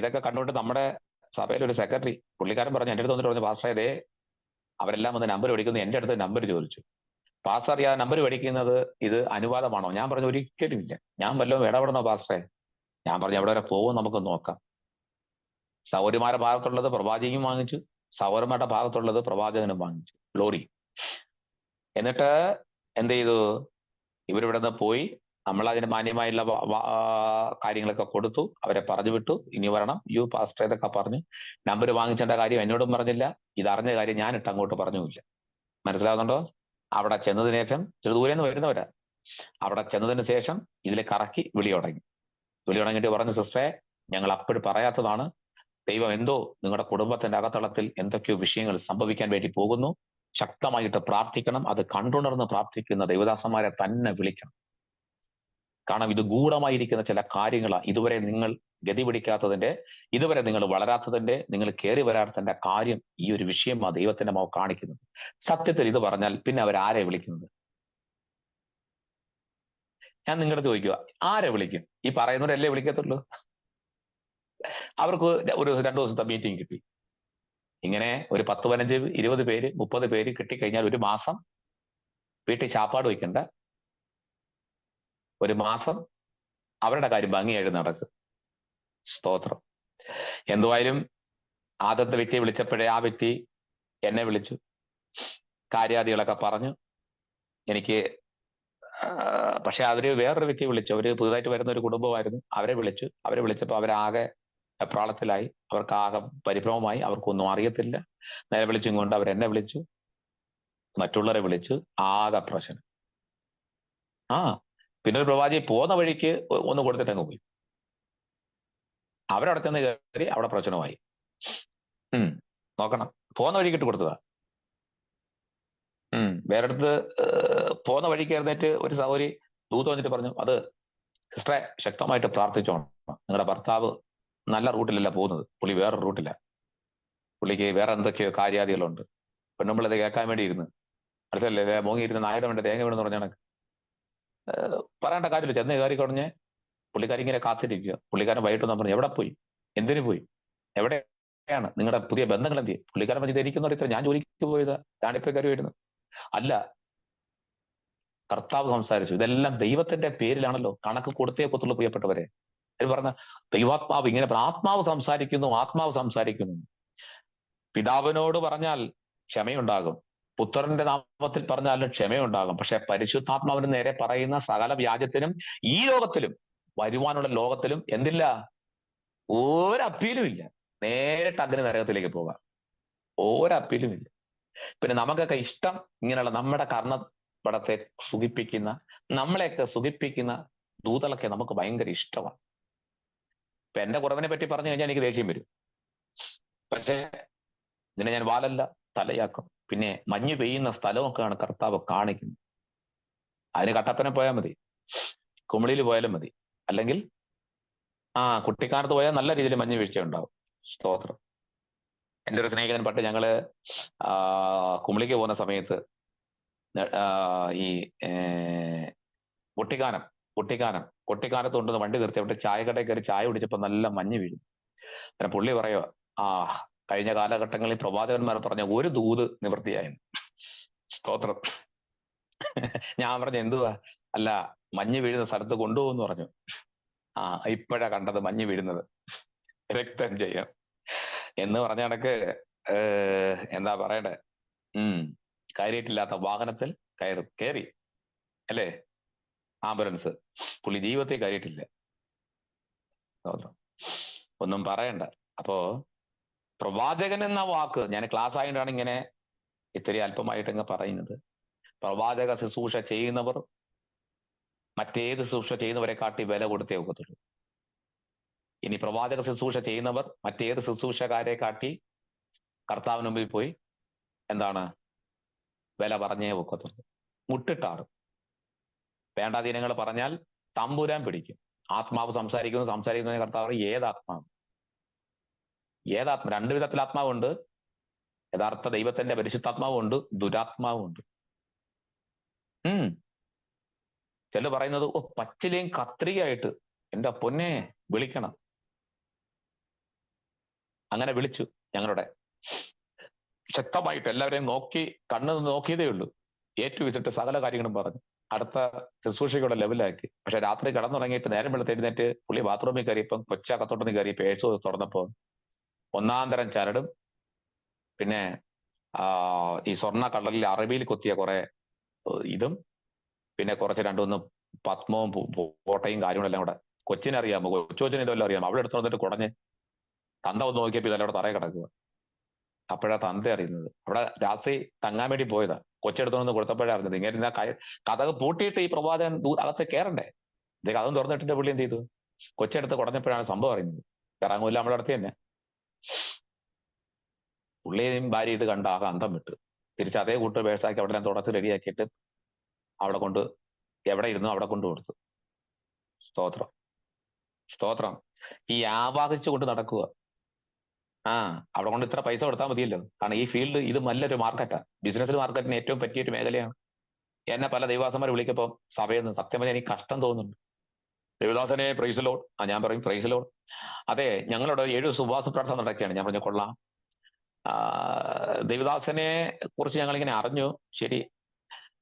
ഇതൊക്കെ കണ്ടുകൊണ്ട് നമ്മുടെ സഭയിലെ ഒരു സെക്രട്ടറി പുള്ളിക്കാരൻ പറഞ്ഞു, എൻ്റെ അടുത്ത് വന്നിട്ട് പറഞ്ഞു, പാസ്റ്ററേ അവരെല്ലാം വന്ന് നമ്പർ മേടിക്കുന്നു. എൻ്റെ അടുത്ത് നമ്പർ ചോദിച്ചു. പാസ്റ്റർ അറിയാതെ നമ്പർ മേടിക്കുന്നത് ഇത് അനുവാദമാണോ? ഞാൻ പറഞ്ഞു ഒരിക്കലും ഇല്ല. ഞാൻ വല്ലതും ഇടപെടണോ പാസ്റ്ററെ? ഞാൻ പറഞ്ഞു എവിടെ വരെ പോകും നമുക്ക് നോക്കാം. സൗരന്മാരുടെ ഭാഗത്തുള്ളത് പ്രവാചകനും വാങ്ങിച്ചു, സൗരന്മാരുടെ ഭാഗത്തുള്ളത് പ്രവാചകനും വാങ്ങിച്ചു. ഗ്ലോറി. എന്നിട്ട് എന്ത് ചെയ്തു? ഇവരിവിടെ നിന്ന് പോയി. നമ്മൾ അതിന് മാന്യമായുള്ള കാര്യങ്ങളൊക്കെ കൊടുത്തു. അവരെ പറഞ്ഞു വിട്ടു. ഇനി വരണം പാസ്റ്റർ എന്നൊക്കെ പറഞ്ഞ് നമ്പർ വാങ്ങിച്ചേണ്ട കാര്യം എന്നോടും പറഞ്ഞില്ല. ഇതറിഞ്ഞ കാര്യം ഞാനിട്ട് അങ്ങോട്ട് പറഞ്ഞുമില്ല. മനസ്സിലാകുന്നുണ്ടോ? അവിടെ ചെന്നതിന് ശേഷം ദൂരെ നിന്ന് വരുന്നവരാ. അവിടെ ചെന്നതിന് ശേഷം ഇതിൽ കറക്കി വിളി തുടങ്ങിയിട്ട് പറഞ്ഞു, സിസ്റ്ററെ ഞങ്ങൾ അപ്പോഴും പറയാത്തതാണ്. ദൈവം എന്തോ നിങ്ങളുടെ കുടുംബത്തിന്റെ അകത്തളത്തിൽ എന്തൊക്കെയോ വിഷയങ്ങൾ സംഭവിക്കാൻ വേണ്ടി പോകുന്നു. ശക്തമായിട്ട് പ്രാർത്ഥിക്കണം. അത് കണ്ടുണർന്ന് പ്രാർത്ഥിക്കുന്ന ദൈവദാസന്മാരെ തന്നെ വിളിക്കണം. കാരണം ഇത് ഗൂഢമായിരിക്കുന്ന ചില കാര്യങ്ങളാണ്. ഇതുവരെ നിങ്ങൾ ഗതി പിടിക്കാത്തതിന്റെ, ഇതുവരെ നിങ്ങൾ വളരാത്തതിന്റെ, നിങ്ങൾ കയറി വരാത്തതിന്റെ കാര്യം ഈ ഒരു വിഷയമാണ് ദൈവത്തിന്റെ മാവ് കാണിക്കുന്നത്. സത്യത്തിൽ ഇത് പറഞ്ഞാൽ പിന്നെ അവരാരെ വിളിക്കുന്നത്? ഞാൻ നിങ്ങളുടെ ചോദിക്കുക, ആരെ വിളിക്കും? ഈ പറയുന്നവരല്ലേ വിളിക്കത്തുള്ളൂ. അവർക്ക് ഒരു 2 ദിവസത്തെ മീറ്റിംഗ് കിട്ടി. ഇങ്ങനെ ഒരു 10, 15, 20 പേര് 30 പേര് കിട്ടിക്കഴിഞ്ഞാൽ ഒരു മാസം വീട്ടിൽ ചാപ്പാട് വയ്ക്കണ്ട. ഒരു മാസം അവരുടെ കാര്യം ഭംഗിയായിട്ട് നടക്കും. സ്തോത്രം. എന്തുവായാലും ആദ്യത്തെ വ്യക്തിയെ വിളിച്ചപ്പോഴേ ആ വ്യക്തി എന്നെ വിളിച്ചു, കാര്യാദികളൊക്കെ പറഞ്ഞു. എനിക്ക് പക്ഷെ അവര് വേറൊരു വ്യക്തിയെ വിളിച്ചു. അവര് പുതുതായിട്ട് വരുന്ന ഒരു കുടുംബമായിരുന്നു. അവരെ വിളിച്ചപ്പോൾ അവരാകെ എപ്രാളത്തിലായി. അവർക്ക് ആകെ പരിഭ്രമമായി. അവർക്കൊന്നും അറിയത്തില്ല. നേരെ വിളിച്ചും കൊണ്ട് അവരെന്നെ വിളിച്ചു, മറ്റുള്ളവരെ വിളിച്ചു. ആകെ പ്രശ്നം. പിന്നെ ഒരു പ്രവാചി പോകുന്ന വഴിക്ക് ഒന്ന് കൊടുത്തിട്ട് അങ്ങ് പോയി. അവരവിടെ ചെന്ന് കയറി. അവിടെ പ്രശ്നമായി. നോക്കണം. പോകുന്ന വഴിക്ക് ഇട്ട് കൊടുത്തതാ. വേറെടുത്ത് പോകുന്ന വഴിക്ക് എഴുന്നേറ്റ് ഒരു സഹോദരി ദൂത് വന്നിട്ട് പറഞ്ഞു, അത് സിസ്റ്ററെ ശക്തമായിട്ട് പ്രാർത്ഥിച്ചോണം. നിങ്ങളുടെ ഭർത്താവ് നല്ല റൂട്ടിലല്ല പോകുന്നത്. പുള്ളി വേറെ റൂട്ടില്ല. പുള്ളിക്ക് വേറെ എന്തൊക്കെയോ കാര്യാദികളുണ്ട്. പെണ്ണുമ്പിളത് കേൾക്കാൻ വേണ്ടി ഇരുന്ന് മനസ്സിലല്ലേ മോങ്ങിയിരുന്ന് നായയുടെ വേണ്ട തേങ്ങ വീണെന്ന് പറഞ്ഞാണ്. പറയേണ്ട കാര്യമില്ല. ചെന്ന് കയറി കഴിഞ്ഞ് പുള്ളിക്കാരി ഇങ്ങനെ കാത്തിരിക്കുക. പുള്ളിക്കാരൻ വൈകിട്ട് പറഞ്ഞു, എവിടെ പോയി? എന്തിനു പോയി? എവിടെയാണ് നിങ്ങളുടെ പുതിയ ബന്ധങ്ങൾ? എന്ത് ചെയ്യും? പുള്ളിക്കാരൻ പറഞ്ഞ് ധരിക്കുന്ന ഇത്ര ഞാൻ ജോലിക്ക് പോയതാ, ഞാനിപ്പോ കയറി വരുന്നു. അല്ല, കർത്താവ് സംസാരിച്ചു. ഇതെല്ലാം ദൈവത്തിന്റെ പേരിലാണല്ലോ. കണക്ക് കൊടുത്തേ കൊത്തുള്ളൂ പ്രിയപ്പെട്ടവരെ. അവർ പറഞ്ഞ ദൈവാത്മാവ് ഇങ്ങനെ ആത്മാവ് സംസാരിക്കുന്നു. പിതാവിനോട് പറഞ്ഞാൽ ക്ഷമയുണ്ടാകും, പുത്രന്റെ നാമത്തിൽ പറഞ്ഞാലും ക്ഷമയുണ്ടാകും. പക്ഷെ പരിശുദ്ധാത്മാവിന് നേരെ പറയുന്ന സകല വ്യാജത്തിനും ഈ ലോകത്തിലും വരുവാനുള്ള ലോകത്തിലും എന്തില്ല? ഒരു അപ്പീലും ഇല്ല. നേരിട്ട് അഗ്നി നരകത്തിലേക്ക് പോകാം. ഒരു അപ്പീലും ഇല്ല. പിന്നെ നമുക്കൊക്കെ ഇഷ്ടം ഇങ്ങനെയുള്ള നമ്മുടെ കർണപടത്തെ സുഖിപ്പിക്കുന്ന, നമ്മളെയൊക്കെ സുഖിപ്പിക്കുന്ന ദൂതകളൊക്കെ നമുക്ക് ഭയങ്കര ഇഷ്ടമാണ്. ഇപ്പൊ എന്റെ കുറവിനെ പറ്റി പറഞ്ഞു കഴിഞ്ഞാൽ എനിക്ക് ദേഷ്യം വരും. പക്ഷേ ഇതിനെ ഞാൻ വാലല്ല തലയാക്കും. പിന്നെ മഞ്ഞ് പെയ്യുന്ന സ്ഥലമൊക്കെയാണ് കർത്താവ് കാണിക്കുന്നത്. അതിന് കട്ടപ്പന പോയാൽ മതി, കുമിളിയിൽ പോയാലും മതി. അല്ലെങ്കിൽ കുട്ടിക്കാലത്ത് പോയാൽ നല്ല രീതിയിൽ മഞ്ഞ് വീഴ്ച ഉണ്ടാവും. സ്തോത്രം. എൻ്റെ ഒരു സ്നേഹിതൻ പണ്ട് ഞങ്ങള് കുമിളിക്ക് പോകുന്ന സമയത്ത് ഈ കുട്ടിക്കാനത്ത് കൊണ്ടുവന്ന് വണ്ടി നിർത്തി അവിടെ ചായക്കടയിൽ കയറി ചായ കുടിച്ചപ്പോൾ നല്ല മഞ്ഞ് വീഴും. പിന്നെ പുള്ളി പറയുക, കഴിഞ്ഞ കാലഘട്ടങ്ങളിൽ പ്രവാചകന്മാർ പറഞ്ഞ ഒരു ദൂത് നിവൃത്തിയായിരുന്നു. സ്തോത്രം. ഞാൻ പറഞ്ഞു, എന്തുവാ? അല്ല, മഞ്ഞ് വീഴുന്ന സ്ഥലത്ത് കൊണ്ടുപോകുന്നു പറഞ്ഞു. ഇപ്പോഴാ കണ്ടത് മഞ്ഞ് വീഴുന്നത്. രക്തം ചെയ്യാം എന്ന് പറഞ്ഞ കണക്ക് എന്താ പറയണ്ടേ, കയറിയിട്ടില്ലാത്ത വാഹനത്തിൽ കയറി അല്ലേ? ആംബുലൻസ്. പുള്ളി ജീവിതത്തിൽ കയറിയിട്ടില്ല. ഒന്നും പറയണ്ട. അപ്പോ പ്രവാചകൻ എന്ന വാക്ക്, ഞാൻ ക്ലാസ് ആയതുകൊണ്ടാണ് ഇങ്ങനെ ഇത്തിരി അല്പമായിട്ട് ഇങ്ങ് പറയുന്നത്, പ്രവാചക ശുശ്രൂഷ ചെയ്യുന്നവർ മറ്റേത് ശുശ്രൂഷ ചെയ്യുന്നവരെ കാട്ടി വില കൊടുത്തേ ഒക്കത്തുള്ളൂ. ഇനി പ്രവാചക ശുശ്രൂഷ ചെയ്യുന്നവർ മറ്റേത് ശുശ്രൂഷക്കാരെ കാട്ടി കർത്താവിന് മുമ്പിൽ പോയി എന്താണ് വില പറഞ്ഞേ ഒക്കത്തുള്ളൂ. മുട്ടിട്ടാറും. വേണ്ടാധീനങ്ങൾ പറഞ്ഞാൽ തമ്പുരാൻ പിടിക്കും. ആത്മാവ് സംസാരിക്കുന്ന കർത്താവ് ഏതാത്മാവ്? രണ്ട് വിധത്തിൽ ആത്മാവുണ്ട്. യഥാർത്ഥ ദൈവത്തിന്റെ പരിശുദ്ധാത്മാവുണ്ട്, ദുരാത്മാവുണ്ട്. ചില പറയുന്നത് പച്ചിലയും കത്രികയായിട്ട് എന്റെ പൊന്നെ വിളിക്കണം. അങ്ങനെ വിളിച്ചു. ഞങ്ങളുടെ ശക്തമായിട്ട് എല്ലാവരെയും നോക്കി, കണ്ണ് നോക്കിയതേ ഉള്ളൂ. ഏറ്റുവെച്ചിട്ട് സകല കാര്യങ്ങളും പറഞ്ഞു. അടുത്ത ശുശ്രൂഷയുടെ ലെവലാക്കി. പക്ഷെ രാത്രി കിടന്നുറങ്ങിയിട്ട് നേരം വെളുത്ത് എഴുന്നേറ്റ് പുള്ളി ബാത്റൂമിൽ കയറിയപ്പം കൊച്ചകത്തോട്ടൊന്ന് കയറി പേഴ്സ് തുറന്നപ്പോ ഒന്നാം തരം ചരടും പിന്നെ ഈ സ്വർണ്ണ കളറിൽ അറബിയിൽ കൊത്തിയ കുറെ ഇതും പിന്നെ കുറച്ച് രണ്ടുമൂന്ന് പത്മവും കോട്ടയും കാര്യങ്ങളെല്ലാം കൂടെ. കൊച്ചിനറിയാമോ? കൊച്ചുകൊച്ചിന് ഇതെല്ലാം അറിയാമോ? അവിടെ എടുത്തു വന്നിട്ട് കുടഞ്ഞ് തന്ത ഒന്ന് നോക്കിയപ്പോൾ ഇതെല്ലാം അവിടെ തറയെ കിടക്കുക. അപ്പോഴാ തന്ത അറിയുന്നത്. അവിടെ രാത്രി തങ്ങാൻ വേണ്ടി പോയതാ. കൊച്ചെടുത്തോന്ന് കൊടുത്തപ്പോഴേ അറിഞ്ഞത്. ഇങ്ങനെ കഥക് പൂട്ടിയിട്ട് ഈ പ്രവാചകൻ അകത്ത് കയറണ്ടേ? ഇദ്ദേഹം അതും തുറന്നിട്ടിന്റെ പുള്ളി എന്ത് ചെയ്തു? കൊച്ചെടുത്ത് കുടഞ്ഞപ്പോഴാണ് സംഭവം അറിയുന്നത്. ഇറങ്ങൂല്ല, നമ്മുടെ അടുത്ത് തന്നെ. പുള്ളിയും ഭാര്യ ഇത് കണ്ട ആകെ അന്തം വിട്ട് തിരിച്ച് അതേ കൂട്ട് വേഴ്സാക്കി അവിടെ തുടച്ച് റെഡിയാക്കിയിട്ട് അവിടെ കൊണ്ട് എവിടെ ഇരുന്നു അവിടെ കൊണ്ടു കൊടുത്തു. സ്തോത്രം, സ്തോത്രം. ഈ ആവാഹിച്ചു കൊണ്ട് നടക്കുക. അവിടെ കൊണ്ട് ഇത്ര പൈസ കൊടുത്താൽ മതിയല്ലോ. കാരണം ഈ ഫീൽഡ് ഇത് നല്ലൊരു മാർക്കറ്റാ. ബിസിനസ് മാർക്കറ്റിന് ഏറ്റവും പറ്റിയൊരു മേഖലയാണ്. എന്നെ പല ദൈവദാസന്മാർ വിളിക്കപ്പോൾ സഭയിൽ നിന്ന് സത്യം പറഞ്ഞാൽ എനിക്ക് കഷ്ടം തോന്നുന്നുണ്ട്. ദൈവദാസനെ പ്രൈസ് ലോർഡ്. ഞാൻ പറയും പ്രൈസ് ലോർഡ്. അതെ, ഞങ്ങളോട് 7 ദിവസം ഉപവാസ പ്രാർത്ഥന നടക്കുകയാണ്. ഞാൻ പറഞ്ഞു കൊള്ളാം. ദൈവദാസനെ കുറിച്ച് ഞങ്ങളിങ്ങനെ അറിഞ്ഞു. ശരി,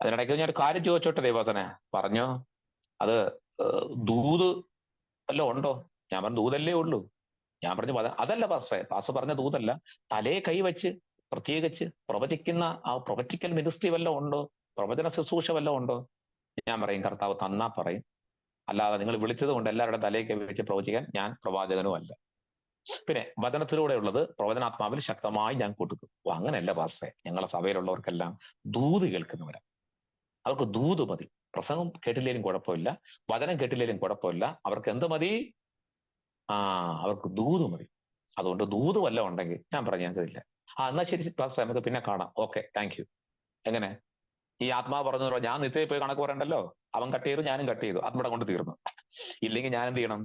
അതിനിടയ്ക്ക് ഞാൻ ഒരു കാര്യം ചോദിച്ചോട്ടെ ദൈവദാസനെ? പറഞ്ഞു അത് ദൂത് വല്ലതും ഉണ്ടോ? ഞാൻ പറഞ്ഞു ദൂതല്ലേ ഉള്ളൂ. ഞാൻ പറഞ്ഞു അതല്ല പാസ്റ്റർ പറഞ്ഞ ദൂതല്ല, തലേ കൈവച്ച് പ്രത്യേകിച്ച് പ്രവചിക്കുന്ന ആ പ്രൊഫറ്റിക്കൽ മിനിസ്ട്രി വല്ലതും ഉണ്ടോ? പ്രവചന ശുശ്രൂഷ വല്ലതും ഉണ്ടോ? ഞാൻ പറയും കർത്താവ് തന്നാ പറയും. അല്ലാതെ നിങ്ങൾ വിളിച്ചത് കൊണ്ട് എല്ലാവരുടെ തലേ കൈവച്ച് പ്രവചിക്കാൻ ഞാൻ പ്രവാചകനും അല്ല. പിന്നെ വചനത്തിലൂടെ ഉള്ളത് പ്രവചനാത്മാവിൽ ശക്തമായി ഞാൻ കൊടുക്കും. അങ്ങനെയല്ല പാസ്റ്ററെ, ഞങ്ങളെ സഭയിലുള്ളവർക്കെല്ലാം ദൂത് കേൾക്കുന്നവരാണ്. അവർക്ക് ദൂത് മതി. പ്രസംഗം കേട്ടില്ലേലും കുഴപ്പമില്ല, വചനം കേട്ടില്ലേലും കുഴപ്പമില്ല. അവർക്ക് എന്ത് മതി? അവർക്ക് ദൂത് മതി. അതുകൊണ്ട് ദൂത് വല്ലതും ഉണ്ടെങ്കിൽ ഞാൻ പറഞ്ഞു ഞങ്ങൾക്കില്ല. എന്നാ ശരി പാസ്റ്റർ, നമുക്ക് പിന്നെ കാണാം. Okay, thank you. എങ്ങനെ ഈ ആത്മാവ് പറഞ്ഞു ഞാൻ നിത്യയിൽ പോയി കണക്ക് പറയണ്ടല്ലോ. അവൻ കട്ട് ചെയ്തു, ഞാനും കട്ട് ചെയ്തു, ആത്മയുടെ കൊണ്ട് തീർന്നു. ഇല്ലെങ്കിൽ ഞാൻ എന്ത് ചെയ്യണം?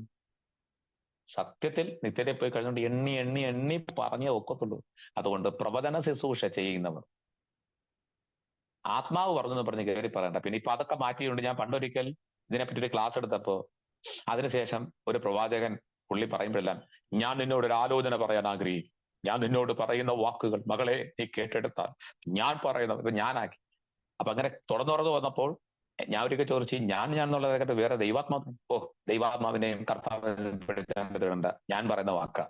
സത്യത്തിൽ നിത്യതയിൽ പോയി കഴിഞ്ഞുകൊണ്ട് എണ്ണി എണ്ണി എണ്ണി പറഞ്ഞേ ഒക്കത്തുള്ളൂ. അതുകൊണ്ട് പ്രവചന ശുശ്രൂഷ ചെയ്യുന്നവർ ആത്മാവ് പറഞ്ഞു പറഞ്ഞ് കയറി പറയണ്ട. പിന്നെ ഇപ്പൊ അതൊക്കെ മാറ്റിയുണ്ട്. ഞാൻ പണ്ടൊരിക്കൽ ഇതിനെപ്പറ്റി ഒരു ക്ലാസ് എടുത്തപ്പോ അതിനുശേഷം ഒരു പ്രവാചകൻ പുള്ളി പറയുമ്പോഴെല്ലാം ഞാൻ നിന്നോട് ഒരു ആലോചന പറയാൻ ആഗ്രഹിക്കും. ഞാൻ നിന്നോട് പറയുന്ന വാക്കുകൾ മകളെ നീ കേട്ടെടുത്താൽ ഞാൻ പറയുന്നത് ഇപ്പൊ ഞാനാക്കി. അപ്പൊ അങ്ങനെ തുറന്നു വന്നപ്പോൾ ഞാൻ ഒരിക്കൽ ചോദിച്ചു ഞാൻ എന്നുള്ളതൊക്കെ വേറെ ദൈവാത്മാവ്. ദൈവാത്മാവിനെയും കർത്താവിനെയും പഠിക്കേണ്ടതുണ്ട്. ഞാൻ പറയുന്ന വാക്ക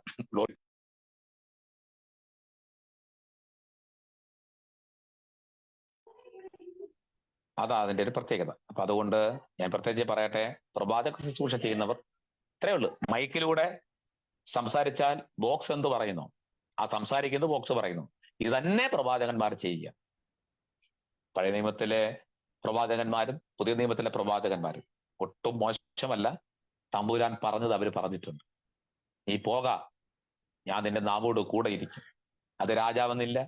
അതാ അതിന്റെ ഒരു പ്രത്യേകത. അപ്പൊ അതുകൊണ്ട് ഞാൻ പ്രത്യേകിച്ച് പറയട്ടെ, പ്രവാചക ശുശ്രൂഷ ചെയ്യുന്നവർ ഇത്രയേ ഉള്ളൂ. മൈക്കിലൂടെ സംസാരിച്ചാൽ ബോക്സ് എന്ത് പറയുന്നു, ആ സംസാരിക്കുന്നത് ബോക്സ് പറയുന്നു. ഇത് തന്നെ പ്രവാചകന്മാർ ചെയ്യുക. പഴയ നിയമത്തിലെ പ്രവാചകന്മാരും പുതിയ നിയമത്തിലെ പ്രവാചകന്മാരും ഒട്ടും മോശമല്ല. തമ്പുരാൻ പറഞ്ഞത് അവർ പറഞ്ഞിട്ടുണ്ട്. നീ പോക, ഞാൻ നിന്റെ നാവോട് കൂടെ ഇരിക്കും. അത് രാജാവെന്നില്ല,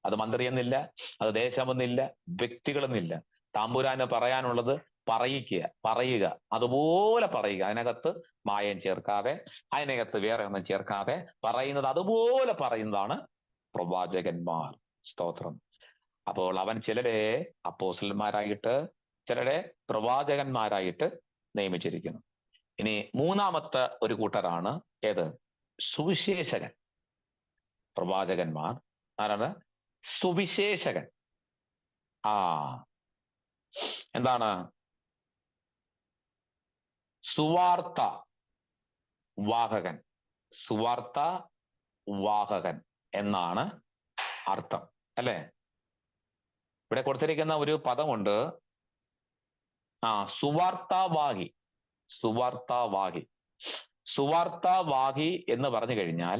അത് മന്ത്രിയെന്നില്ല, അത് ദേശമെന്നില്ല, വ്യക്തികളെന്നില്ല. തമ്പുരാന് പറയാനുള്ളത് പറയുക, അതുപോലെ പറയുക. അതിനകത്ത് മായം ചേർക്കാതെ, അതിനകത്ത് വേറെ ഒന്നും ചേർക്കാതെ പറയുന്നത് അതുപോലെ പറയുന്നതാണ് പ്രവാചകന്മാർ. സ്തോത്രം. അപ്പോൾ അവൻ ചിലരെ അപ്പോസ്തലന്മാരായിട്ട് ചിലരെ പ്രവാചകന്മാരായിട്ട് നിയമിച്ചിരിക്കുന്നു. ഇനി മൂന്നാമത്തെ ഒരു കൂട്ടരാണ് ഏത്? സുവിശേഷകൻ. പ്രവാചകന്മാർ ആരാണ്? സുവിശേഷകൻ. എന്താണ്? സുവാർത്ത വാഹകൻ. സുവാർത്ത വാഹകൻ എന്നാണ് അർത്ഥം, അല്ലെ? ഇവിടെ കൊടുത്തിരിക്കുന്ന ഒരു പദമുണ്ട്, സുവാർത്താവാഹി. സുവാർത്താവാഹി. സുവാർത്താവാഹി എന്ന് പറഞ്ഞു കഴിഞ്ഞാൽ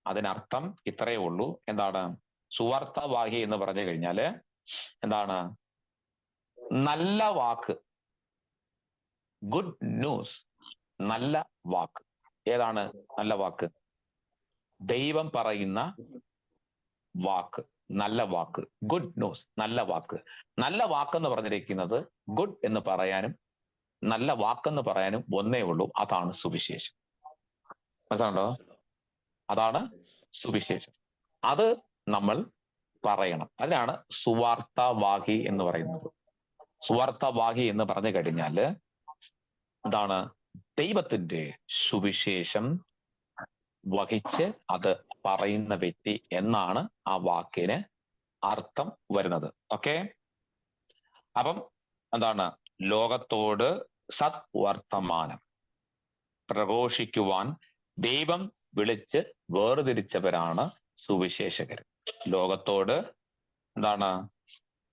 അതിനർത്ഥം ഇത്രയേ ഉള്ളൂ. എന്താണ്? സുവാർത്താവാഹി എന്ന് പറഞ്ഞു കഴിഞ്ഞാല് എന്താണ്? നല്ല വാക്ക്, ഗുഡ് ന്യൂസ്, നല്ല വാക്ക്. ഏതാണ് നല്ല വാക്ക്? ദൈവം പറയുന്ന വാക്ക്, നല്ല വാക്ക്, ഗുഡ് ന്യൂസ്, നല്ല വാക്ക്. നല്ല വാക്കെന്ന് പറഞ്ഞിരിക്കുന്നത് ഗുഡ് എന്ന് പറയാനും നല്ല വാക്കെന്ന് പറയാനും ഒന്നേ ഉള്ളൂ, അതാണ് സുവിശേഷം. മനസ്സിലുണ്ടോ? അതാണ് സുവിശേഷം. അത് നമ്മൾ പറയണം. അതിനാണ് സുവാർത്താവാഹി എന്ന് പറയുന്നത്. സുവാർത്താവാഹി എന്ന് പറഞ്ഞു കഴിഞ്ഞാല് എന്താണ്? ദൈവത്തിന്റെ സുവിശേഷം വഹിച്ച് അത് പറയുന്ന വ്യക്തി എന്നാണ് ആ വാക്കിന് അർത്ഥം വരുന്നത്. ഓക്കെ, അപ്പം എന്താണ്? ലോകത്തോട് സദ്വർത്തമാനം പ്രഘോഷിക്കുവാൻ ദൈവം വിളിച്ച് വേർതിരിച്ചവരാണ് സുവിശേഷകർ. ലോകത്തോട് എന്താണ്?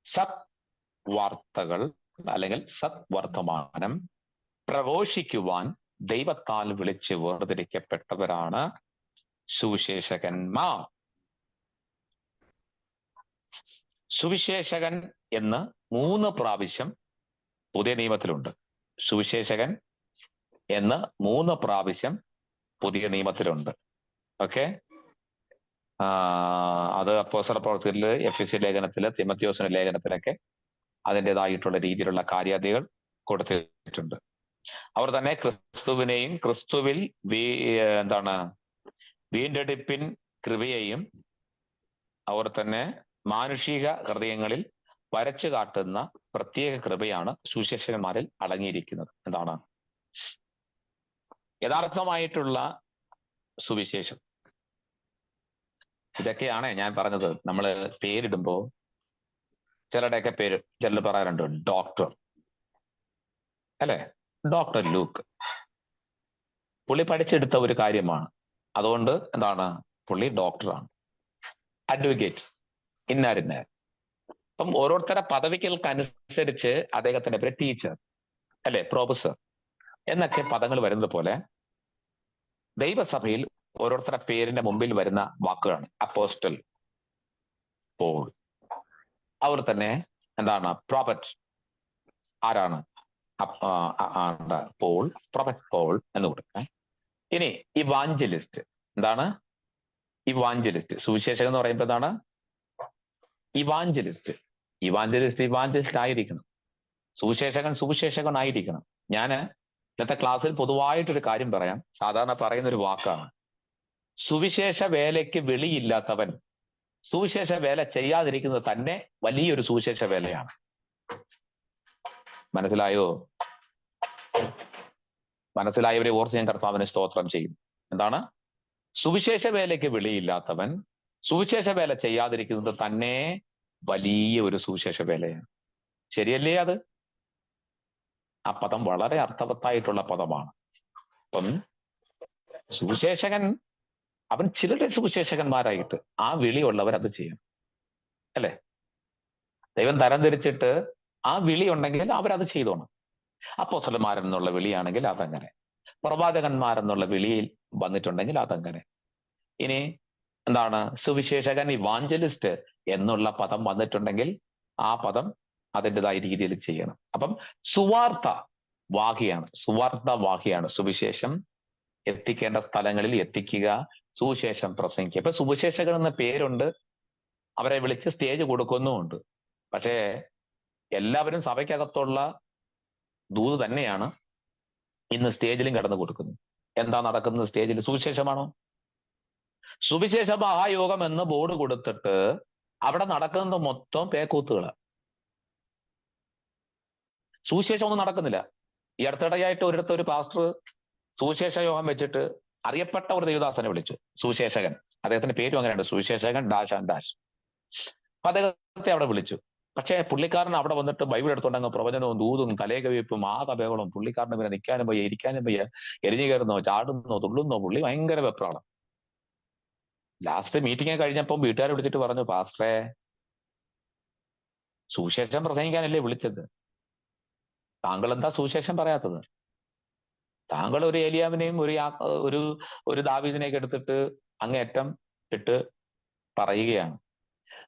സദ്വാർത്തകൾ അല്ലെങ്കിൽ സദ്വർത്തമാനം പ്രഘോഷിക്കുവാൻ ദൈവത്താൽ വിളിച്ച് വേർതിരിക്കപ്പെട്ടവരാണ് സുവിശേഷകന്മാർ. സുവിശേഷകൻ എന്ന് 3 പ്രാവശ്യം പുതിയ നിയമത്തിലുണ്ട്. സുവിശേഷകൻ എന്ന് 3 പ്രാവശ്യം പുതിയ നിയമത്തിലുണ്ട്. ഓക്കെ, അത് അപ്പോസ്തല പ്രവൃത്തികളില്, എഫെസ്യ ലേഖനത്തില്, തിമോഥെയോസിന്റെ ലേഖനത്തിലൊക്കെ അതിൻ്റെതായിട്ടുള്ള രീതിയിലുള്ള കാര്യാദികൾ കൊടുത്തിട്ടുണ്ട്. അവർ തന്നെ ക്രിസ്തുവിനെയും ക്രിസ്തുവിൽ എന്താണ് വീണ്ടെടുപ്പിൻ കൃപയെയും അവർ തന്നെ മാനുഷിക ഹൃദയങ്ങളിൽ വരച്ചു കാട്ടുന്ന പ്രത്യേക കൃപയാണ് സുവിശേഷകന്മാരിൽ അടങ്ങിയിരിക്കുന്നത്. എന്താണ് യഥാർത്ഥമായിട്ടുള്ള സുവിശേഷം? ഇതൊക്കെയാണ് ഞാൻ പറഞ്ഞത്. നമ്മൾ പേരിടുമ്പോ ചിലരുടെയൊക്കെ പേര് ചിലർ പറയാറുണ്ട് ഡോക്ടർ, അല്ലെ? ഡോക്ടർ ലൂക്ക് പുള്ളി പഠിച്ചെടുത്ത ഒരു കാര്യമാണ്, അതുകൊണ്ട് എന്താണ് പുള്ളി ഡോക്ടറാണ്. അഡ്വക്കേറ്റ് ഇന്നാരിന്നാർ. അപ്പം ഓരോരുത്തരുടെ പദവികൾക്കനുസരിച്ച് അദ്ദേഹത്തിന്റെ പേര് ടീച്ചർ, അല്ലെ, പ്രൊഫസർ എന്നൊക്കെ പദങ്ങൾ വരുന്നത് പോലെ ദൈവസഭയിൽ ഓരോരുത്തരുടെ പേരിന്റെ മുമ്പിൽ വരുന്ന വാക്കുകളാണ്. അപ്പോസ്റ്റൽ പോൾ, അവർ തന്നെ എന്താണ് പ്രോഫറ്റ്. ആരാണ്? പോൾ, പ്രൊഫറ്റ് പോൾ എന്ന് കൊടുക്കുക. ഇനി ഇവാഞ്ചലിസ്റ്റ്. എന്താണ് ഇവാഞ്ചലിസ്റ്റ്? സുവിശേഷകൻ എന്ന് പറയുമ്പോൾ എന്താണ് ഇവാഞ്ചലിസ്റ്റ്? ഇവാഞ്ചലിസ്റ്റ് ആയിരിക്കണം. സുവിശേഷകൻ ആയിരിക്കണം. ഞാൻ ഇന്നത്തെ ക്ലാസ്സിൽ പൊതുവായിട്ടൊരു കാര്യം പറയാം. സാധാരണ പറയുന്ന ഒരു വാക്കാണ്, സുവിശേഷ വേലയ്ക്ക് വെളിയില്ലാത്തവൻ സുവിശേഷ വേല ചെയ്യാതിരിക്കുന്നത് തന്നെ വലിയൊരു സുവിശേഷ വേലയാണ്. മനസ്സിലായോ? മനസ്സിലായവരെ ഓർത്ത് ഞാൻ കർത്താവിനെ സ്തോത്രം ചെയ്യും. എന്താണ്? സുവിശേഷ വേലയ്ക്ക് വെളിയില്ലാത്തവൻ സുവിശേഷ വേല ചെയ്യാതിരിക്കുന്നത് തന്നെ വലിയ ഒരു സുവിശേഷ വേലയാണ്. ശരിയല്ലേ? അത് ആ പദം വളരെ അർത്ഥവത്തായിട്ടുള്ള പദമാണ്. അപ്പം സുവിശേഷകൻ അവൻ ചിലരുടെ സുവിശേഷകന്മാരായിട്ട് ആ വിളിയുള്ളവർ അത് ചെയ്യണം, അല്ലെ? ദൈവം തരംതിരിച്ചിട്ട് ആ വിളി ഉണ്ടെങ്കിൽ അവരത് ചെയ്തോണം. അപ്പോസ്തലന്മാരെന്നുള്ള വിളിയാണെങ്കിൽ അതങ്ങനെ, പ്രവാചകന്മാരെന്നുള്ള വിളിയിൽ വന്നിട്ടുണ്ടെങ്കിൽ അതങ്ങനെ. ഇനി എന്താണ് സുവിശേഷകൻ, ഇവാഞ്ചലിസ്റ്റ് എന്നുള്ള പദം വന്നിട്ടുണ്ടെങ്കിൽ ആ പദം അതിൻ്റെതായ രീതിയിൽ ചെയ്യണം. അപ്പം സുവാർത്ത വാഹിയാണ് സുവിശേഷം എത്തിക്കേണ്ട സ്ഥലങ്ങളിൽ എത്തിക്കുക, സുവിശേഷം പ്രസംഗിക്കുക. ഇപ്പൊ സുവിശേഷകൻ എന്ന പേരുണ്ട്, അവരെ വിളിച്ച് സ്റ്റേജ് കൊടുക്കുന്നുമുണ്ട്. പക്ഷേ എല്ലാവരും സഭയ്ക്കകത്തുള്ള ദൂത് തന്നെയാണ് ഇന്ന് സ്റ്റേജിലും കടന്നു കൊടുക്കുന്നത്. എന്താ നടക്കുന്നത് സ്റ്റേജിൽ? സുവിശേഷമാണോ? സുവിശേഷ മഹായോഗം എന്ന് ബോർഡ് കൊടുത്തിട്ട് അവിടെ നടക്കുന്നത് മൊത്തം പേക്കൂത്തുകളാണ്. സുവിശേഷം ഒന്നും നടക്കുന്നില്ല. ഈ അടുത്തിടെയായിട്ട് ഒരു പാസ്റ്റർ സുവിശേഷ യോഗം വെച്ചിട്ട് അറിയപ്പെട്ട ഒരു ദേവദാസനെ വിളിച്ചു, സുവിശേഷകൻ. അദ്ദേഹത്തിന്റെ പേരും അങ്ങനെയുണ്ട്, സുവിശേഷകൻ ഡാഷ് ആൻഡ് ഡാഷ്. അപ്പൊ അദ്ദേഹത്തെ അവിടെ വിളിച്ചു. പക്ഷേ പുള്ളിക്കാരൻ അവിടെ വന്നിട്ട് ബൈബിൾ എടുത്തുണ്ടെങ്കിൽ പ്രവചനവും ദൂതും തലേകവിപ്പും ആ കഥകളും, പുള്ളിക്കാരന് പിന്നെ നിൽക്കാനും വയ്യ, ഇരിക്കാനും വയ്യ, എരിഞ്ഞു കയറുന്നോ, ചാടുന്നോ, തുള്ളുന്നോ, പുള്ളി ഭയങ്കര വെപ്രാളം. ലാസ്റ്റ് മീറ്റിംഗ് കഴിഞ്ഞപ്പോൾ വീട്ടുകാരെ വിളിച്ചിട്ട് പറഞ്ഞു, പാസ്റ്ററെ സുവിശേഷം പ്രസംഗിക്കാനല്ലേ വിളിച്ചത്, താങ്കൾ എന്താ സുവിശേഷം പറയാത്തത്? താങ്കൾ ഒരു ഏലിയാവിനെയും ഒരു ദാവീദിനെയൊക്കെ എടുത്തിട്ട് അങ്ങേയറ്റം ഇട്ട് പറയുകയാണ്.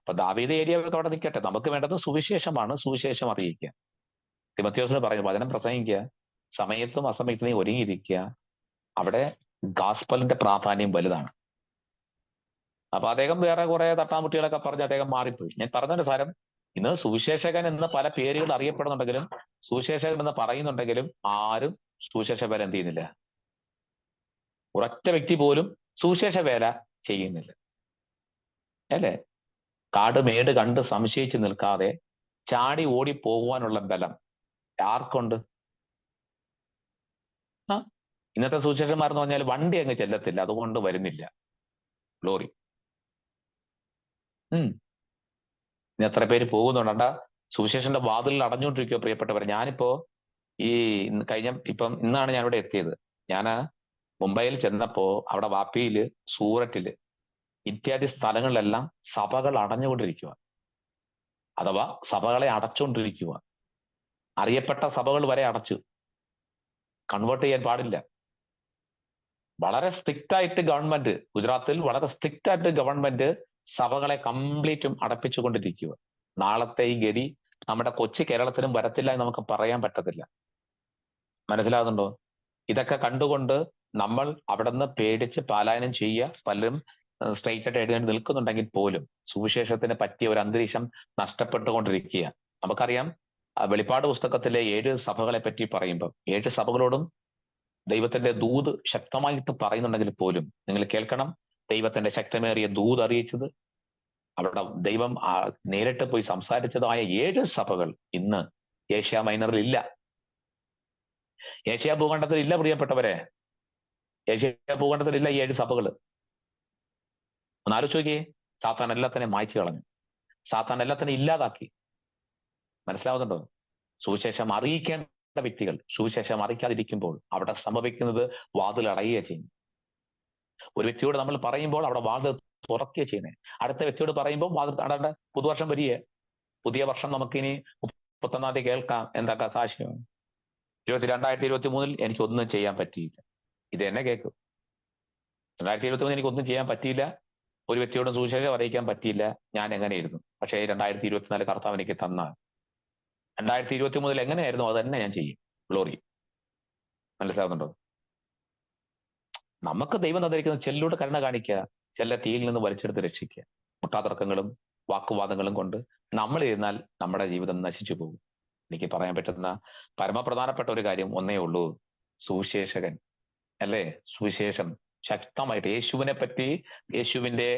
അപ്പൊ ദാവീദ് ഏരിയയൊക്കെ അവിടെ നിൽക്കട്ടെ, നമുക്ക് വേണ്ടത് സുവിശേഷമാണ്, സുവിശേഷം അറിയിക്കുക. തിമോഥെയോസിന് പറയുന്നത് വചനം പ്രസംഗിക്കുക, സമയത്തും അസമയത്തും നീ ഒരുങ്ങിയിരിക്കുക. അവിടെ ഗാസ്പലിന്റെ പ്രാധാന്യം വലുതാണ്. അപ്പൊ അദ്ദേഹം വേറെ കുറെ തട്ടാമുട്ടികളൊക്കെ പറഞ്ഞ് അദ്ദേഹം മാറിപ്പോയി. ഞാൻ പറഞ്ഞതിന്റെ സാരം, ഇന്ന് സുവിശേഷകൻ എന്ന് പല പേരുകൾ അറിയപ്പെടുന്നുണ്ടെങ്കിലും സുവിശേഷകൻ എന്ന് പറയുന്നുണ്ടെങ്കിലും ആരും സുവിശേഷ വേല എന്ത് ചെയ്യുന്നില്ല. ഒരൊറ്റ വ്യക്തി പോലും സുവിശേഷ വേല ചെയ്യുന്നില്ല, അല്ലേ? കാട് മേട് കണ്ട് സംശയിച്ച് നിൽക്കാതെ ചാടി ഓടി പോകുവാനുള്ള ബലം ആർക്കുണ്ട്? ഇന്നത്തെ സുവിശേഷന്മാരെന്ന് പറഞ്ഞാൽ വണ്ടി അങ്ങ് ചെല്ലത്തില്ല, അതുകൊണ്ട് വരുന്നില്ല. ഗ്ലോറി. ഇനി എത്ര പേര് പോകുന്നുണ്ട? സുവിശേഷന്റെ വാതിലിൽ അടഞ്ഞുകൊണ്ടിരിക്കുക പ്രിയപ്പെട്ടവർ. ഞാനിപ്പോ ഇന്നാണ് ഞാൻ ഇവിടെ എത്തിയത്. ഞാൻ മുംബൈയിൽ ചെന്നപ്പോ അവിടെ വാപ്പിയില്, സൂററ്റില് ഇത്യാദി സ്ഥലങ്ങളിലെല്ലാം സഭകൾ അടഞ്ഞുകൊണ്ടിരിക്കുക, അഥവാ സഭകളെ അടച്ചുകൊണ്ടിരിക്കുക. അറിയപ്പെട്ട സഭകൾ വരെ അടച്ചു. കൺവേർട്ട് ചെയ്യാൻ പാടില്ല. വളരെ സ്ട്രിക്റ്റ് ആയിട്ട് ഗവൺമെന്റ്, ഗുജറാത്തിൽ വളരെ സ്ട്രിക്റ്റ് ആയിട്ട് ഗവൺമെന്റ് സഭകളെ കംപ്ലീറ്റും അടപ്പിച്ചുകൊണ്ടിരിക്കുക. നാളത്തെ ഈ ഗതി നമ്മുടെ കൊച്ചു കേരളത്തിലും വരത്തില്ല എന്ന് നമുക്ക് പറയാൻ പറ്റത്തില്ല. മനസ്സിലാകുന്നുണ്ടോ? ഇതൊക്കെ കണ്ടുകൊണ്ട് നമ്മൾ അവിടെ നിന്ന് പേടിച്ച് പലായനം ചെയ്യുക. പലരും സ്ട്രൈറ്റ് ആയിട്ട് എഴുതി നിൽക്കുന്നുണ്ടെങ്കിൽ പോലും സുവിശേഷത്തിന് പറ്റിയ ഒരു അന്തരീക്ഷം നഷ്ടപ്പെട്ടുകൊണ്ടിരിക്കുക. നമുക്കറിയാം, വെളിപ്പാട് പുസ്തകത്തിലെ 7 സഭകളെ പറ്റി പറയുമ്പോൾ 7 സഭകളോടും ദൈവത്തിന്റെ ദൂത് ശക്തമായിട്ട് പറയുന്നുണ്ടെങ്കിൽ പോലും നിങ്ങൾ കേൾക്കണം, ദൈവത്തിന്റെ ശക്തമേറിയ ദൂത് അറിയിച്ചത്, അവിടെ ദൈവം നേരിട്ട് പോയി സംസാരിച്ചതായ 7 സഭകൾ ഇന്ന് ഏഷ്യ മൈനറിൽ ഇല്ല. ഏഷ്യ ഭൂഖണ്ഡത്തിൽ ഇല്ല പ്രിയപ്പെട്ടവരെ. ഏഷ്യ ഭൂഖണ്ഡത്തിൽ ഇല്ല ഈ 7 സഭകൾ. ഒന്ന് ആലോചിച്ച് നോക്കിയേ. സാത്താൻ എല്ലാത്തിനെയും മായ്ച്ചു കളഞ്ഞു. സാത്താൻ എല്ലാത്തിനെയും ഇല്ലാതാക്കി. മനസ്സിലാവുന്നുണ്ടോ? സുവിശേഷം അറിയിക്കേണ്ട വ്യക്തികൾ സുവിശേഷം അറിയിക്കാതിരിക്കുമ്പോൾ അവിടെ സംഭവിക്കുന്നത് വാതിൽ അടയുക ചെയ്യും. ഒരു വ്യക്തിയോട് നമ്മൾ പറയുമ്പോൾ അവിടെ വാതിൽ തുറക്കുക ചെയ്യുന്നത്. അടുത്ത വ്യക്തിയോട് പറയുമ്പോൾ വാതിൽ അടേണ്ട. പുതുവർഷം വരിക, പുതിയ വർഷം നമുക്കിനി 31-ാം തീയതി കേൾക്കാം. എന്തൊക്കെ സാക്ഷ്യം? 2023 എനിക്കൊന്നും ചെയ്യാൻ പറ്റിയില്ല. ഇത് എന്നെ കേൾക്കും. 2023 എനിക്കൊന്നും ചെയ്യാൻ പറ്റിയില്ല, ഒരു വ്യക്തിയോടും സുവിശേഷം അറിയിക്കാൻ പറ്റിയില്ല, ഞാൻ എങ്ങനെയായിരുന്നു. പക്ഷേ 2024 കർത്താവ് എനിക്ക് തന്ന 2023 എങ്ങനെയായിരുന്നു അത് തന്നെ ഞാൻ ചെയ്യും. ഗ്ലോറി. മനസ്സിലാവുന്നുണ്ടോ? നമുക്ക് ദൈവം തന്നിരിക്കുന്ന ചെല്ലോട് കരുണ കാണിക്കുക, ചെല്ല തീയിൽ നിന്ന് വലിച്ചെടുത്ത് രക്ഷിക്കുക. മുട്ടാതർക്കങ്ങളും വാക്കുവാദങ്ങളും കൊണ്ട് നമ്മൾ ഇരുന്നാൽ നമ്മുടെ ജീവിതം നശിച്ചു പോകും. എനിക്ക് പറയാൻ പറ്റുന്ന പരമപ്രധാനപ്പെട്ട ഒരു കാര്യം ഒന്നേ ഉള്ളൂ, സുവിശേഷകൻ, അല്ലേ? സുവിശേഷം ശക്തമായിട്ട് യേശുവിനെ പറ്റി, യേശുവിന്റെ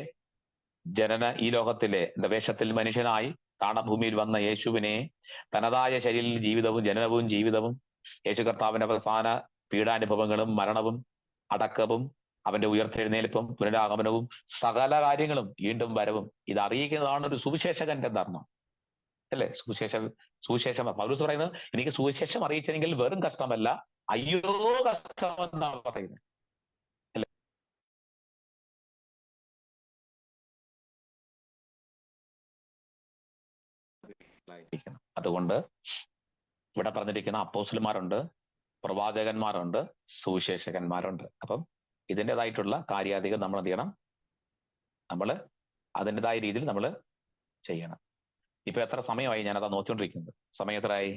ജനന, ഈ ലോകത്തിലെ വേഷത്തിൽ മനുഷ്യനായി താണഭൂമിയിൽ വന്ന യേശുവിനെ, തനതായ ശരീരത്തിൽ ജീവിതവും ജനനവും ജീവിതവും, യേശു കർത്താവിന്റെ അവസാന പീഡാനുഭവങ്ങളും മരണവും അടക്കവും അവന്റെ ഉയർത്തെഴുന്നേൽപ്പും പുനരാഗമനവും സകല കാര്യങ്ങളും വീണ്ടും വരവും ഇത് അറിയിക്കുന്നതാണ് ഒരു സുവിശേഷകന്റെ ധർമ്മം, അല്ലെ? സുവിശേഷം പൗലോസ് പറയുന്നത്, എനിക്ക് സുവിശേഷം അറിയിച്ചെങ്കിൽ വെറും കഷ്ടമല്ല, അയ്യോ കഷ്ടമെന്നാണ് പറയുന്നത്. അതുകൊണ്ട് ഇവിടെ പറഞ്ഞിരിക്കുന്ന അപ്പോസ്തലന്മാരുണ്ട്, പ്രവാചകന്മാരുണ്ട്, സുവിശേഷകന്മാരുണ്ട്. അപ്പം ഇതിൻ്റെതായിട്ടുള്ള കാര്യാധികം നമ്മൾ എന്ത് ചെയ്യണം? നമ്മൾ അതിൻ്റെതായ രീതിയിൽ നമ്മൾ ചെയ്യണം. ഇപ്പൊ എത്ര സമയമായി? ഞാനതാ നോക്കിക്കൊണ്ടിരിക്കുന്നത്. സമയം എത്രയായി?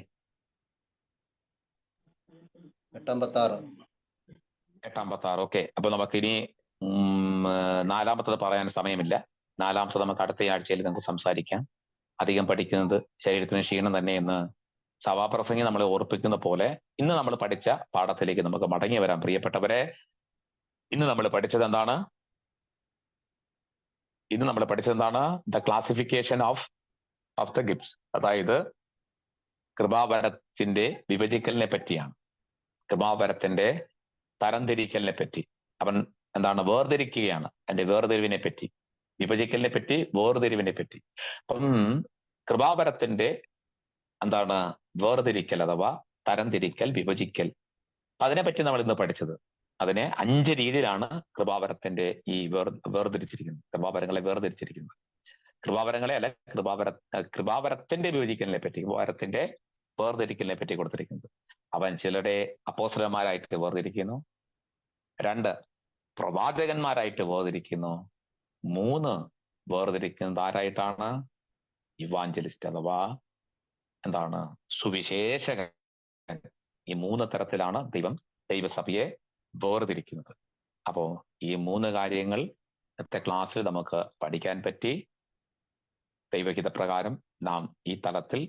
8:56. ഓക്കെ. അപ്പൊ നമുക്കിനി 4-മത്തത് പറയാൻ സമയമില്ല. 4-മത്തത് നമുക്ക് അടുത്ത ആഴ്ചയിൽ നമുക്ക് സംസാരിക്കാം. അധികം പഠിക്കുന്നത് ശരീരത്തിന് ക്ഷീണം തന്നെ എന്ന് സഭാപ്രസംഗി നമ്മളെ ഓർപ്പിക്കുന്ന പോലെ ഇന്ന് നമ്മൾ പഠിച്ച പാഠത്തിലേക്ക് നമുക്ക് മടങ്ങി വരാം. പ്രിയപ്പെട്ടവരെ, ഇന്ന് നമ്മൾ പഠിച്ചത് എന്താണ്? The classification of the gifts. അതായത് കൃപാവരത്തിന്റെ വിഭജിക്കലിനെ പറ്റിയാണ്. കൃപാവരത്തിന്റെ തരംതിരിക്കലിനെ പറ്റി. അവൻ എന്താണ്? വേർതിരിക്കുകയാണ്. അതിന്റെ വേർതിരിവിനെ പറ്റി, വിഭജിക്കലിനെ പറ്റി, വേർതിരിവിനെ പറ്റി. അപ്പം കൃപാവരത്തിന്റെ എന്താണ്? വേർതിരിക്കൽ അഥവാ തരംതിരിക്കൽ, വിഭജിക്കൽ. അതിനെപ്പറ്റി നമ്മൾ ഇന്ന് പഠിച്ചത്. അതിനെ 5 രീതിയിലാണ് കൃപാവരത്തിന്റെ ഈ വേർതിരിച്ചിരിക്കുന്നത്. കൃപാവരങ്ങളെ വേർതിരിച്ചിരിക്കുന്നത്. കൃപാവരങ്ങളെ അല്ലെ, കൃപാവരത്തിന്റെ വിഭജിക്കലിനെ പറ്റി, കൃപാവരത്തിന്റെ വേർതിരിക്കലിനെ പറ്റി കൊടുത്തിരിക്കുന്നത്. അവൻ ചിലരെ അപ്പോസ്തലന്മാരായിട്ട് വേർതിരിക്കുന്നു, 2 പ്രവാചകന്മാരായിട്ട് വേർതിരിക്കുന്നു, 3 വേർതിരിക്കുന്നത് ആരായിട്ടാണ്? ഇവാഞ്ചലിസ്റ്റ് അഥവാ എന്താണ്? സുവിശേഷകൻ. ഈ 3 തരത്തിലാണ് ദൈവസഭയെ വേർതിരിക്കുന്നത്. അപ്പോ ഈ 3 കാര്യങ്ങൾ ഇന്നത്തെ ക്ലാസ്സിൽ നമുക്ക് പഠിക്കാൻ പറ്റി. ദൈവഹിതപ്രകാരം നാം ഈ തലത്തിൽ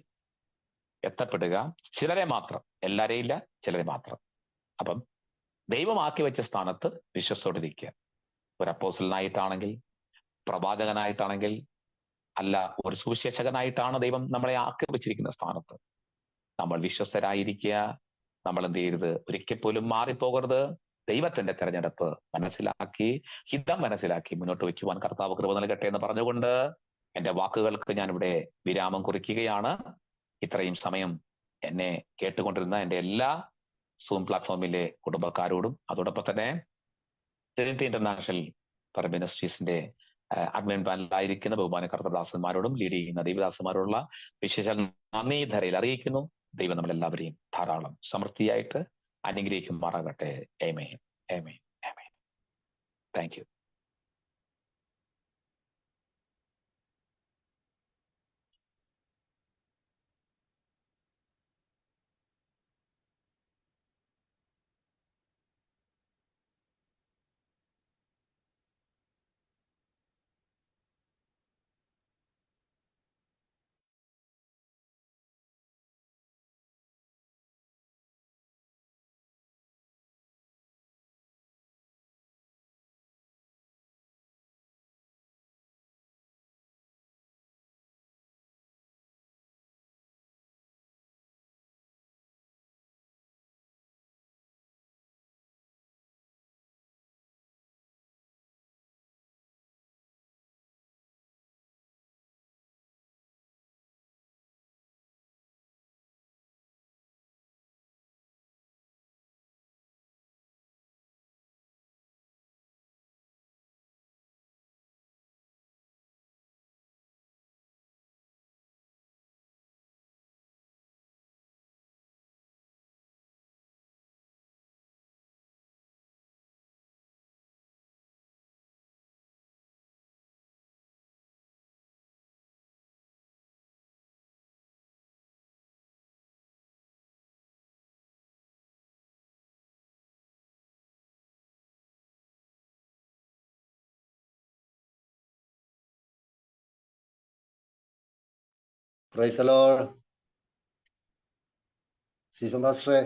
എത്തപ്പെടുക. ചിലരെ മാത്രം, എല്ലാരെയും ഇല്ല, ചിലരെ മാത്രം. അപ്പം ദൈവമാക്കി വെച്ച സ്ഥാനത്ത് വിശ്വസ്തോടിരിക്കുക. ഒരു അപ്പോസ്റ്റലനായിട്ടാണെങ്കിൽ, പ്രവാചകനായിട്ടാണെങ്കിൽ, അല്ല ഒരു സുവിശേഷകനായിട്ടാണ് ദൈവം നമ്മളെ ആക്കി വെച്ചിരിക്കുന്ന സ്ഥാനത്ത് നമ്മൾ വിശ്വസ്തരായിരിക്കുക. നമ്മൾ എന്ത് ചെയ്യരുത്? ഒരിക്കൽ പോലും മാറിപ്പോകരുത്. ദൈവത്തിന്റെ തെരഞ്ഞെടുപ്പ് മനസ്സിലാക്കി, ഹിതം മനസ്സിലാക്കി മുന്നോട്ട് വെക്കുവാൻ കർത്താവ് കൃപ നൽകട്ടെ എന്ന് പറഞ്ഞുകൊണ്ട് എന്റെ വാക്കുകൾക്ക് ഞാനിവിടെ വിരാമം കുറിക്കുകയാണ്. ഇത്രയും സമയം എന്നെ കേട്ടുകൊണ്ടിരുന്ന എന്റെ എല്ലാ സൂം പ്ലാറ്റ്ഫോമിലെ കുടുംബക്കാരോടും, അതോടൊപ്പം തന്നെ ട്രിനിറ്റി ഇന്റർനാഷണൽ പർ മിനിസ്ട്രീസിന്റെ അഡ്മിൻ പാനലായിരിക്കുന്ന ബഹുമാന കർത്തദാസന്മാരോടും ലീഡ് ചെയ്യുന്ന ദൈവദാസന്മാരോടുള്ള വിശേഷ നന്ദി ധരയിൽ അറിയിക്കുന്നു. ദൈവം നമ്മളെല്ലാവരെയും ധാരാളം സമൃദ്ധിയായിട്ട് അനുഗ്രഹിക്കുമാറാകട്ടെ. ആമേൻ, ആമേൻ, ആമേൻ. Thank you. Praise the lord. Stephen പാസ്റ്ററെ